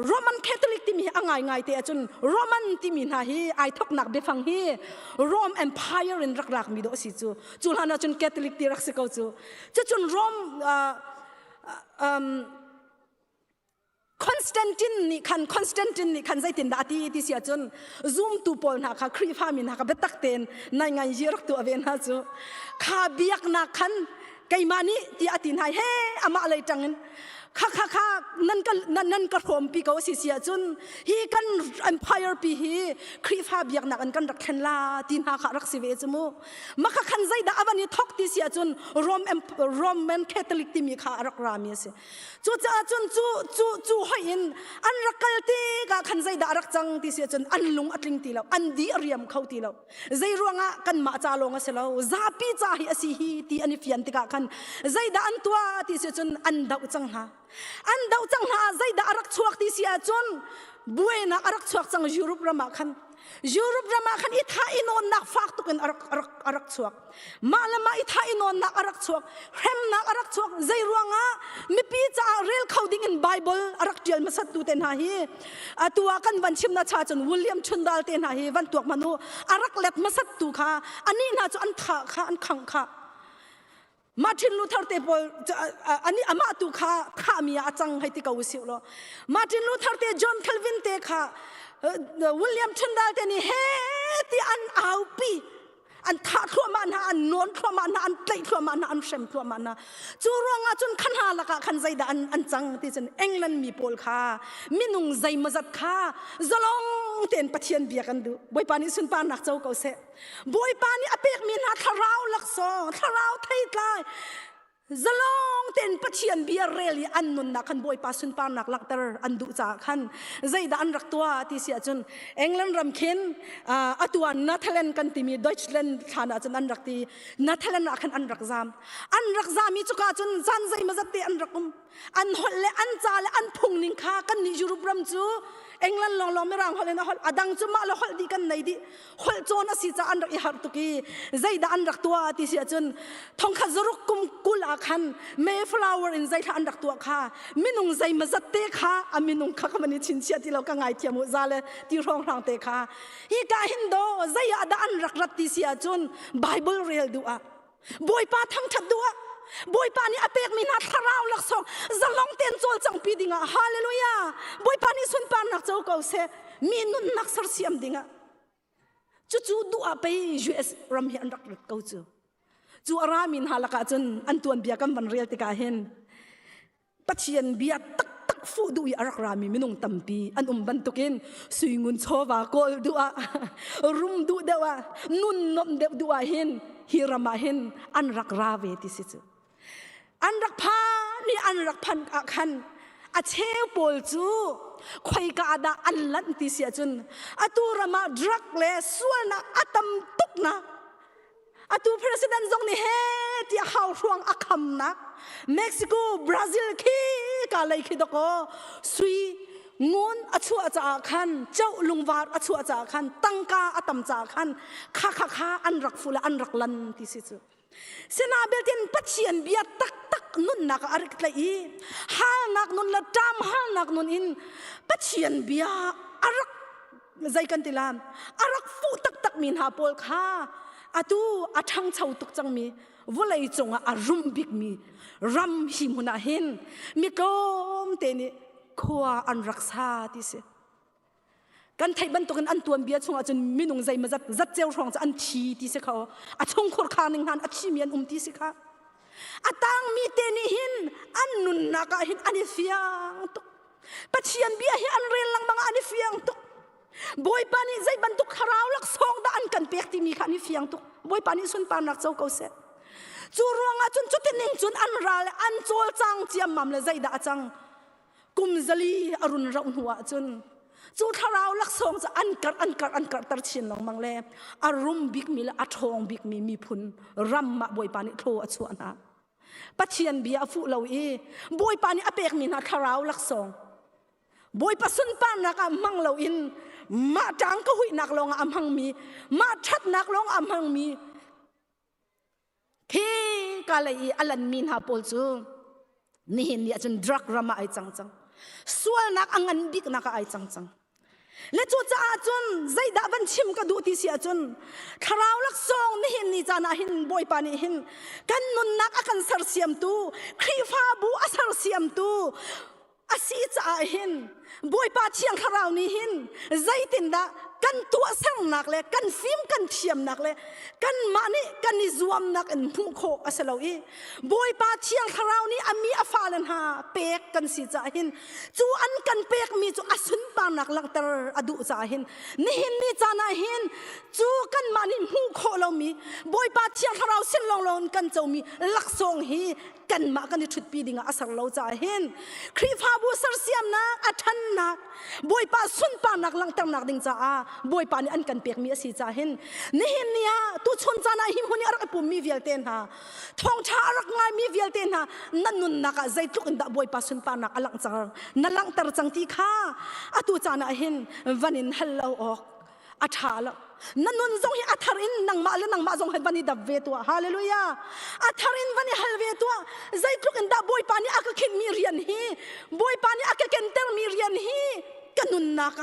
โรมันคาทอลิกที่มีง่ายเตะจนโรมันที่มีนาฮีไอทอกนักเบฟังฮีโรมเอ็มพายร์อินรักมีโดสิจูลานาจนคาทอลิกที่รักสิเขาจนโรมคอนสแตนตินนี่คันใจตินดาตีที่เสียจนซูมตูปอลนักครีฟามินนักเบตักเตนในงานยีรักตัวเวนฮะจูข้าเบียกนักคันไก่มานี่ที่อตินให้เฮอามาอะไรจังข้านั่นก็พร้อมปีเขาเสียจนฮีกัน empire ปีฮีครีฟาเบียกนักกันรักเห็นลาตินหาข้ารักสิเวจมูมาข้าคันใจด่าอวันนี้ทอกที่เสียจนโรมันคาทอลิกที่มีข้ารักรามีเสียจู่ให้อินอันรักกัลตีกับคันใจด่ารักจังที่เสียจนอันลุงอัดลิงตีเราอันดีเรียมเขาตีเราใจรัวงะกันมาจาลงเสียเราซาปีจ่าฮีอสีฮีที่อันนี้ฟิยันติกาคันใจด่าอันตัวที่เสียจนอันดาวจังหาใจด่ารักชวกที่เสียจนบุยนะรักชวกจังยุโรปรามาคัน Europe rama khan itha inon nak fak tukin arak chuak malama itha inon nak arak chuak hem nak arak chuak zai ruanga mi pi cha rel khawding in Bible arak tial masat tu ten ha hi atua kan vanchim na cha chun William Chundal ten ha hi van tuak manu arak let masat tu kha ani na chu an tha kha an khang kha Martin Luther te pol ani ama tu kha mi achang hai ti ka usiu lo Martin Luther te John Calvin te kha William Tyndale te ni he ti an au pi an tha thua man ha an non thua man ha an tlai thua man ha an shem thua man ha chu ronga chun khan ha la ka khan zaida an chang ti chen England mi pol kha minung zai mazat kha zalong ten pathian bia kan du boi pani sun pa nak chau ko se boi pani apek min ha tharau lak so tharau thai tlai zalong ten pathian bia reli an nun na khan boi pa sun pa nak lak tar an du cha khan zaida an rak tua ti sia chun England ram khin atua Netherlands kan ti mi Deutschland thana chun an rak ti Netherlands khan an rak zam mi chuka chun zan zai mazat te an rakum an holle an cha le an phung ning kha kan ni Europe ram chu England long me rang holena hol adang chu ma lo hol di kan nei di hol chon asi cha an rak I har tu ki zaida an rak tua ti sia chun thong kha zoruk kum kul a khan Mayflower in zaida an rak tua kha minung zai mazat te kha aminung kha kamani chin chia ti lo ka ngai thiamu zale ti rong rang te kha hi ka hindo zai ada an rak rat ti sia chun Bible real du a boi pa thang that du a boi pa ni apek min ha tharau lak song zalong ten chol chang pi dinga hallelujah boi pa ni sun pa nak chau ko se mi nun nak sar siam dinga chu du a pe US ram hi an rak rat ko chu ara min halaka chun an tuan bia kam ban real te ka hen pathian bia tak fu du I arak rami minung tampi an ban tukin suingun chowa kol du a rum du dewa nun nom de du a hin hirama hin an rak rave ti si chu an rak pha ni an rak phan ka khan a cheu pol chu khoi ka da an lan ti sia chun aturama drug le sualna atam tukna atu president zong ni he ti haw ruang akham na Mexico Brazil ki ka lai khi doko sui ngon achu acha khan chau lungwar achu acha khan tangka atam cha khan kha an rak fula an rak lan ti si chu sena belten pathian bia tak nun nak arik tlai hal nak nun la tam hal nak nun in pathian bia arak zai kan tilan arak fu tak min ha pol kha atu athang chau tuk chang mi volai chonga arum bik mi ram hi muna hin mi kom te ni khwa an raksa ti se kan thai ban to kan an tuan bia chunga chun minung zai ma zat cheu rong cha an thi ti se kha a chung khor kha ning han a chi mian ti se kha atang mi te ni hin an nun na ka hin ani fiang to pathian bia hi an rel lang bang ani fiang to boi pani zai ban tuk kharau lak song da an kan pek ti mi kha ni fiang to boi pani sun pa nak chau ko se chu ronga chun chu tin ning chun an ral an chol chang chiam mam le zai da chang kum zali arun raun huwa chun chu kharau lak song cha an kar tar chin long mang le arum big mi la athong big mi phun ram ma boi pani tho achu ana pathian bia fu lo e boi pani apek mi na kharau lak song boi pasun pa na ka mang lo in ma tang ka hui nak long am hang mi ma that nak long am hang mi khi ka lai alan min ha pol chu ni hin ya chun drug rama ai chang sual nak angan bik nak ai chang le chu cha chun zai da ban chim ka du ti sia chun kharau lak song ni hin ni chana hin boi pa ni hin kan nun nak akan sar siam tu khifa bu asar siam tu asi cha hin boi pa chiang kharau ni hin zai tin da kan tua sang nak le kan fim kan thiam nak le kan mani kan ni zuam nak en phu kho asalo I boi pa chiang kharau ni ami afalan ha pek kan si cha hin chu an kan pek mi chu asun pa nak lang tar adu cha hin ni hin ni cha na hin chu kan mani hu kho lo mi boi pa chiang kharau sin long kan chau mi lak song hi kan ma kan ni thut pi dinga asar lo cha hin khri pha bu sar siam na athan nak boi pa sun pa nak lang tar nak ding cha a boi pa ni an kan pek mi asi cha hin ni hin nia tu chon cha na him huni arak pu mi vial ten ha thong tha arak ngai mi vial ten ha nan nun naka zai tluk in da boi pa sun pa nak alang chang na lang tar chang ti kha atu cha na hin vanin hello ok อัฐาละนั่นนจงให้อัฐารินนังมาและนังมาจงให้วันนี้ดับเวตัวฮาเลลูยาอัฐารินวันนี้ฮัลเวตัวใจทุกอันดับบอยปานี่อากินมีเรียนฮีบอยปานี่อากินเตอร์มีเรียนฮีกันนุนนัก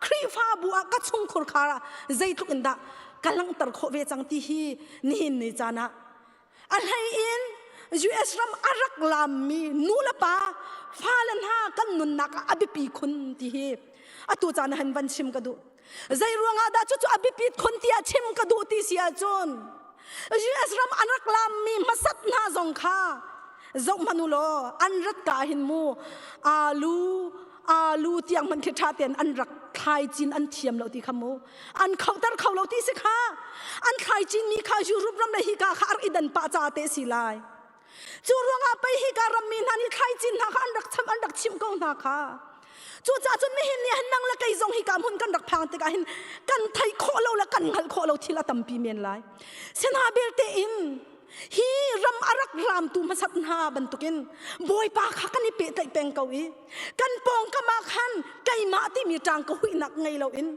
ครีฟ้าบัวกัดชงขุรคาระใจทุกอันดับกำลังตระโคเวจังที่ฮีนี่จานะอันให้อินUS รำอารักลามีนูละปาฟ้าลันฮากันนุนนักอบิปีคนที่ฮีอตุจานะหันวันชิมกระดูใจรวงอาดาจุอบิปีคนที่อาชิมกระดูที่เสียจน US รำอารักลามีมาสัตนาจงข้าจงมนุโลอันรักกาหินมูอาลูเตียงมันคิดชาเตียนอันรักใครจีนอันเทียมเราที่ขโมอันเขาตัดเขาเราที่สิค่ะอันใครจีนมีข้าจูรูปรำในฮิกาข้าอิดันป้าจ่าเตสิไลจูรวงอาไปฮิการามีนันใครจีนหาอันรักทำอันรักชิมกองนาค่ะจูจ่าจนนี่เห็นเนี่ยนั่งละไกจงฮิกามุนกันรักพังแต่กันกันไทยโคเราละกันหัลโคเราที่ละตั้มปีเมียนไลเซนาเบลเตอินฮีรำอารักรามตูมาสัตนาบันตุกินบอยปาขักันนี่เปะไตเป็งเกาอีกันปองกมาขันไก่มาที่มีจางกหุยนักไงเราอิน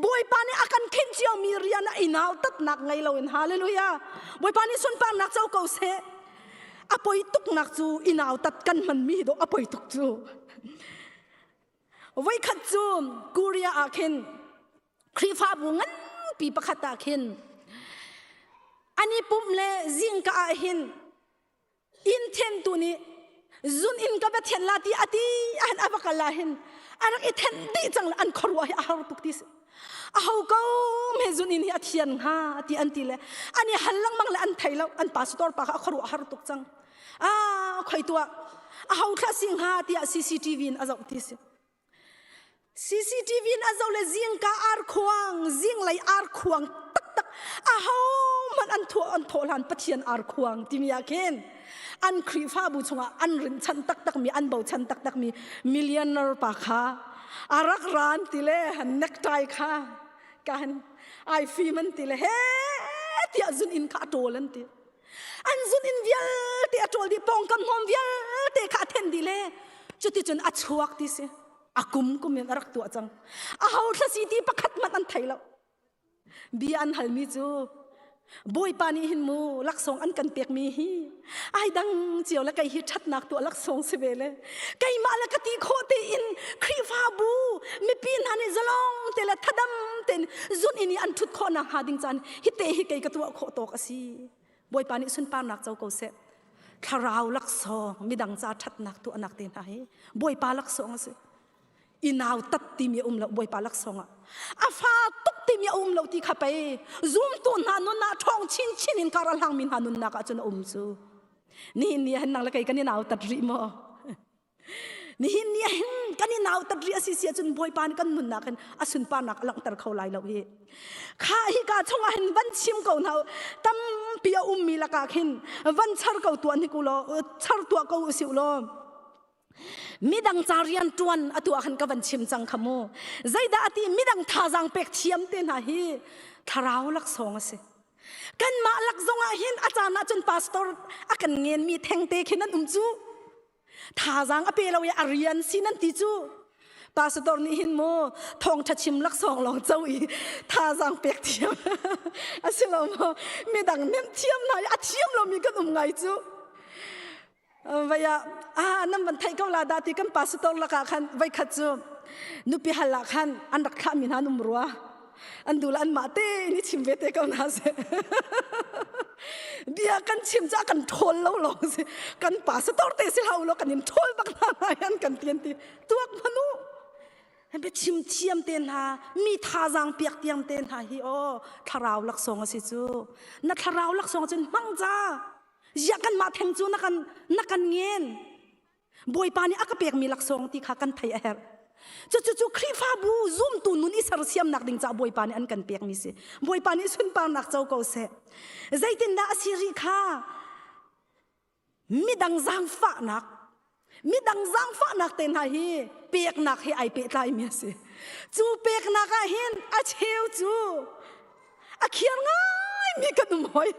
บอยปานี่อากันเข็นเจียวมีเรียนอินาวตัดนักไงเราอินฮาเลลูยาบอยปานี่สุนปานักเจ้าเกาเสอปอยตุกนักจูอินาวตัดกันมันมีดอกอปอยตุกจูไว้ขัดจูกูเรียอาเข็นครีฟ้าบุงันปีประคัตอาเข็นอันนี้ปุ่มเล่จิงกาหินอินเทนตัวนี้จุนอินกับเทนลาตีอดีอันอบักลาหินอันนั้นเทนดีจังอันครัวให้อาหารตุกติสเอาเก้าเมจุนอินที่อธิยันฮะที่อันตีเล่อันนี้หันหลังมังเล่อันไทยแล้วอันพาสตอร์ปากครัวอาหารตุกจังใครตัวเอาคลาสิงฮะที่CCTVอันจะอุติสCCTVอันจะเล่จิงกาอาร์ควางจิงไลอาร์ควางมันอันโทลันปะเทียนอาร์ควงที่มีอาเคนอันครีฟ้าบุชงอันรินชันตักมีอันเบาชันตักมีมิลเลนเนอร์ปากค่ะอารักร้านติเล่หันเน็กไทค่ะกันไอฟีมันติเล่เฮ้ที่จุนอินข้าโตลันติอันจุนอินเวียที่โตที่ปองกำหอมเวียที่ข้าเทนดิเล่จุดที่จนอัดชวกที่สิอากุมยันอารักตัวจังเอาทัศนีประคัดมันอันไทยแล้วบีอันฮัลมิจูบอยปานีหินมูลักษงอันกันเปียกมีฮีไอ้ดังเจียวและไก่ฮิชัดนักตัวลักษงเสเวเลไก่มาและกตีโคเตอินครีฟาบูมีปีนฮันจะลองเตละทัดำเตนจุนอินีอันทุดข้อนักหาดิงจันฮิเตฮิไก่กตัวโคโตกสีบอยปานีสุนปานักเจ้าเกาเสคาราวลักษงมีดังจ่าชัดนักตัวนักเตนไอบอยปาลักษงสิอินาวตัดตีมีละบอยปาลักษงอาฟาตุกตีมีละที่ข้าไปซูมตุนหานุนนาท้องชินอินการัลหังมินหานุนนากจนซูนี่เห็นนางละไก่กันนี่นาวตัดริมนี่เห็นกันนี่นาวตัดริอาศิเสียจนบอยปานกันนุนนากันอสุนปานักหลังตัดเขาไล่เราเฮข้าฮิกาชงเห็นวันชิมเก่าเนาตั้มปียมีละกาขินวันชาร์เก่าตัวนี่กูโลชาร์ตัวเก่าสิวโลมิดังจารียนตวนอตัวขันกับวันชิมจังขโมใจดาตีมิดังท่าจังเป็กเทียมเต้นหาฮีทาราวลักสองสิกันมาลักซงอาหินอาจารย์จนพาสตอร์อากันเงินมีแทงเตะขินันจูท่าจังอเปเราอารียนสินันติจูพาสตอร์นี่หินโมทองทัชิมลักสองลองเจ้าอีท่าจังเป็กเทียมอาศิลโมมิดังเน้นเทียมไหนอาเทียมเรามีกันไงจูวายนั่นวันไทยก็ลาดาที่กันพาสตอร์ละกันไว้ขัดจูนุปิฮัลละกันอันรักข้ามินานุมรัวอันดูแลอันมาเต้นี่ชิมเวเตก็น่าเสียเบียกันชิมจ้ากันทนแล้วหรอกสิกันพาสตอร์เตสิเราหรอกกันยินทนบักนายันกันเตียนตีตัวมนุษย์ให้ไปชิมเทียมเตียนหามีท่าจังเปียกเตียมเตียนหาฮิโอทาราวลักษงสิจูนักทาราวลักษงจนมั่งจ้าอยากกันมาแทงจูนักกันเงินบอยปานี่อากเปียกมีลักษงที่ขากันไทยแอร์จู่ครีฟ้าบูซูมตูนุนอิสระเซียมนักดิ่งจ้าบอยปานี่อันกันเปียกมีสิบอยปานี่สุนปานักเจ้าเกาเสใจตินดาสิริค่ะมีดังจังฟ้านักเต็นหาฮีเปียกนักให้ไอเปียกไล่มีสิจู่เปียกนักเห็นอาเชลจู่อาเขียนง่ายมีกันหมอย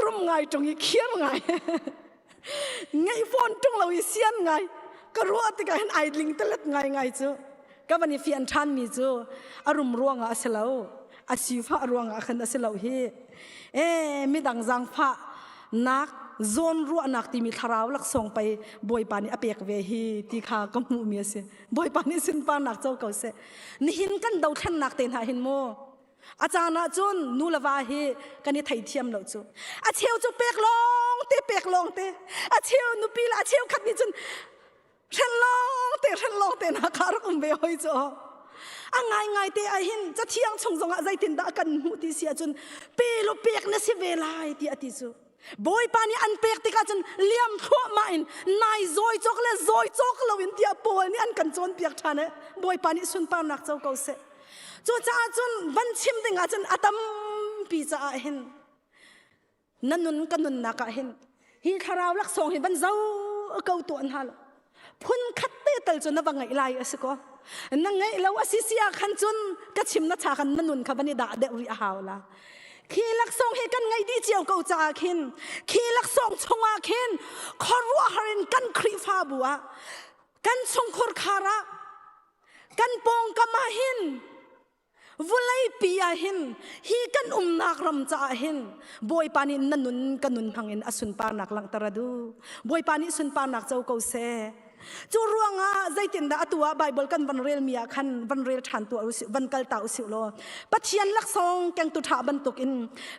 รุ่มไงตรงนี้เขียนไงไงฟอนตรงเราเสียนไงก็รู้ว่าที่การไอลิงตะเล็ดไงจู่ ก็วันนี้ฟิอันทันมีจูอารมณ์ร่วงอ่ะเสลาอาชีพร่วงอ่ะขันเสลาเฮมีดังจังฟ้านักโซนรัวนักที่มีทาราวลักส่งไปบอยปานี่อเปียกเวฮีที่ข้ากำมูมีเสบอยปานี่สินปานักเจ้าเก่าเสนี่หินกันดาวแทนนักเต็นหาหินโมอาจารย์นะจุนนูละวาเฮกันนี่ไทยเทียมเราจูอาเชียวจูเปียกลงเตะเปียกลงเตะอาเชียวนูปีละอาเชียวขัดนี่จุนฉันลงเตะนักคารุมเบหอยจูง่ายเตะไอหินจะเที่ยงชงอะใจตินดากันมุติเสียจุนเปลุเปียกนะสิเวลาที่อติจูบอยปานี่อันเปียกติกาจุนเลี้ยมทั่วมาอินนายซอยจอกเลยซอยจอกเราอินที่อปอนี่อันกันจนเปียกท่านเนี่ยบอยปานี่สุนปานักเจ้าเก่าเสจูจ้าจุนวันชิมติงอาจุนอาตัมปีจ้าเห็นนั่นนุนกันนุนนักเห็นฮีทาราวลักส่งเห็นวันเจ้าเก่าตัวอันฮัลพุ่นคัดเตะตลจุนนับไงไล่สิก็นั่งไงเราอาศิเสียขันจุนก็ชิมนัชชาขันนั่นนุนขับวันนี้ด่าเดวิอาฮาวละขีลักส่งเฮกันไงดีเจียวเก่าจ้าขินขีลักส่งชงอาขินขอรัวฮารินกันครีฟ้าบัวกันชงขรคาระกันปองกมาหินวุไลปียหินฮีกันนักรำจ้าหินบอยปานินนันนุนกันนุนพังอินอสุนปานักลังตระดูบอยปานิสุนปานักเจ้าเก่าเสจูรัวงาใจตินดาตัวไบเบิลกันวันเรียลมีคันวันเรียลฉันตัววันกัลตาอุสิโลปัจเจียนลักซองแกงตุถาบันตุกิน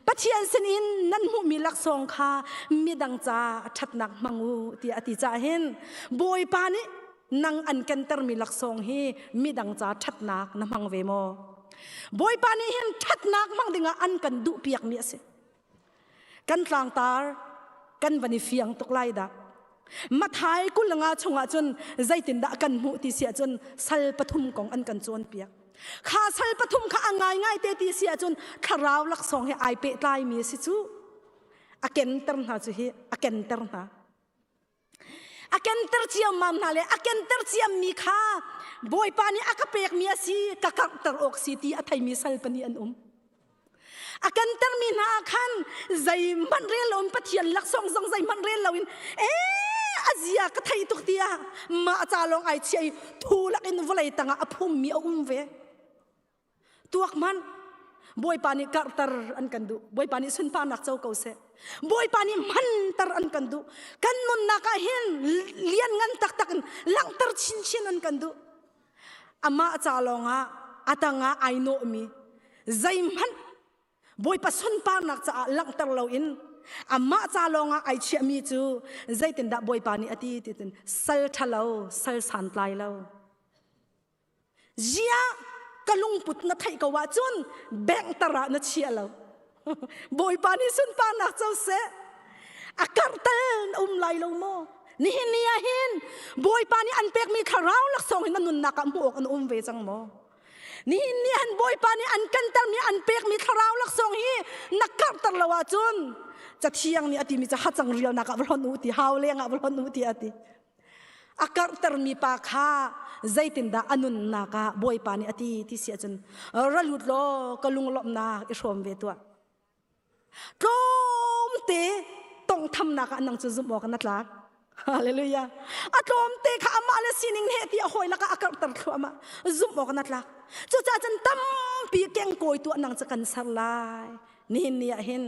ปัจเจียนเซนินนั่นหูมีลักซองคามีดังจ้าชัดนักมังูที่อติจ้าเห็นบอยปานินังอันกันเตอร์มีลักซองฮีมีดังจ้าชัดนักน้ำมังเวโมบอยปานิเห็นชัดนักมังดิงอันกันดุเปียกเมียสิกันกลางตากันวันนี้เฟียงตกไล่ดักมาท้ายกุลงาชงอาจนใจตินดากันมุติเสียจนสัลปทุมของอันกันจวนเปียกข้าสัลปทุมข้าง่ายเตติเสียจนทาราวลักสองให้ไอเปตายมีสิจูอาเกนเตอร์นาจูฮีอาเกนเตอร์นาอาเกนเตอร์เจียมมัมนาเลอาเกนเตอร์เจียมมีข้าบอยปานี่อากาเปียกมีสิกะกักเตอร์ออกสิตีอาไทยมีสัลปนีอันอากันเตอร์มีนาคันใจมันเรียลมปะเทียนลักสองใจมันเรียลเราอินอาเซียก็ไทยตุกเดียมาจาลองไอเชียทูลักอินวลัยตังอาพุ่มมีอุ้มเวตัวมันบอยปานิกัตร์อันกันดูบอยปานิสุนปานักเจ้าเก่าเสบอยปานิมันตร์อันกันดูกันนุนนักเห็นเลียนงันตักกันลังตร์ชินอันกันดูอามาจาลองอาตังไอโนมีใจมันบอยปัสสุนปานักจะลังตร์เราอินอามาจาลองไอเชียมีจูใจตินดาบอยปานิอดีตินสัลทะเลาสัลสันไลเราเจียกลุงปุตนัทไทยกว่าจุนแบ่งตระนัทเชียเราบอยปานิสุนปานักเจ้าเสอาการเต้นไลเราโมนี่เห็นบอยปานิอันเป็กมีคาราวลักส่งให้นันนุนนักหมวกอันเวจังโมนี่อันบอยปานิอันกันตร์มีอันเป็กมีคาราวลักส่งฮีนักการตร์ละว่าจุนจะเที่ยงนี่อติมีจะหัดจังเรียวนักบอลนูติฮาวเลียงบอลนูติอติอาการตร์มีปากข้าใจตินดาอนุนนักบอยปานิอติที่เสียจนรัลุดโลกลุงลบนักอิชวมเวตัวตรมเตต้องทำนักอันนังจะซุ่มออกนัดลักฮาเลลูยาอัตรมเตข้ามาเลสินิงเฮติอหอยลักอาการตร์ข้ามาซุ่มออกนัดลักจุจ้าจันตั้มปีแกงโกยตัวนังจะกันสลายนี่เห็น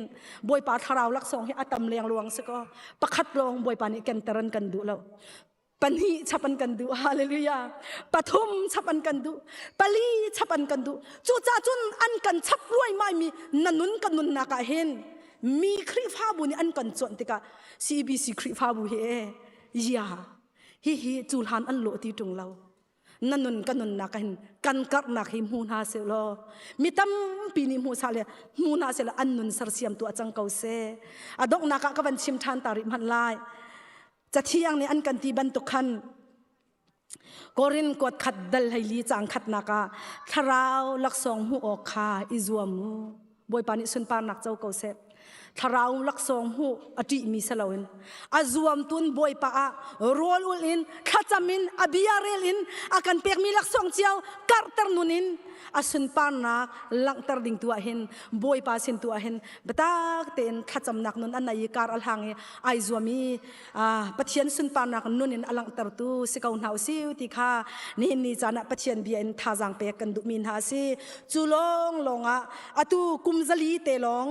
บอยปาทาราวลักสองให้อาตมเลียงลวงสก็ประคัดลองบอยปานี่กันตรันกันดูแล้วปันฮีชับันกันดูฮาเลลูยาปฐุมชับันกันดูปลีชับันกันดูจูจ้าจุนอันกันชับรวยไม่มีนันนุนกันนุนนักเห็นมีครีฟ้าบุญอันกันจวนติกา CBC ครีฟ้าบุเฮยาฮิจูลฮันอันโลตีตรงเรานั่นนุนกันนุนนักเห็นกันกัดนักหิมหูนาเซลมีตั้มปีนิมูซาเลมูนาเซลอันนุนสารเสียมตัวจังเกาเซอดอกนักก็วันชิมทานตาริมันลายจะเที่ยงในอันกันที่บรรทุกขันกอรินกดขัดดัลให้ลีจางขัดนักทาราวลักสองหูออกคาอิจวมูบอยปานิสุนปานักเจ้าเกาเซ ทาราวลักสองหูอดีมีสลาวินอาจวมตุนบอยป้าโรลอุลินขัดจามินอบิยาเรลินอากันเปียกมีลักสองเจียวการเตอร์นุนินอาสุนปานักลังเตอร์ดิ่งตัวเห็นบอยป้าสินตัวเห็นเบตักเต็นขัดจำนักนุนอันไหนการอัลหังไอจวมีปัจเจียนสุนปานักนุนินอลังเตอร์ตูสิกาวหนาวซิวติค่ะนี่จานะปัจเจียนเบียนท่าจางเปียกกันดุมินหาซิจูลงลงอะตูกุมซาลีเตลง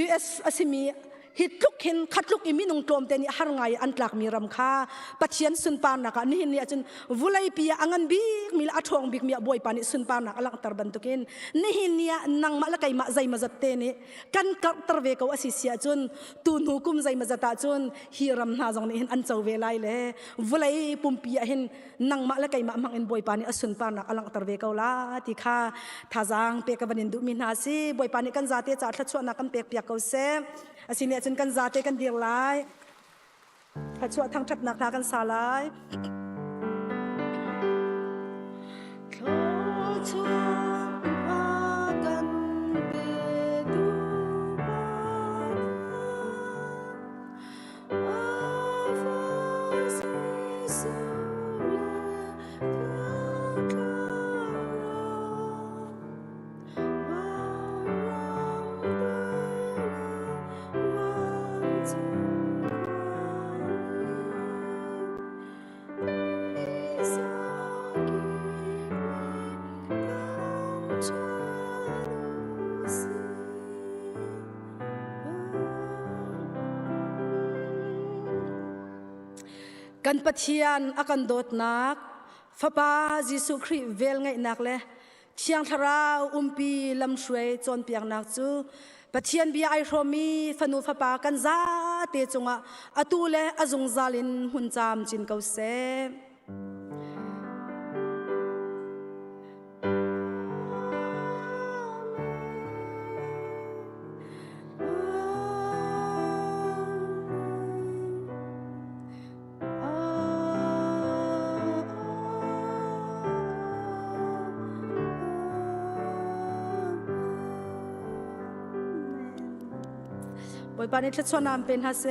US อาศิมีฮิตลุกเห็นขัดลุกอิมินงโจมเตนี่หาไงอันตลักมีรำคาปัจเจียนสุนปานักนี่เนี่ยจนวุไลปีอังันบิกมีละอัฐองบิกมีบอยปานิสุนปานักอลังตร์บันตุกินนี่เนี่ยนังมาละไกมาใจมาจัดเตนี่กันกัตร์เวกว่าสิเสียจนตูนหุกุมใจมาจัดตาจนฮีรำนาจังนี่เห็นอันเจ้าเวลัยเลยวุไลปุ่มปีเห็นนังมาละไกมามังเอ็นบอยปานิสุนปานักอลังตร์เวกละที่ข้าท่าจางเปียกบันินดุมินหาซีบอยปานิกันจัดเตจัดทัดชวนนักกันเปียกเปียกเขาเซอาศิเนี่ยจนกันจัดเตกันเดียร์ไลถ้าช่วยทางทัดนักนากันสาลายกันปะเทียนอากันโดดนักฟะปาจิสุคริเวลไงนักเลยเชียงทราวปีลำช่วยจนเปียงนักจูปะเทียนบีไอโรมีฟนูฟะปากันซาเตจงะอตูเลอจงซาลินหุนจามจินเกาเซบอยปานิทัศนามเป็นฮาเซ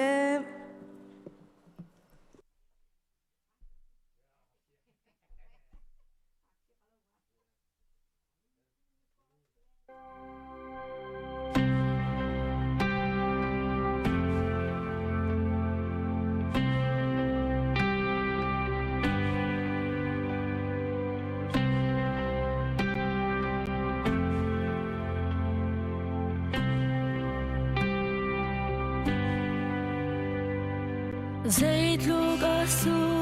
زيت لوك أسود